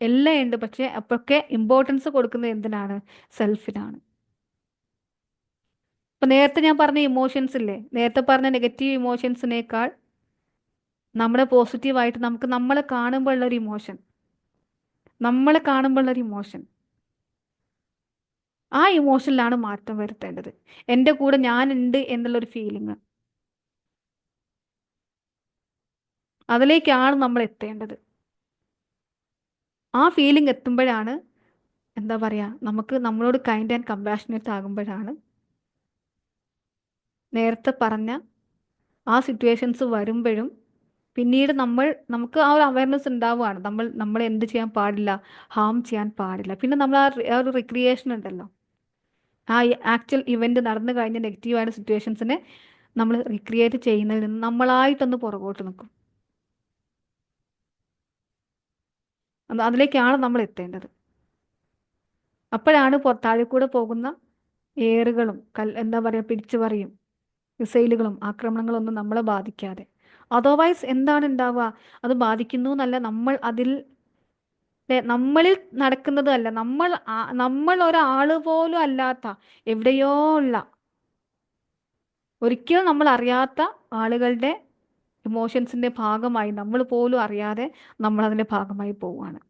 എല്ലാം ഉണ്ട്. പക്ഷേ അപ്പോഴൊക്കെ ഇമ്പോർട്ടൻസ് കൊടുക്കുന്നത് എന്തിനാണ്? സെൽഫിനാണ്. ഇപ്പം നേരത്തെ ഞാൻ പറഞ്ഞ ഇമോഷൻസ് ഇല്ലേ, നേരത്തെ പറഞ്ഞ നെഗറ്റീവ് ഇമോഷൻസിനേക്കാൾ നമ്മുടെ പോസിറ്റീവായിട്ട് നമുക്ക് നമ്മളെ കാണുമ്പോഴുള്ളൊരു ഇമോഷൻ, നമ്മളെ കാണുമ്പോഴുള്ളൊരു ഇമോഷൻ, ആ ഇമോഷനിലാണ് മാറ്റം വരുത്തേണ്ടത്. എൻ്റെ കൂടെ ഞാനുണ്ട് എന്നുള്ളൊരു ഫീലിംഗ്, അതിലേക്കാണ് നമ്മൾ എത്തേണ്ടത്. ആ ഫീലിംഗ് എത്തുമ്പോഴാണ് എന്താ പറയുക, നമുക്ക് നമ്മളോട് കൈൻഡ് ആൻഡ് കമ്പാഷനേറ്റ് ആകുമ്പോഴാണ് നേരത്തെ പറഞ്ഞ ആ സിറ്റുവേഷൻസ് വരുമ്പോഴും പിന്നീട് നമുക്ക് ആ ഒരു അവയർനെസ് ഉണ്ടാവുകയാണ്, നമ്മൾ എന്ത് ചെയ്യാൻ പാടില്ല, ഹാം ചെയ്യാൻ പാടില്ല. പിന്നെ നമ്മൾ ആ ഒരു റിക്രിയേഷൻ ഉണ്ടല്ലോ, ആ ആക്ച്വൽ ഇവന്റ് നടന്നു കഴിഞ്ഞ നെഗറ്റീവായ സിറ്റുവേഷൻസിനെ നമ്മൾ റിക്രിയേറ്റ് ചെയ്യുന്നതിൽ നിന്ന് നമ്മളായിട്ടൊന്ന് പുറകോട്ട് നിൽക്കും. അതിലേക്കാണ് നമ്മൾ എത്തേണ്ടത്. അപ്പോഴാണ് താഴെ കൂടെ പോകുന്ന ഏറുകളും എന്താ പറയുക, പിടിച്ചു പറയും, മിസൈലുകളും ആക്രമണങ്ങളൊന്നും നമ്മളെ ബാധിക്കാതെ. അതർവൈസ് എന്താണ് ഉണ്ടാവുക, അത് ബാധിക്കുന്നു എന്നല്ല, നമ്മളിൽ നടക്കുന്നത് അല്ല, നമ്മൾ ഒരാൾ പോലും അല്ലാത്ത എവിടെയോ ഉള്ള, ഒരിക്കലും നമ്മൾ അറിയാത്ത ആളുകളുടെ ഇമോഷൻസിൻ്റെ ഭാഗമായി നമ്മൾ പോലും അറിയാതെ നമ്മൾ അതിൻ്റെ ഭാഗമായി പോവുകയാണ്.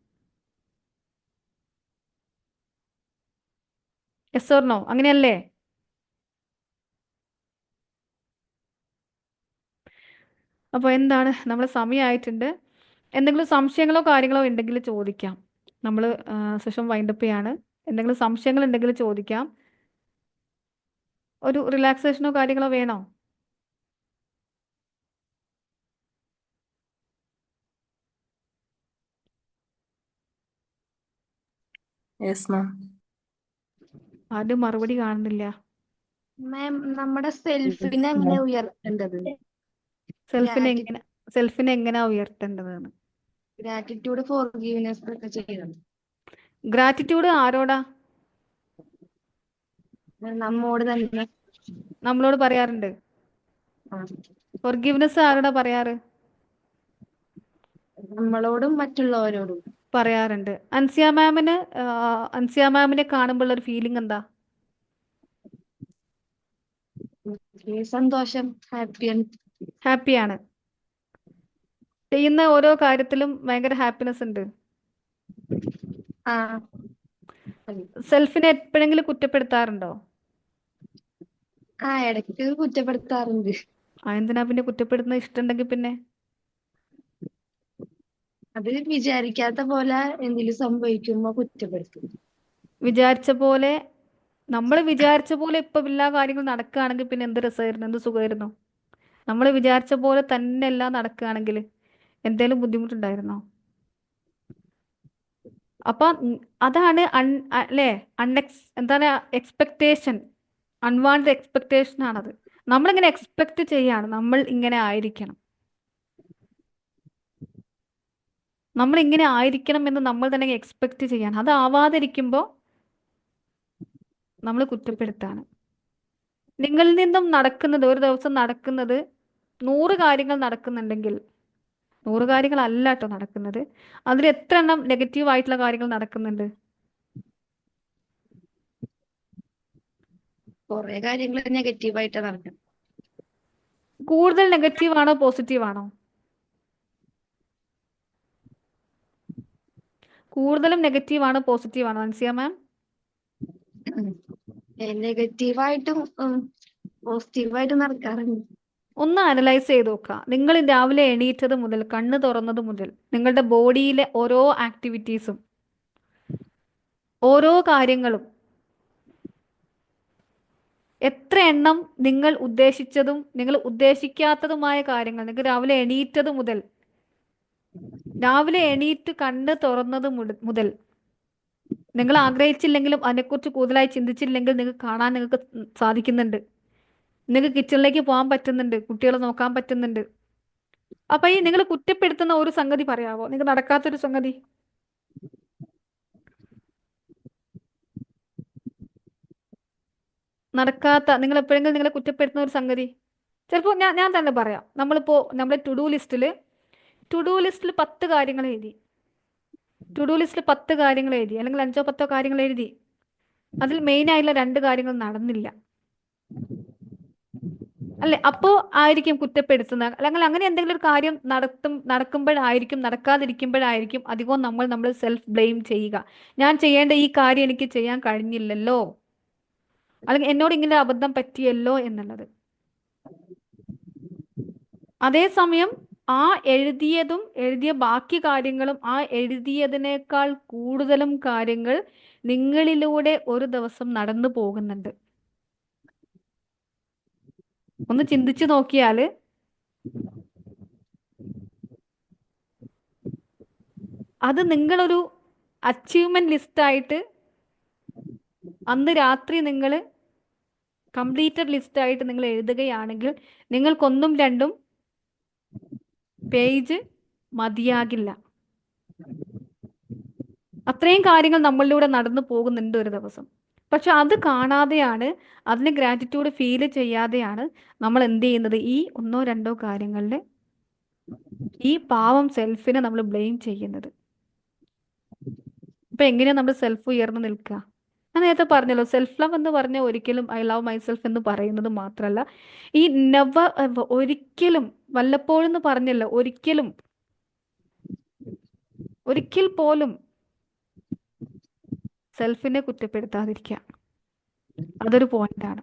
യെസ് ഓർ നോ, അങ്ങനെയല്ലേ? അപ്പോൾ എന്താണ്, നമ്മൾ സമയമായിട്ടുണ്ട്. എന്തെങ്കിലും സംശയങ്ങളോ കാര്യങ്ങളോ ഉണ്ടെങ്കിൽ ചോദിക്കാം. നമ്മൾ സെഷൻ വൈൻഡപ്പ് ചെയ്യാണ്. എന്തെങ്കിലും സംശയങ്ങൾ ഉണ്ടെങ്കിൽ ചോദിക്കാം. ഒരു റിലാക്സേഷനോ കാര്യങ്ങളോ വേണോ? Yes ma'am. ആരും മറുപടി കാണുന്നില്ല. മാം, നമ്മുടെ സെൽഫിനെ എങ്ങനെ ഉയർത്തേണ്ടത്? സെൽഫിനെ എങ്ങനെയാ ഉയർത്തേണ്ടതെന്ന്. ഗ്രാറ്റിറ്റ്യൂഡ്, ഫോർഗീവ്നെസ് ഒക്കെ ചെയ്യണം. ഗ്രാറ്റിറ്റ്യൂഡ് ആരോടാ? നമ്മോട് തന്നെ. നമ്മളോട് പറയാറുണ്ട്. ഫോർഗീവ്നെസ് ആരോടാ പറയാറ്? നമ്മളോടും മറ്റുള്ളവരോടും പറയാറുണ്ട്. അൻസിയ മാമിനെ കാണുമ്പോൾ ഒരു ഫീലിംഗ് എന്താ? സന്തോഷം, ഹാപ്പിയാണ്. ചെയ്യുന്ന ഓരോ കാര്യത്തിലും ഭയങ്കര ഹാപ്പിനെസ് ഉണ്ട്. സെൽഫിനെ എപ്പോഴെങ്കിലും കുറ്റപ്പെടുത്താറുണ്ടോ? ഇടയ്ക്ക് കുറ്റപ്പെടുത്താറുണ്ട്. എന്തിനാ പിന്നെ കുറ്റപ്പെടുത്തുന്നത്? ഇഷ്ടമുണ്ടെങ്കിൽ പിന്നെ അത് വിചാരിക്കാത്ത പോലെ എന്തെങ്കിലും സംഭവിക്കുമ്പോ കുറ്റപ്പെടുത്തും. നമ്മൾ വിചാരിച്ച പോലെ ഇപ്പൊ എല്ലാ കാര്യങ്ങളും നടക്കുകയാണെങ്കിൽ പിന്നെ എന്ത് രസമായിരുന്നു, എന്ത് സുഖമായിരുന്നു. നമ്മൾ വിചാരിച്ച പോലെ തന്നെ എല്ലാം നടക്കുകയാണെങ്കിൽ എന്തേലും ബുദ്ധിമുട്ടുണ്ടായിരുന്നോ? അപ്പൊ അതാണ് അല്ലേ, എന്താണ് എക്സ്പെക്ടേഷൻ, അൺവാണ്ടഡ് എക്സ്പെക്ടേഷൻ ആണത്. നമ്മളിങ്ങനെ എക്സ്പെക്ട് ചെയ്യാണ് നമ്മൾ ഇങ്ങനെ ആയിരിക്കണം, നമ്മൾ ഇങ്ങനെ ആയിരിക്കണം എന്ന് നമ്മൾ തന്നെ എക്സ്പെക്ട് ചെയ്യാണ്. അത് ആവാതിരിക്കുമ്പോൾ നമ്മൾ കുറ്റപ്പെടുത്താണ്. നിങ്ങളിൽ നിന്നും നടക്കുന്നത്, ഒരു ദിവസം നടക്കുന്നത് 100 കാര്യങ്ങൾ നടക്കുന്നുണ്ടെങ്കിൽ 100 കാര്യങ്ങളല്ല കേട്ടോ നടക്കുന്നത്, അതിൽ എത്ര എണ്ണം നെഗറ്റീവ് ആയിട്ടുള്ള കാര്യങ്ങൾ നടക്കുന്നുണ്ട്? കുറെ കാര്യങ്ങൾ നെഗറ്റീവായിട്ട് നടക്കും. കൂടുതൽ നെഗറ്റീവ് ആണോ പോസിറ്റീവ് ആണോ? കൂടുതലും നെഗറ്റീവ് ആണോ പോസിറ്റീവ് ആണോ അൻസിയ മാം? നെഗറ്റീവായിട്ടും പോസിറ്റീവായിട്ടും നടക്കാറുണ്ട്. ഒന്ന് അനലൈസ് ചെയ്ത് നോക്കുക. നിങ്ങൾ രാവിലെ എണീറ്റത് മുതൽ കണ്ണ് തുറന്നത് മുതൽ നിങ്ങളുടെ ബോഡിയിലെ ഓരോ ആക്ടിവിറ്റീസും ഓരോ കാര്യങ്ങളും എത്ര എണ്ണം നിങ്ങൾ ഉദ്ദേശിച്ചതും നിങ്ങൾ ഉദ്ദേശിക്കാത്തതുമായ കാര്യങ്ങൾ, നിങ്ങൾ രാവിലെ എണീറ്റത് മുതൽ രാവിലെ എണീറ്റ് കണ്ണ് തുറന്നത് മുതൽ നിങ്ങൾ ആഗ്രഹിച്ചില്ലെങ്കിലും അതിനെക്കുറിച്ച് കൂടുതലായി ചിന്തിച്ചില്ലെങ്കിൽ നിങ്ങൾക്ക് കാണാൻ നിങ്ങൾക്ക് സാധിക്കുന്നുണ്ട്. നിങ്ങൾക്ക് കിച്ചണിലേക്ക് പോകാൻ പറ്റുന്നുണ്ട്, കുട്ടികളെ നോക്കാൻ പറ്റുന്നുണ്ട്. അപ്പൊ ഈ നിങ്ങൾ കുറ്റപ്പെടുത്തുന്ന ഒരു സംഗതി പറയാവോ, നിങ്ങൾ നടക്കാത്തൊരു സംഗതി? നടക്കാത്ത, നിങ്ങൾ എപ്പോഴെങ്കിലും നിങ്ങളെ കുറ്റപ്പെടുത്തുന്ന ഒരു സംഗതി ചിലപ്പോൾ ഞാൻ തന്നെ പറയാം. നമ്മളെ ടു ഡു ലിസ്റ്റിൽ 10 കാര്യങ്ങൾ എഴുതി, അല്ലെങ്കിൽ 5 10 കാര്യങ്ങൾ എഴുതി. അതിൽ മെയിൻ ആയിട്ടുള്ള 2 കാര്യങ്ങൾ നടന്നില്ല അല്ലെ? അപ്പോൾ ആയിരിക്കും കുറ്റപ്പെടുത്തുന്നത്. അല്ലെങ്കിൽ അങ്ങനെ എന്തെങ്കിലും ഒരു കാര്യം നടക്കുമ്പോഴായിരിക്കും, നടക്കാതിരിക്കുമ്പോഴായിരിക്കും അധികവും നമ്മൾ സെൽഫ് ബ്ലെയിം ചെയ്യുക. ഞാൻ ചെയ്യേണ്ട ഈ കാര്യം എനിക്ക് ചെയ്യാൻ കഴിഞ്ഞില്ലല്ലോ, അല്ലെങ്കിൽ എന്നോട് ഇങ്ങനെ അബദ്ധം പറ്റിയല്ലോ എന്നുള്ളത്. അതേസമയം ആ എഴുതിയ ബാക്കി കാര്യങ്ങളും ആ എഴുതിയതിനേക്കാൾ കൂടുതലും കാര്യങ്ങൾ നിങ്ങളിലൂടെ ഒരു ദിവസം നടന്നു പോകുന്നുണ്ട്. ഒന്ന് ചിന്തിച്ചു നോക്കിയാൽ അത് നിങ്ങളൊരു അച്ചീവ്മെന്റ് ലിസ്റ്റായിട്ട് അന്ന് രാത്രി നിങ്ങൾ കംപ്ലീറ്റഡ് ലിസ്റ്റായിട്ട് നിങ്ങൾ എഴുതുകയാണെങ്കിൽ നിങ്ങൾക്കൊന്നും രണ്ടും പേജ് മതിയാകില്ല. അത്രയും കാര്യങ്ങൾ നമ്മളിലൂടെ നടന്നു പോകുന്നുണ്ട് ഒരു ദിവസം. പക്ഷെ അത് കാണാതെയാണ്, അതിന് ഗ്രാറ്റിറ്റ്യൂഡ് ഫീൽ ചെയ്യാതെയാണ് നമ്മൾ എന്ത് ചെയ്യുന്നത്? ഈ 1 2 കാര്യങ്ങളിൽ ഈ പാവം സെൽഫിനെ നമ്മൾ ബ്ലെയിം ചെയ്യുന്നത്. ഇപ്പൊ എങ്ങനെയാ നമ്മൾ സെൽഫ് ഉയർന്നു നിൽക്കുക? ഞാൻ നേരത്തെ പറഞ്ഞല്ലോ, സെൽഫ് ലവ് എന്ന് പറഞ്ഞാൽ ഒരിക്കലും ഐ ലവ് മൈസെൽഫ് എന്ന് പറയുന്നത് മാത്രമല്ല, ഈ നെവർ ഒരിക്കലും, വല്ലപ്പോഴും എന്ന് പറഞ്ഞല്ലോ, ഒരിക്കൽ പോലും സെൽഫിനെ കുറ്റപ്പെടുത്താതിരിക്കുക. അതൊരു പോയിന്റാണ്.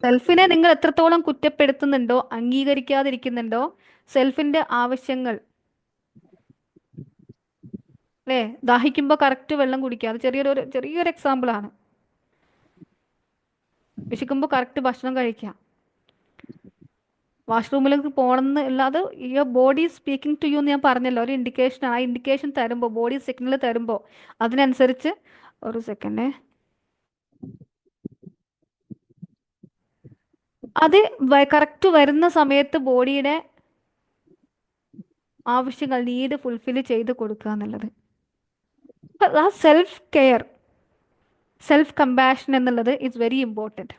സെൽഫിനെ നിങ്ങൾ എത്രത്തോളം കുറ്റപ്പെടുത്തുന്നുണ്ടോ, അംഗീകരിക്കാതിരിക്കുന്നുണ്ടോ, സെൽഫിന്റെ ആവശ്യങ്ങൾ അല്ലേ, ദാഹിക്കുമ്പോൾ കറക്റ്റ് വെള്ളം കുടിക്കുക, അത് ചെറിയൊരു എക്സാമ്പിൾ ആണ്. വിശക്കുമ്പോൾ കറക്റ്റ് ഭക്ഷണം കഴിക്കുക, വാഷ്റൂമിലേക്ക് പോകണമെന്ന് അല്ലാതെ your body speaking to you എന്ന് ഞാൻ പറഞ്ഞല്ലോ, ഒരു ഇൻഡിക്കേഷൻ ആണ്. ആ ഇൻഡിക്കേഷൻ തരുമ്പോൾ, ബോഡി സിഗ്നൽ തരുമ്പോൾ അതിനനുസരിച്ച്, ഒരു സെക്കൻഡ്, അത് കറക്റ്റ് വരുന്ന സമയത്ത് ബോഡിയുടെ ആവശ്യങ്ങൾ, നീഡ് ഫുൾഫിൽ ചെയ്ത് കൊടുക്കുക എന്നുള്ളത്. ആ സെൽഫ് കെയർ, സെൽഫ് കമ്പാഷൻ എന്നുള്ളത് ഇറ്റ്സ് വെരി ഇമ്പോർട്ടൻറ്റ്.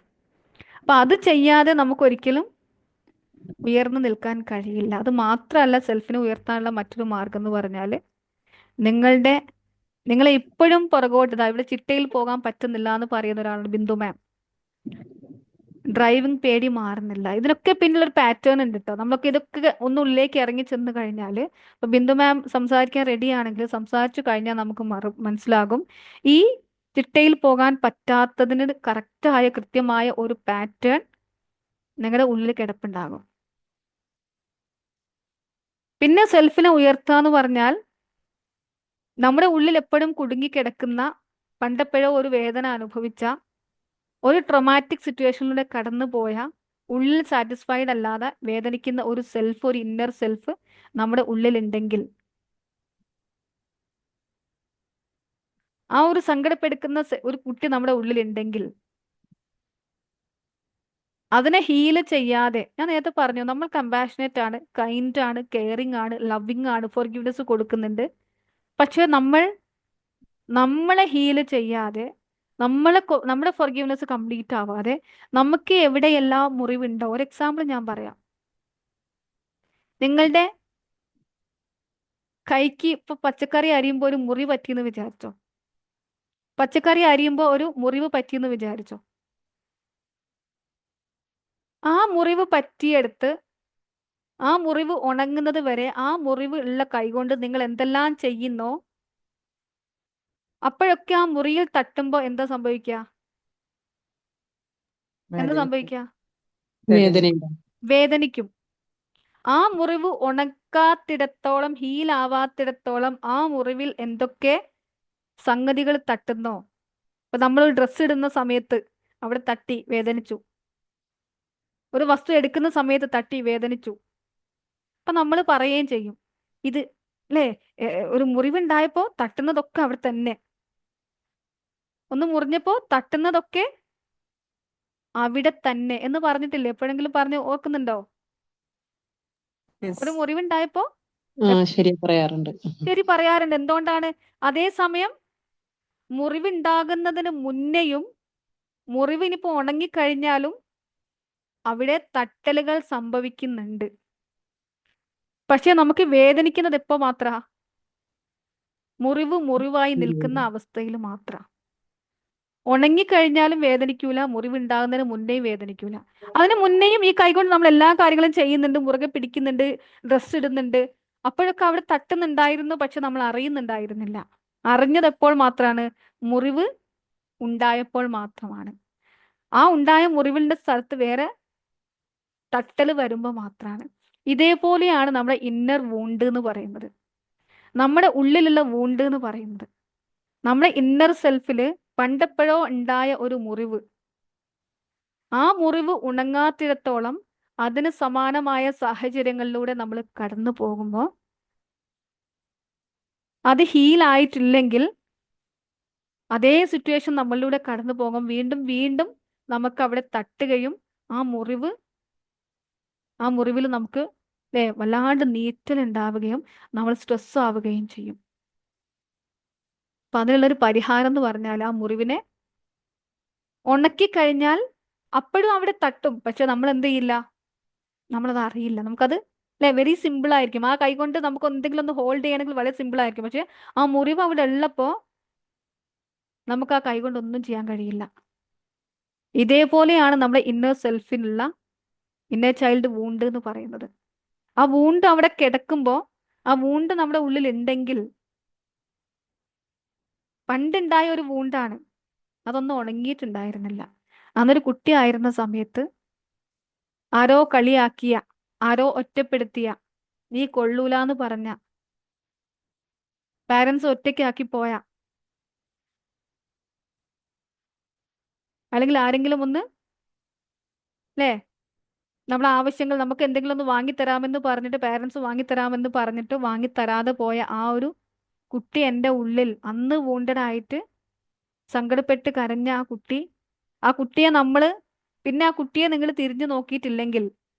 അപ്പം അത് ചെയ്യാതെ നമുക്കൊരിക്കലും ഉയർന്നു നിൽക്കാൻ കഴിയില്ല. അത് മാത്രമല്ല, സെൽഫിനെ ഉയർത്താനുള്ള മറ്റൊരു മാർഗം എന്ന് പറഞ്ഞാൽ നിങ്ങളെ ഇപ്പോഴും പുറകോട്ട്, ഇവിടെ ചിട്ടയിൽ പോകാൻ പറ്റുന്നില്ല എന്ന് പറയുന്ന ഒരാളാണ് ബിന്ദു മാം. ഡ്രൈവിംഗ് പേടി മാറുന്നില്ല. ഇതിനൊക്കെ പിന്നിലൊരു പാറ്റേൺ ഉണ്ട് കേട്ടോ. നമ്മളൊക്കെ ഇതൊക്കെ ഒന്ന് ഉള്ളിലേക്ക് ഇറങ്ങി ചെന്ന് കഴിഞ്ഞാൽ, ഇപ്പൊ ബിന്ദു മാം സംസാരിക്കാൻ റെഡി ആണെങ്കിൽ സംസാരിച്ചു കഴിഞ്ഞാൽ നമുക്ക് മനസ്സിലാകും ഈ ചിട്ടയിൽ പോകാൻ പറ്റാത്തതിന് കറക്റ്റായ കൃത്യമായ ഒരു പാറ്റേൺ നിങ്ങളുടെ ഉള്ളിൽ കിടപ്പുണ്ടാകും. പിന്നെ സെൽഫിനെ ഉയർത്തുക എന്ന് പറഞ്ഞാൽ നമ്മുടെ ഉള്ളിൽ എപ്പോഴും കുടുങ്ങിക്കിടക്കുന്ന, പണ്ടെപ്പോഴോ ഒരു വേദന അനുഭവിച്ച, ഒരു ട്രോമാറ്റിക് സിറ്റുവേഷനിലൂടെ കടന്നു പോയ, ഉള്ളിൽ സാറ്റിസ്ഫൈഡ് അല്ലാതെ വേദനിക്കുന്ന ഒരു സെൽഫ്, ഒരു ഇന്നർ സെൽഫ് നമ്മുടെ ഉള്ളിലുണ്ടെങ്കിൽ, ആ ഒരു സങ്കടപ്പെടുക്കുന്ന ഒരു കുട്ടി നമ്മുടെ ഉള്ളിലുണ്ടെങ്കിൽ, അതിനെ ഹീല് ചെയ്യാതെ, ഞാൻ നേരത്തെ പറഞ്ഞു നമ്മൾ കമ്പാഷനേറ്റ് ആണ്, കൈൻഡ് ആണ്, കെയറിങ് ആണ്, ലവിങ് ആണ്, ഫോർഗിവ്നെസ് കൊടുക്കുന്നുണ്ട്. പക്ഷെ നമ്മളെ ഹീല് ചെയ്യാതെ, നമ്മുടെ ഫോർഗിവ്നെസ് കംപ്ലീറ്റ് ആവാതെ നമുക്ക് എവിടെയെല്ലാം മുറിവുണ്ടോ, ഒരു എക്സാമ്പിൾ ഞാൻ പറയാം. നിങ്ങളുടെ കൈക്ക് ഇപ്പൊ പച്ചക്കറി അരിയുമ്പോൾ ഒരു മുറിവ് പറ്റിയെന്ന് വിചാരിച്ചോ, പച്ചക്കറി അരിയുമ്പോൾ ഒരു മുറിവ് പറ്റിയെന്ന് വിചാരിച്ചോ, ആ മുറിവ് പറ്റിയെടുത്ത് ആ മുറിവ് ഉണങ്ങുന്നത് വരെ ആ മുറിവ് ഉള്ള കൈകൊണ്ട് നിങ്ങൾ എന്തെല്ലാം ചെയ്യുന്നോ അപ്പോഴൊക്കെ ആ മുറിയിൽ തട്ടുമ്പോ എന്താ സംഭവിക്കുക? എന്താ സംഭവിക്കുക? വേദനയുണ്ടോ? വേദനിക്കും. ആ മുറിവ് ഉണക്കാത്തിടത്തോളം, ഹീലാവാത്തിടത്തോളം ആ മുറിവിൽ എന്തൊക്കെ സംഗതികൾ തട്ടുന്നോ, ഇപ്പൊ നമ്മൾ ഡ്രസ്സ് ഇടുന്ന സമയത്ത് അവിടെ തട്ടി വേദനിച്ചു, ഒരു വസ്തു എടുക്കുന്ന സമയത്ത് തട്ടി വേദനിച്ചു, അപ്പൊ നമ്മൾ പറയുകയും ചെയ്യും ഇത് അല്ലേ, ഒരു മുറിവുണ്ടായപ്പോ തട്ടുന്നതൊക്കെ അവിടെ തന്നെ, ഒന്ന് മുറിഞ്ഞപ്പോ തട്ടുന്നതൊക്കെ അവിടെ തന്നെ എന്ന് പറഞ്ഞിട്ടില്ലേ? എപ്പോഴെങ്കിലും പറഞ്ഞ് ഓർക്കുന്നുണ്ടോ? ഒരു മുറിവുണ്ടായപ്പോ ശരി പറയാറുണ്ട്. ശരി പറയാറുണ്ട്. എന്തുകൊണ്ടാണ്? അതേസമയം മുറിവുണ്ടാകുന്നതിന് മുന്നേയും മുറിവിനിപ്പോ ഉണങ്ങിക്കഴിഞ്ഞാലും അവിടെ തട്ടലുകൾ സംഭവിക്കുന്നുണ്ട്. പക്ഷെ നമുക്ക് വേദനിക്കുന്നത് എപ്പോ മാത്ര? മുറിവായി നിൽക്കുന്ന അവസ്ഥയിൽ മാത്ര. ഉണങ്ങിക്കഴിഞ്ഞാലും വേദനിക്കൂല, മുറിവുണ്ടാകുന്നതിന് മുന്നേയും വേദനിക്കൂല. അതിന് മുന്നേയും ഈ കൈകൊണ്ട് നമ്മൾ എല്ലാ കാര്യങ്ങളും ചെയ്യുന്നുണ്ട്, മുറുകെ പിടിക്കുന്നുണ്ട്, ഡ്രസ്സ് ഇടുന്നുണ്ട്, അപ്പോഴൊക്കെ അവിടെ തട്ടുന്നുണ്ടായിരുന്നു, പക്ഷെ നമ്മൾ അറിയുന്നുണ്ടായിരുന്നില്ല. അറിഞ്ഞത് എപ്പോൾ മാത്രമാണ്? മുറിവ് ഉണ്ടായപ്പോൾ മാത്രമാണ്. ആ ഉണ്ടായ മുറിവിന്റെ സ്ഥലത്ത് വേറെ തട്ടൽ വരുമ്പോൾ മാത്രമാണ്. ഇതേപോലെയാണ് നമ്മുടെ ഇന്നർ വൂണ്ട് എന്ന് പറയുന്നത്, നമ്മുടെ ഉള്ളിലുള്ള വൂണ്ട് എന്ന് പറയുന്നത്. നമ്മുടെ ഇന്നർ സെൽഫില് പണ്ടെപ്പോഴോ ഉണ്ടായ ഒരു മുറിവ്, ആ മുറിവ് ഉണങ്ങാത്തിടത്തോളം അതിന് സമാനമായ സാഹചര്യങ്ങളിലൂടെ നമ്മൾ കടന്നു പോകുമ്പോൾ, അത് ഹീലായിട്ടില്ലെങ്കിൽ അതേ സിറ്റുവേഷൻ നമ്മളിലൂടെ കടന്നു പോകും, വീണ്ടും വീണ്ടും നമുക്ക് അവിടെ തട്ടുകയും ആ മുറിവിൽ നമുക്ക് വല്ലാണ്ട് നീറ്റലുണ്ടാവുകയും നമ്മൾ സ്ട്രെസ് ആവുകയും ചെയ്യും. അപ്പൊ അതിനുള്ളൊരു പരിഹാരം എന്ന് പറഞ്ഞാൽ ആ മുറിവിനെ ഉണക്കിക്കഴിഞ്ഞാൽ അപ്പോഴും അവിടെ തട്ടും, പക്ഷെ നമ്മൾ എന്ത് ചെയ്യില്ല, നമ്മളത് അറിയില്ല. നമുക്കത് വെരി സിമ്പിൾ ആയിരിക്കും. ആ കൈ കൊണ്ട് നമുക്ക് എന്തെങ്കിലും ഒന്ന് ഹോൾഡ് ചെയ്യണമെങ്കിൽ വളരെ സിമ്പിൾ ആയിരിക്കും. പക്ഷെ ആ മുറിവ് അവിടെ ഉള്ളപ്പോ നമുക്ക് ആ കൈ കൊണ്ട് ഒന്നും ചെയ്യാൻ കഴിയില്ല. ഇതേപോലെയാണ് നമ്മുടെ ഇന്നർ സെൽഫിനുള്ള ഇന്നർ ചൈൽഡ് വൂണ്ട് എന്ന് പറയുന്നത്. ആ വൂണ്ട് അവിടെ കിടക്കുമ്പോൾ, ആ വൂണ്ട് നമ്മുടെ ഉള്ളിൽ ഉണ്ടെങ്കിൽ, പണ്ടുണ്ടായ ഒരു വൂണ്ടാണ്, അതൊന്നും ഉണങ്ങിയിട്ടുണ്ടായിരുന്നില്ല. അന്നൊരു കുട്ടിയായിരുന്ന സമയത്ത് ആരോ കളിയാക്കിയ, ആരോ ഒറ്റപ്പെടുത്തിയ, നീ കൊള്ളൂലാന്ന് പറഞ്ഞ, പാരൻസ് ഒറ്റയ്ക്കാക്കി പോയ, അല്ലെങ്കിൽ ആരെങ്കിലും ഒന്ന് നമ്മളെ ആവശ്യങ്ങൾ, നമുക്ക് എന്തെങ്കിലും ഒന്ന് വാങ്ങിത്തരാമെന്ന് പറഞ്ഞിട്ട്, പാരൻസ് വാങ്ങിത്തരാമെന്ന് പറഞ്ഞിട്ട് വാങ്ങിത്തരാതെ പോയ ആ ഒരു കുട്ടി എൻ്റെ ഉള്ളിൽ അന്ന് wounded ആയിട്ട് സങ്കടപ്പെട്ട് കരഞ്ഞ ആ കുട്ടിയെ പിന്നെ ആ കുട്ടിയെ നിങ്ങൾ തിരിഞ്ഞു നോക്കിയിട്ടില്ലെങ്കിൽ,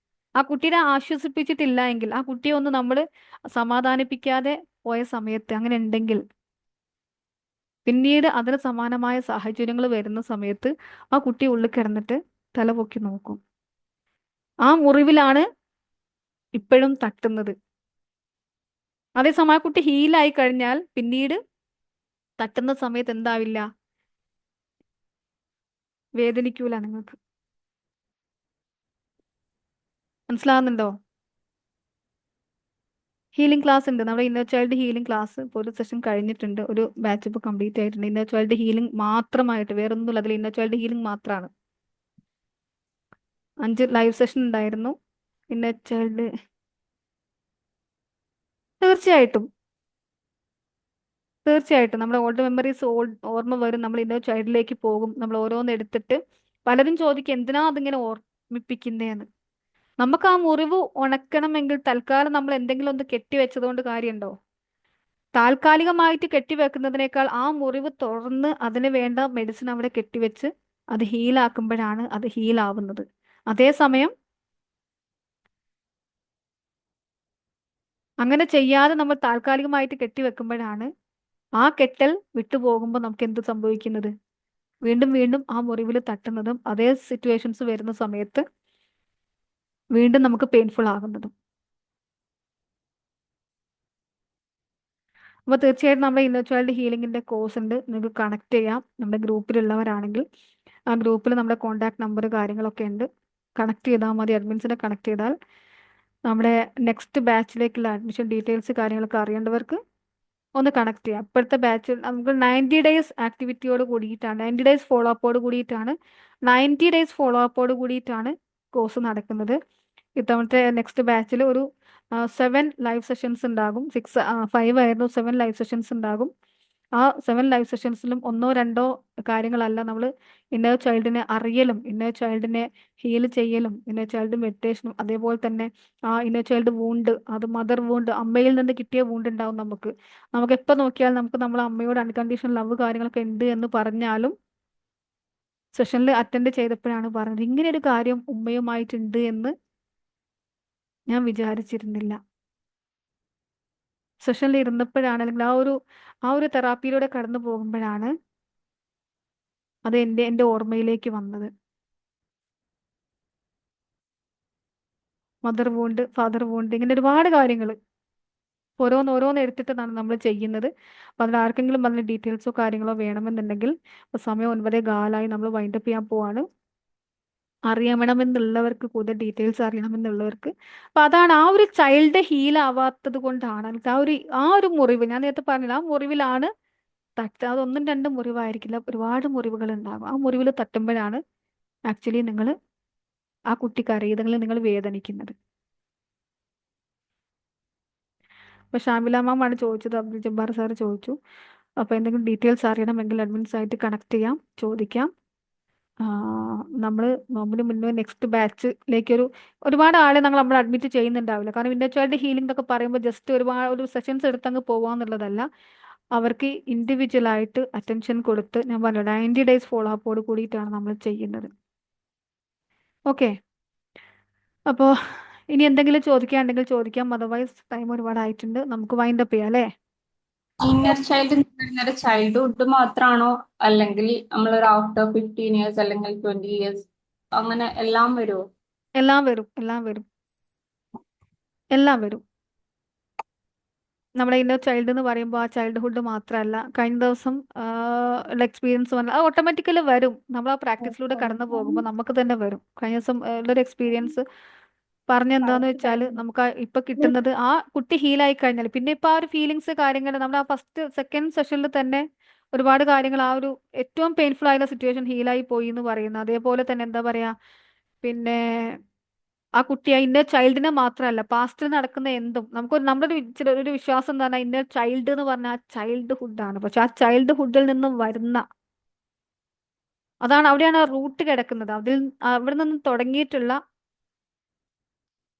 ആ കുട്ടിയെ ആശ്വസിപ്പിച്ചിട്ടില്ല എങ്കിൽ, ആ കുട്ടിയെ ഒന്ന് നമ്മൾ സമാധാനിപ്പിക്കാതെ പോയ സമയത്ത് അങ്ങനെ ഉണ്ടെങ്കിൽ, പിന്നീട് അതിന് സമാനമായ സാഹചര്യങ്ങൾ വരുന്ന സമയത്ത് ആ കുട്ടി ഉള്ളിൽ കിടന്നിട്ട് തലപൊക്കി നോക്കും. ആ മുറിവിലാണ് ഇപ്പോഴും തട്ടുന്നത്. അതേസമയം ആ കുട്ടി ഹീലായി കഴിഞ്ഞാൽ പിന്നീട് തട്ടുന്ന സമയത്ത് എന്താവില്ല, വേദനിക്കൂല. നിങ്ങൾക്ക് മനസ്സിലാവുന്നുണ്ടോ? ഹീലിംഗ് ക്ലാസ് ഉണ്ട്, നമ്മുടെ ഇന്നർ ചൈൽഡ് ഹീലിംഗ് ക്ലാസ് ഇപ്പോൾ ഒരു സെഷൻ കഴിഞ്ഞിട്ടുണ്ട്, ഒരു ബാച്ച് ഇപ്പോൾ കംപ്ലീറ്റ് ആയിട്ടുണ്ട്. ഇന്നർ ചൈൽഡ് ഹീലിംഗ് മാത്രമായിട്ട്, വേറൊന്നുമില്ല, അതിൽ ഇന്നർ ചൈൽഡ് ഹീലിംഗ് മാത്രമാണ്. 5 ലൈവ് സെഷൻ ഉണ്ടായിരുന്നു. ഇന്നർ ചൈൽഡ് തീർച്ചയായിട്ടും നമ്മുടെ ഓൾഡ് മെമ്മറീസ് ഓർമ്മ വരും. നമ്മൾ ഇന്നർ ചൈൽഡിലേക്ക് പോകും. നമ്മൾ ഓരോന്ന് എടുത്തിട്ട്, പലരും ചോദിക്കും എന്തിനാ അതിങ്ങനെ ഓർമ്മിപ്പിക്കുന്നതെന്ന്. നമുക്ക് ആ മുറിവ് ഉണക്കണമെങ്കിൽ തൽക്കാലം നമ്മൾ എന്തെങ്കിലും ഒന്ന് കെട്ടിവെച്ചത് കൊണ്ട് കാര്യമുണ്ടോ? താൽക്കാലികമായിട്ട് കെട്ടിവെക്കുന്നതിനേക്കാൾ ആ മുറിവ് തുറന്ന് അതിന് വേണ്ട മെഡിസിൻ അവിടെ കെട്ടിവെച്ച് അത് ഹീലാക്കുമ്പോഴാണ് അത് ഹീലാവുന്നത്. അതേസമയം അങ്ങനെ ചെയ്യാതെ നമ്മൾ താൽക്കാലികമായിട്ട് കെട്ടിവെക്കുമ്പോഴാണ് ആ കെട്ടൽ വിട്ടുപോകുമ്പോൾ നമുക്ക് എന്ത് സംഭവിക്കുന്നത്? വീണ്ടും വീണ്ടും ആ മുറിവിൽ തട്ടുന്നതും അതേ സിറ്റുവേഷൻസ് വരുന്ന സമയത്ത് വീണ്ടും നമുക്ക് പെയിൻഫുൾ ആകുന്നതും. അപ്പോൾ തീർച്ചയായിട്ടും നമ്മുടെ ഇന്നർ ചൈൽഡ് ഹീലിംഗിന്റെ കോഴ്സ് ഉണ്ട്, നിങ്ങൾക്ക് കണക്ട് ചെയ്യാം. നമ്മുടെ ഗ്രൂപ്പിലുള്ളവരാണെങ്കിൽ ആ ഗ്രൂപ്പിൽ നമ്മുടെ കോൺടാക്ട് നമ്പർ കാര്യങ്ങളൊക്കെ ഉണ്ട്, കണക്ട് ചെയ്താൽ മതി. അഡ്മിൻസിനെ കണക്ട് ചെയ്താൽ നമ്മുടെ നെക്സ്റ്റ് ബാച്ചിലേക്കുള്ള അഡ്മിഷൻ ഡീറ്റെയിൽസ് കാര്യങ്ങളൊക്കെ അറിയേണ്ടവർക്ക് ഒന്ന് കണക്ട് ചെയ്യാം. ഇപ്പോഴത്തെ ബാച്ച് നമുക്ക് 90 ഡേയ്സ് ആക്ടിവിറ്റിയോട് കൂടിയിട്ടാണ്, 90 ഡേയ്സ് ഫോളോ അപ്പോട് കൂടിയിട്ടാണ് 90 ഡേയ്സ് ഫോളോ അപ്പോട് കൂടിയിട്ടാണ് കോഴ്സ് നടക്കുന്നത്. ഇത്തവണത്തെ നെക്സ്റ്റ് ബാച്ചിൽ ഒരു 7 ലൈവ് സെഷൻസ് ഉണ്ടാകും. 5 ആയിരുന്നു, 7 ലൈവ് സെഷൻസ് ഉണ്ടാകും. ആ 7 ലൈവ് സെഷൻസിലും ഒന്നോ രണ്ടോ കാര്യങ്ങളല്ല, നമ്മൾ ഇന്നർ ചൈൽഡിനെ അറിയലും, ഇന്നർ ചൈൽഡിനെ ഹീൽ ചെയ്യലും, ഇന്നർ ചൈൽഡ് മെഡിറ്റേഷനും, അതേപോലെ തന്നെ ആ ഇന്നർ ചൈൽഡ് വൂണ്ട്, അത് മദർ വൂണ്ട്, അമ്മയിൽ നിന്ന് കിട്ടിയ വൂണ്ട് ഉണ്ടാവും നമുക്ക്. നമുക്ക് എപ്പോൾ നോക്കിയാൽ നമുക്ക് നമ്മളെ അമ്മയോട് അൺകണ്ടീഷണൽ ലവ് കാര്യങ്ങളൊക്കെ ഉണ്ട് എന്ന് പറഞ്ഞാലും സെഷനിൽ അറ്റൻഡ് ചെയ്തപ്പോഴാണ് പറഞ്ഞത് ഇങ്ങനെ ഒരു കാര്യം ഉമ്മയുമായിട്ടുണ്ട് എന്ന് ഞാൻ വിചാരിച്ചിരുന്നില്ല. സെഷനിൽ ഇരുന്നപ്പോഴാണ്, അല്ലെങ്കിൽ ആ ഒരു തെറാപ്പിയിലൂടെ കടന്നു പോകുമ്പോഴാണ് അത് എൻ്റെ ഓർമ്മയിലേക്ക് വന്നത്. മദർ വൂണ്ട്, ഫാദർ വൂണ്ട്, ഇങ്ങനെ ഒരുപാട് കാര്യങ്ങൾ ഓരോന്ന് എടുത്തിട്ടാണ് നമ്മൾ ചെയ്യുന്നത്. അപ്പം അതിൽ ആർക്കെങ്കിലും അതിന് ഡീറ്റെയിൽസോ കാര്യങ്ങളോ വേണമെന്നുണ്ടെങ്കിൽ, ഇപ്പോൾ സമയം 9:15 നമ്മൾ വൈൻഡപ്പ് ചെയ്യാൻ പോവാണ്. അറിയണമെന്നുള്ളവർക്ക്, കൂടുതൽ ഡീറ്റെയിൽസ് അറിയണമെന്നുള്ളവർക്ക്, അപ്പം അതാണ് ആ ഒരു ചൈൽഡ് ഹീൽ ആവാത്തത് കൊണ്ടാണ്, അല്ലെങ്കിൽ ആ ഒരു മുറിവ് ഞാൻ നേരത്തെ പറഞ്ഞില്ല, ആ മുറിവിലാണ് അതൊന്നും രണ്ടും മുറിവായിരിക്കില്ല, ഒരുപാട് മുറിവുകൾ ഉണ്ടാകും. ആ മുറിവിൽ തട്ടുമ്പോഴാണ് ആക്ച്വലി ആ കുട്ടി കരയുന്നതിൽ നിങ്ങൾ വേദനിക്കുന്നത്. അപ്പോൾ ഷാമില മാമാണ് ചോദിച്ചത്, അബ്ദുൽ ജബ്ബാർ സാർ ചോദിച്ചു. അപ്പോൾ എന്തെങ്കിലും ഡീറ്റെയിൽസ് അറിയണമെങ്കിൽ അഡ്മിൻസ് ആയിട്ട് കണക്ട് ചെയ്യാം, ചോദിക്കാം. നമ്മൾ നോമ്പിന് മുന്നേ നെക്സ്റ്റ് ബാച്ചിലേക്ക് ഒരുപാട് ആളെ നമ്മൾ അഡ്മിറ്റ് ചെയ്യുന്നുണ്ടാവില്ല. കാരണം ഇന്നർ ചൈൽഡ് ഹീലിംഗ് എന്നൊക്കെ പറയുമ്പോൾ ജസ്റ്റ് ഒരു സെഷൻസ് എടുത്ത് അങ്ങ് പോവാന്നുള്ളതല്ല. അവർക്ക് ഇൻഡിവിജ്വൽ ആയിട്ട് അറ്റൻഷൻ കൊടുത്ത്, ഞാൻ പറഞ്ഞു 90 ഡേയ്സ് ഫോളോ അപ്പോട് കൂടിയിട്ടാണ് നമ്മൾ ചെയ്യുന്നത്. ഓക്കെ, അപ്പോൾ ഇനി എന്തെങ്കിലും ചോദിക്കാനുണ്ടെങ്കിൽ ചോദിക്കാം, അതർവൈസ് ടൈം ഒരുപാടായിട്ടുണ്ട്, നമുക്ക് വൈൻഡപ്പ് ചെയ്യാം അല്ലേ? ഇന്നർ ചൈൽഡ് എന്ന് പറയുന്നത് ചൈൽഡ്ഹുഡ് മാത്രമാണോ, അല്ലെങ്കിൽ നമ്മളൊരു ആഫ്റ്റർ 15 ഇയേഴ്സ് അല്ലെങ്കിൽ 20 ഇയേഴ്സ് അങ്ങനെ എല്ലാം വരുമോ? എല്ലാം വരും, എല്ലാം വരും, എല്ലാം വരും. നമ്മുടെ ഇന്നർ ചൈൽഡ് എന്ന് പറയുമ്പോൾ ആ ചൈൽഡ്ഹുഡ് മാത്രമല്ല, കഴിഞ്ഞ ദിവസം എക്സ്പീരിയൻസ് പറഞ്ഞാൽ അത് ഓട്ടോമാറ്റിക്കലി വരും. നമ്മൾ ആ പ്രാക്ടീസിലൂടെ കടന്നു പോകുമ്പോൾ നമുക്ക് തന്നെ വരും. കഴിഞ്ഞ ദിവസം ഉള്ളൊരു എക്സ്പീരിയൻസ് പറഞ്ഞെന്താന്ന് വെച്ചാൽ, നമുക്ക് ഇപ്പൊ കിട്ടുന്നത് ആ കുട്ടി ഹീലായി കഴിഞ്ഞാൽ പിന്നെ ഇപ്പൊ ആ ഒരു ഫീലിങ്സ് കാര്യങ്ങൾ നമ്മുടെ ആ ഫസ്റ്റ് സെക്കൻഡ് സെഷനിൽ തന്നെ ഒരുപാട് കാര്യങ്ങൾ, ആ ഒരു ഏറ്റവും പെയിൻഫുൾ ആയിട്ടുള്ള സിറ്റുവേഷൻ ഹീലായി പോയി എന്ന് പറയുന്നത്. അതേപോലെ തന്നെ എന്താ പറയാ, പിന്നെ ആ കുട്ടി ആ ഇന്നർ ചൈൽഡിനെ മാത്രമല്ല, പാസ്റ്റിൽ നടക്കുന്ന എന്തും നമ്മുടെ ഒരു വിശ്വാസം എന്ന് പറഞ്ഞാൽ ഇന്നർ ചൈൽഡ് എന്ന് പറഞ്ഞാൽ ആ ചൈൽഡ്ഹുഡ് ആണ്. പക്ഷെ ആ ചൈൽഡ്ഹുഡിൽ നിന്നും വരുന്ന അവിടെയാണ് ആ റൂട്ട് കിടക്കുന്നത്. അവിടെ നിന്നും തുടങ്ങിയിട്ടുള്ള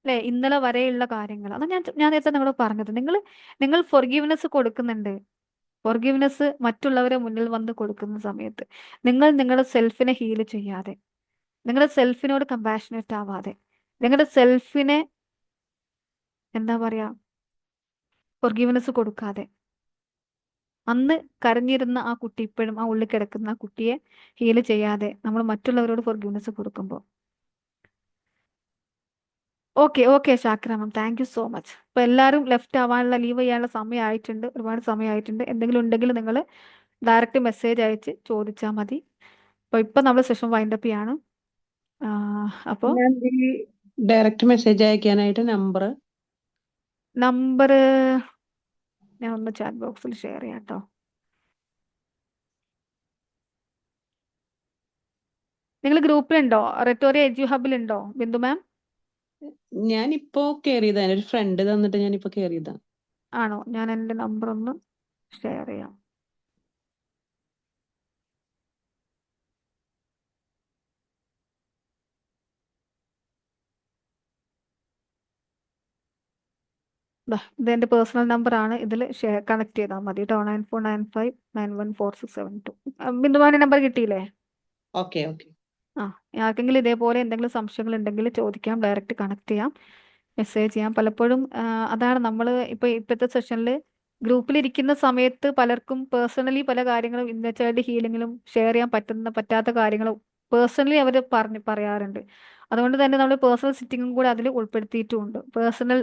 അല്ലെ ഇന്നലെ വരെയുള്ള കാര്യങ്ങൾ. അതാണ് ഞാൻ നേരത്തെ നിങ്ങളോട് പറഞ്ഞത്. നിങ്ങൾ ഫൊർഗീവ്നെസ് കൊടുക്കുന്നുണ്ട്. ഫൊർഗീവ്നെസ് മറ്റുള്ളവരെ മുന്നിൽ വന്ന് കൊടുക്കുന്ന സമയത്ത് നിങ്ങളുടെ സെൽഫിനെ ഹീൽ ചെയ്യാതെ, നിങ്ങളുടെ സെൽഫിനോട് കമ്പാഷനേറ്റ് ആവാതെ, നിങ്ങളുടെ സെൽഫിനെ എന്താ പറയാ ഫൊർഗീവ്നെസ് കൊടുക്കാതെ, അന്ന് കരഞ്ഞിരുന്ന ആ കുട്ടി ഇപ്പോഴും ആ ഉള്ളിൽ കിടക്കുന്ന ആ കുട്ടിയെ ഹീൽ ചെയ്യാതെ നമ്മൾ മറ്റുള്ളവരോട് ഫൊർഗീവ്നെസ് കൊടുക്കുമ്പോൾ okay Shakira ma'am, thank you so much. ഇപ്പൊ എല്ലാവരും ലെഫ്റ്റ് ആവാനുള്ള, ലീവ് ചെയ്യാനുള്ള സമയമായിട്ടുണ്ട്, ഒരുപാട് സമയമായിട്ടുണ്ട്. എന്തെങ്കിലും ഉണ്ടെങ്കിൽ നിങ്ങൾ ഡയറക്റ്റ് മെസ്സേജ് അയച്ച് ചോദിച്ചാൽ മതി. ഇപ്പൊ നമ്മൾ സെഷൻ വൈൻഡപ്പ് ചെയ്യാണ്. അപ്പോൾ ഞാൻ ഈ ഡയറക്റ്റ് മെസ്സേജ് അയക്കാനായിട്ട് നമ്പർ ഞാൻ ഒന്ന് ചാറ്റ് ബോക്സിൽ ഷെയർ ചെയ്യാം കേട്ടോ. നിങ്ങൾ ഗ്രൂപ്പിലുണ്ടോ? റെറ്റോറിയ എഡ്യു ഹബിലുണ്ടോ ബിന്ദു മാം? ഞാൻ ഇപ്പോ കേറിയതാ, ഒരു ഫ്രണ്ട് തന്നിട്ട് ഞാൻ ഇപ്പൊ കേറിയതാ. ആണോ? ഞാൻ എൻ്റെ നമ്പർ ഒന്ന് ഷെയർ ചെയ്യാം. ഇത് എൻ്റെ പേഴ്സണൽ നമ്പർ ആണ്. ഇതിൽ കണക്ട് ചെയ്താൽ മതി കേട്ടോ. 9495914672. ബിന്ദുമാന്റെ നമ്പർ കിട്ടിയില്ലേ? ഓക്കെ. ആർക്കെങ്കിലും ഇതേപോലെ എന്തെങ്കിലും സംശയങ്ങൾ ഉണ്ടെങ്കിൽ ചോദിക്കാം, ഡയറക്റ്റ് കണക്ട് ചെയ്യാം, മെസ്സേജ് ചെയ്യാം. പലപ്പോഴും അതാണ് നമ്മൾ ഇപ്പോഴത്തെ സെഷനിൽ ഗ്രൂപ്പിലിരിക്കുന്ന സമയത്ത് പലർക്കും പേഴ്സണലി പല കാര്യങ്ങളും ഇന്നർ ചൈൽഡ് ഹീലിങ്ങിലും ഷെയർ ചെയ്യാൻ പറ്റാത്ത കാര്യങ്ങളും പേഴ്സണലി അവർ പറയാറുണ്ട്. അതുകൊണ്ട് തന്നെ നമ്മൾ പേഴ്സണൽ സിറ്റിങ്ങും കൂടെ അതിൽ ഉൾപ്പെടുത്തിയിട്ടുമുണ്ട്. പേഴ്സണൽ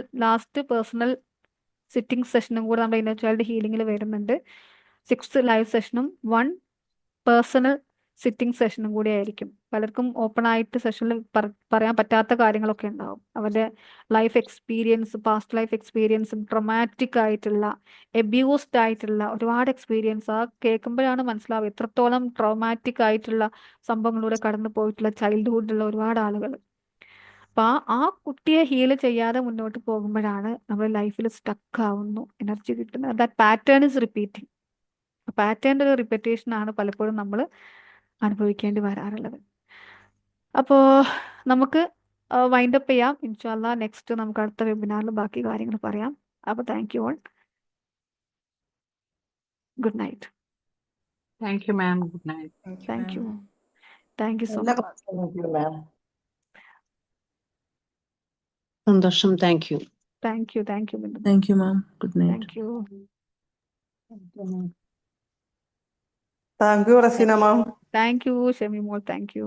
സിറ്റിംഗ് സെഷനും കൂടെ നമ്മുടെ ഇന്നർ ചൈൽഡ് ഹീലിംഗിൽ വരുന്നുണ്ട്. 6 ലൈവ് സെഷനും 1 പേഴ്സണൽ സിറ്റിംഗ് സെഷനും കൂടി ആയിരിക്കും. പലർക്കും ഓപ്പൺ ആയിട്ട് സെഷനിൽ പറയാൻ പറ്റാത്ത കാര്യങ്ങളൊക്കെ ഉണ്ടാവും. അവരുടെ ലൈഫ് എക്സ്പീരിയൻസ്, പാസ്റ്റ് ലൈഫ് എക്സ്പീരിയൻസും ട്രൊമാറ്റിക് ആയിട്ടുള്ള, എബ്യൂസ്ഡ് ആയിട്ടുള്ള ഒരുപാട് എക്സ്പീരിയൻസ് ആ കേൾക്കുമ്പോഴാണ് മനസ്സിലാവുക എത്രത്തോളം ട്രോമാറ്റിക് ആയിട്ടുള്ള സംഭവങ്ങളിലൂടെ കടന്നു പോയിട്ടുള്ള ചൈൽഡ്ഹുഡിലുള്ള ഒരുപാട് ആളുകൾ. അപ്പൊ ആ കുട്ടിയെ ഹീൽ ചെയ്യാതെ മുന്നോട്ട് പോകുമ്പോഴാണ് നമ്മൾ ലൈഫിൽ സ്റ്റക്ക് ആവുന്നു, എനർജി കിട്ടുന്നത്. That pattern is repeating. പാറ്റേണിന്റെ ഒരു റിപ്പീറ്റേഷൻ ആണ് പലപ്പോഴും നമ്മൾ അനുഭവിക്കേണ്ടി വരാറുള്ളത്. അപ്പോൾ നമുക്ക് വൈൻഡ് അപ്പ് ചെയ്യാം. ഇൻഷാല്ലാ നെക്സ്റ്റ് നമുക്ക് അടുത്ത വെബിനാറിൽ ബാക്കി കാര്യങ്ങൾ പറയാം. അപ്പോൾ thank you all. Good night. Thank you, ma'am. Good night. Thank you. Thank you so നല്ല മച്ച്. Thank you, ma'am. സന്തോഷം. Thank you. Thank you. Thank you Bindu. Thank you, ma'am. Good night. Thank you. Thank you Raseena ma'am. Thank you Shemi മോൾ. Thank U.